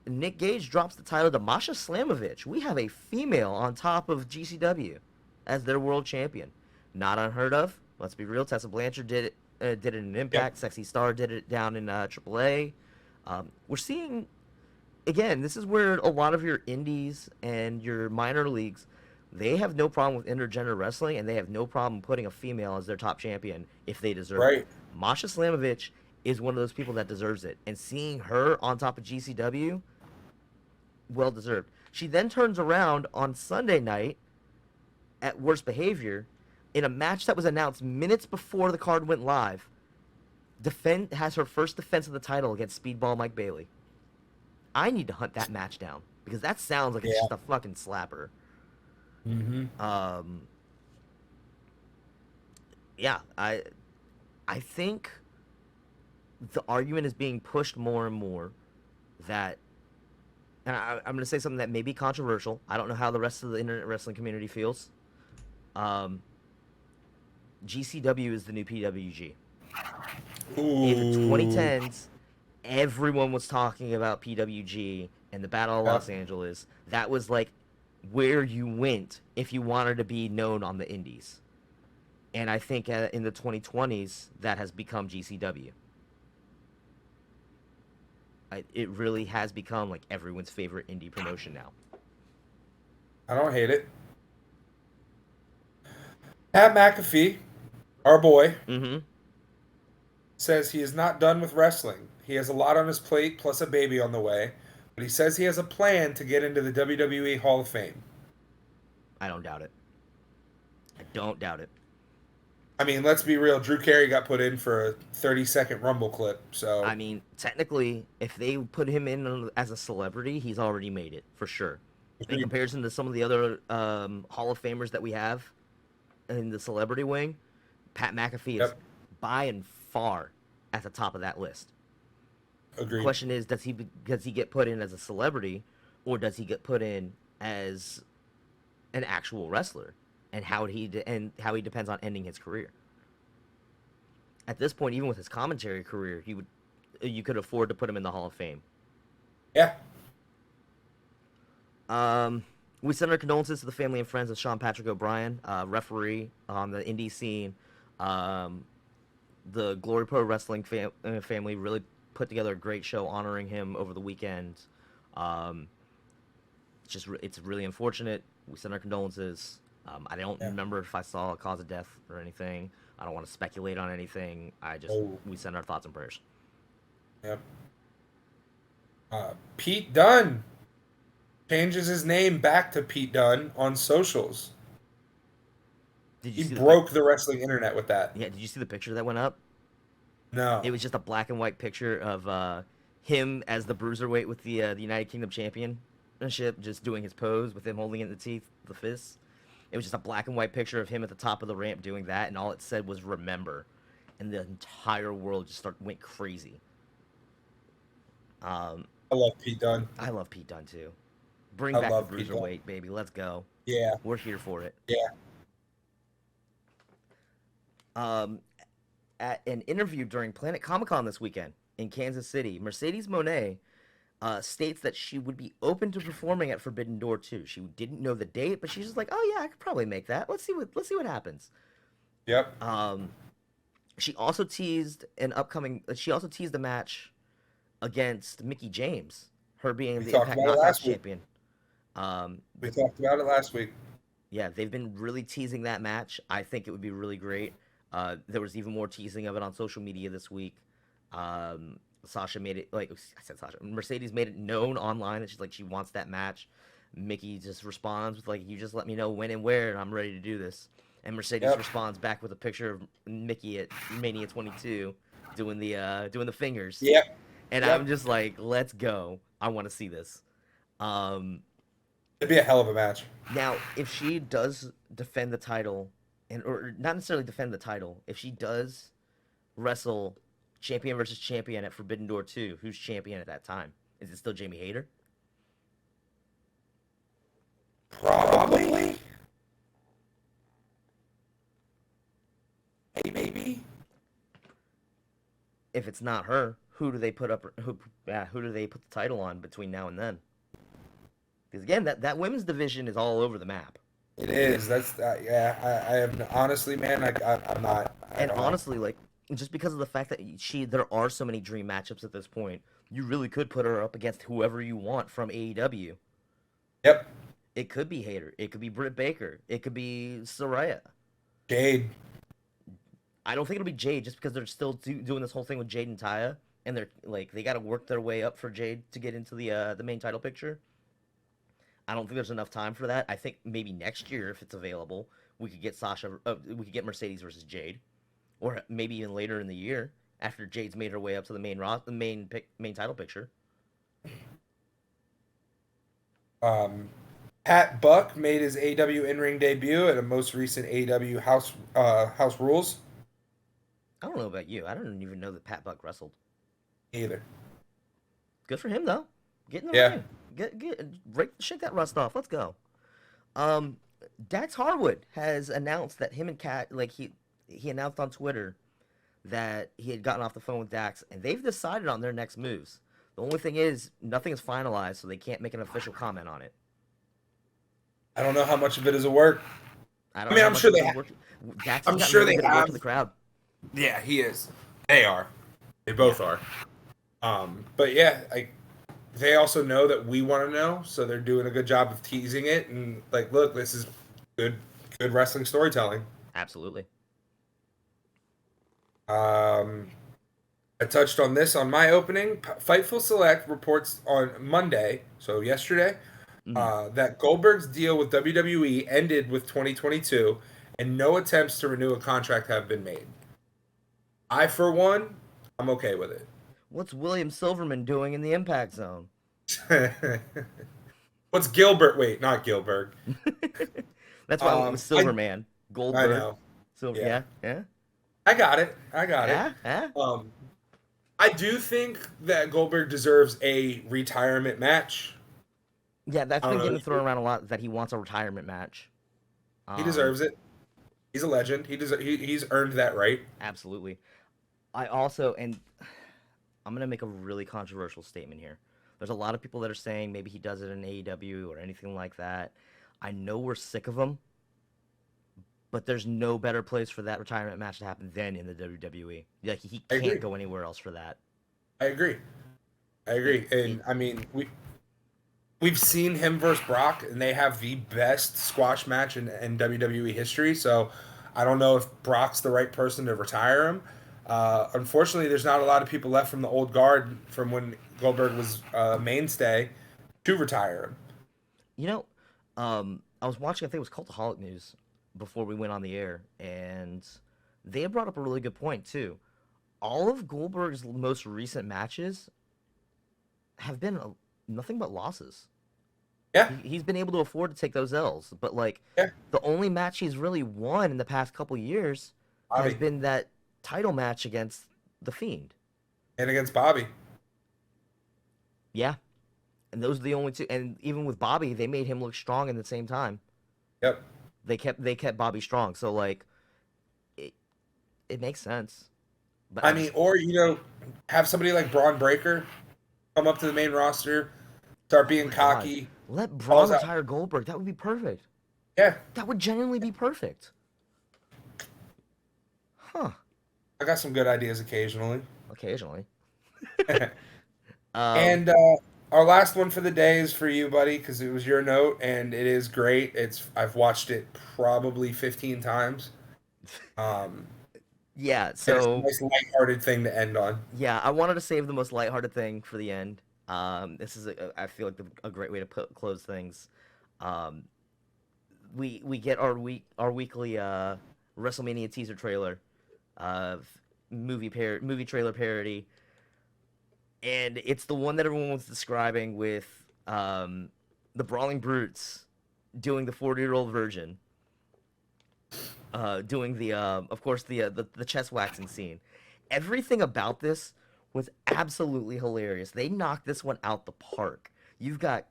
Nick Gage drops the title to Masha Slamovich. We have a female on top of GCW as their world champion. Not unheard of. Let's be real. Tessa Blanchard did it in Impact. Yep. Sexy Star did it down in AAA. We're seeing, again, this is where a lot of your indies and your minor leagues, they have no problem with intergender wrestling, and they have no problem putting a female as their top champion if they deserve it. Masha Slamovich is one of those people that deserves it. And seeing her on top of GCW, well deserved. She then turns around on Sunday night at Worst Behavior in a match that was announced minutes before the card went live. Has her first defense of the title against Speedball Mike Bailey. I need to hunt that match down because that sounds like it's just a fucking slapper. Mm-hmm. Yeah, I think the argument is being pushed more and more that, and I'm going to say something that may be controversial. I don't know how the rest of the internet wrestling community feels. GCW is the new PWG. Ooh. In the 2010s, everyone was talking about PWG and the Battle of Yeah. Los Angeles. That was like where you went if you wanted to be known on the indies. And I think in the 2020s, that has become GCW. It really has become like everyone's favorite indie promotion now. I don't hate it. Pat McAfee, our boy, Mm-hmm. says he is not done with wrestling. He has a lot on his plate, plus a baby on the way. But he says he has a plan to get into the WWE Hall of Fame. I don't doubt it. I don't doubt it. I mean, let's be real. Drew Carey got put in for a 30-second Rumble clip. So I mean, technically, if they put him in as a celebrity, he's already made it for sure. In comparison to some of the other Hall of Famers that we have in the celebrity wing, Pat McAfee is Yep. by and far at the top of that list. The agreed. question is, does he get put in as a celebrity, or does he get put in as an actual wrestler? And how he depends on ending his career. At this point, even with his commentary career, you could afford to put him in the Hall of Fame. Yeah. We send our condolences to the family and friends of Sean Patrick O'Brien, referee on the indie scene. The Glory Pro Wrestling family really put together a great show honoring him over the weekend. It's really unfortunate. We send our condolences. I don't remember if I saw a cause of death or anything. I don't want to speculate on anything. We send our thoughts and prayers. Yep. Pete Dunne changes his name back to Pete Dunne on socials. He broke the wrestling internet with that. Yeah, did you see the picture that went up? No. It was just a black and white picture of him as the bruiserweight with the United Kingdom Championship, just doing his pose with him holding it in the teeth, the fists. It was just a black and white picture of him at the top of the ramp doing that, and all it said was "remember," and the entire world just went crazy. I love Pete Dunne. I love Pete Dunne too. Bring back the bruiserweight, baby. Let's go. Yeah. We're here for it. Yeah. At an interview during Planet Comic-Con this weekend in Kansas City, Mercedes Moné states that she would be open to performing at Forbidden Door 2. She didn't know the date, but she's just like, "Oh yeah, I could probably make that. Let's see what happens." Yep. She also teased the match against Mickie James, her being the Impact Knockouts champion. We talked about it last week. Yeah, they've been really teasing that match. I think it would be really great. There was even more teasing of it on social media this week. Sasha made it, Mercedes made it known online that she wants that match. Mickie just responds with "You just let me know when and where, and I'm ready to do this." And Mercedes responds back with a picture of Mickie at Mania 22 doing the fingers. Yep. And I'm just like, let's go. I want to see this. It'd be a hell of a match. Now, if she does defend the title, or not necessarily defend the title, if she does wrestle champion versus champion at Forbidden Door 2, who's champion at that time? Is it still Jamie Hayter? Probably. Maybe. If it's not her, who do they put the title on between now and then? Because again, that women's division is all over the map. It is. That's I have honestly, man. I'm not. Honestly, just because of the fact that there are so many dream matchups at this point, you really could put her up against whoever you want from AEW. Yep. It could be Hayter. It could be Britt Baker. It could be Saraya. Jade. I don't think it'll be Jade, just because they're still doing this whole thing with Jade and Taya, and they got to work their way up for Jade to get into the main title picture. I don't think there's enough time for that. I think maybe next year, if it's available, we could get Mercedes versus Jade, or maybe even later in the year after Jade's made her way up to the main title picture. Pat Buck made his AEW in-ring debut at a most recent AEW House Rules. I don't know about you. I don't even know that Pat Buck wrestled. Either. Good for him though. Get in the ring. Shake that rust off. Let's go. Dax Harwood has announced that him and Kat, he announced on Twitter that he had gotten off the phone with Dax, and they've decided on their next moves. The only thing is, nothing is finalized, so they can't make an official comment on it. I don't know how much of it is a work. I I don't know mean, how I'm much sure of it they. is working. Dax has I'm gotten sure really they good at have. working the crowd. Yeah, he is. They are. They both Yeah. are. But yeah, they also know that we want to know, so they're doing a good job of teasing it and like, look, this is good wrestling storytelling. Absolutely. Um, I touched on this on my opening. Fightful Select reports on Monday, so yesterday, Mm. that Goldberg's deal with WWE ended with 2022, and no attempts to renew a contract have been made. I, for one, I'm okay with it. What's William Silverman doing in the Impact Zone? What's Gilbert? Wait, not Gilbert. That's why I went with I Silverman. I Goldberg. know. Silver. Yeah, Yeah. Yeah. I got it. I got it. Yeah. Yeah. Um, I do think that Goldberg deserves a retirement match. Yeah. That's I don't been know. getting thrown around a lot. That he wants a retirement match. He Um. deserves it. He's a legend. He's earned that right. Absolutely. I also, and I'm gonna make a really controversial statement here. There's a lot of people that are saying maybe he does it in AEW or anything like that. I know we're sick of him, but there's no better place for that retirement match to happen than in the WWE. Like he I can't agree. go anywhere else for that. I agree. I It, agree. it And I mean, we've seen him versus Brock, and they have the best squash match in WWE history. So I don't know if Brock's the right person to retire him. Unfortunately, there's not a lot of people left from the old guard from when Goldberg was a mainstay to retire him. you know, I was watching. I think it was Cultaholic News before we went on the air, and they had brought up a really good point too. All of Goldberg's most recent matches have been nothing but losses. Yeah, He's been able to afford to take those L's, but like yeah, the only match he's really won in the past couple years has Bobby, been that title match against the Fiend. and against Bobby. Yeah, and those are the only two. And even with Bobby, they made him look strong at the same time. Yep. They kept Bobby strong, so like it it makes sense. But I I mean, just or have somebody like Braun Breaker come up to the main roster, start oh being my god, cocky, let Braun calls out. retire Goldberg. That would be perfect. Yeah, That would genuinely be perfect. Huh? I got some good ideas occasionally. Occasionally. And Um. our last one for the day is for you, buddy, because it was your note, and it is great. I've watched it probably 15 times. Um, Yeah. and it's a So nice lighthearted thing to end on. yeah, I wanted to save the most lighthearted thing for the end. This is I feel like a great way to close things. Um, we get our weekly WrestleMania teaser trailer, movie trailer parody, and it's the one that everyone was describing with the Brawling Brutes doing the 40-year-old virgin, doing the of course the chest waxing scene. Everything about this was absolutely hilarious. They knocked this one out the park. You've got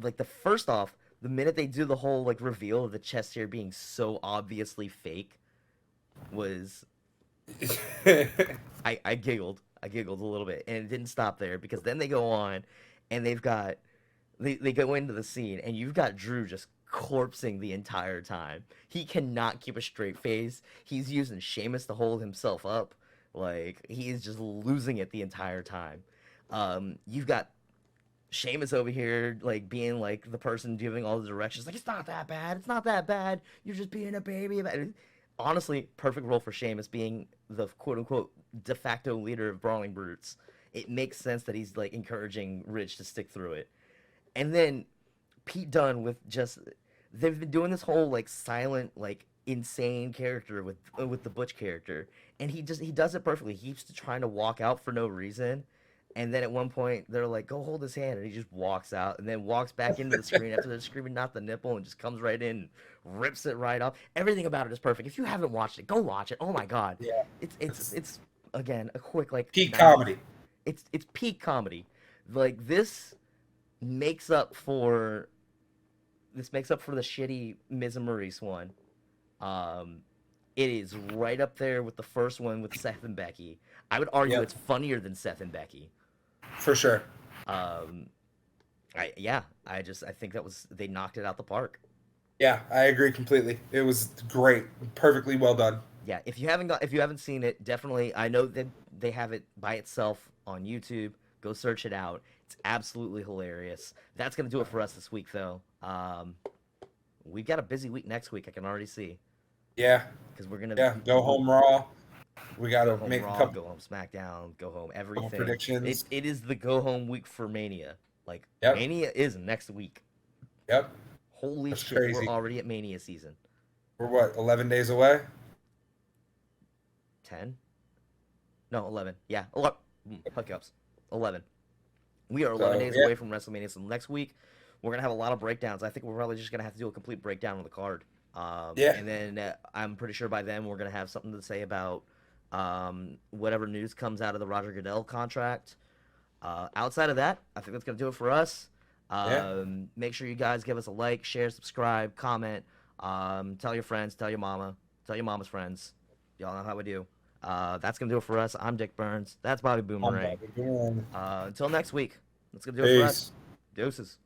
like the first off, the minute they do the whole like reveal of the chest hair being so obviously fake was I giggled. I giggled a little bit, and it didn't stop there because then they go on, and they go into the scene, and you've got Drew just corpsing the entire time. He cannot keep a straight face. He's using Sheamus to hold himself up. Like he is just losing it the entire time. You've got Sheamus over here, like being like the person giving all the directions. Like it's not that bad. It's not that bad. You're just being a baby about it. Honestly, perfect role for Sheamus being the quote unquote de facto leader of Brawling Brutes. It makes sense that he's like encouraging Ridge to stick through it. And then Pete Dunne with just they've been doing this whole like silent like insane character with the Butch character, and he does it perfectly. He keeps trying to walk out for no reason, and then at one point they're like, "Go hold his hand," and he just walks out, and then walks back into the screen after they're screaming "not the nipple," and just comes right in, rips it right off. Everything about it is perfect. If you haven't watched it, go watch it. Oh my god, Yeah, it's again a quick like peak 90. comedy. It's peak comedy. Like makes up for this makes up for the shitty Miz and Maurice one. Um, It is right up there with the first one with Seth and Becky. I would argue Yep. it's funnier than Seth and Becky. For sure. I think they knocked it out the park. Yeah, I agree completely. It was great, perfectly well done. Yeah, if you haven't seen it, definitely. I know that they have it by itself on YouTube. Go search it out. It's absolutely hilarious. That's gonna do it for us this week, though. We've got a busy week next week. I can already see Yeah, because we're gonna go home Raw. We got go to home make Raw, a couple go home SmackDown, go home couple everything. predictions. It is the go home week for Mania. Like Yep. Mania is next week. Yep. Holy That's shit, crazy. we're already at Mania season. We're what, 11 days away? 10? No, 11. Yeah, 11. Hookups. 11. We are 11 So, days yeah. away from WrestleMania. So next week, we're going to have a lot of breakdowns. I think we're probably just going to have to do a complete breakdown of the card. Yeah. And then I'm pretty sure by then we're going to have something to say about whatever news comes out of the Roger Goodell contract. Outside of that, I think that's going to do it for us. Yeah. Make sure you guys give us a like, share, subscribe, comment. Tell your friends, tell your mama, tell your mama's friends. Y'all know how we do. That's going to do it for us. I'm Dick Burns. That's Bobby Boomerang. Boomerang. Until next week, that's going to do it for us. Peace. Deuces.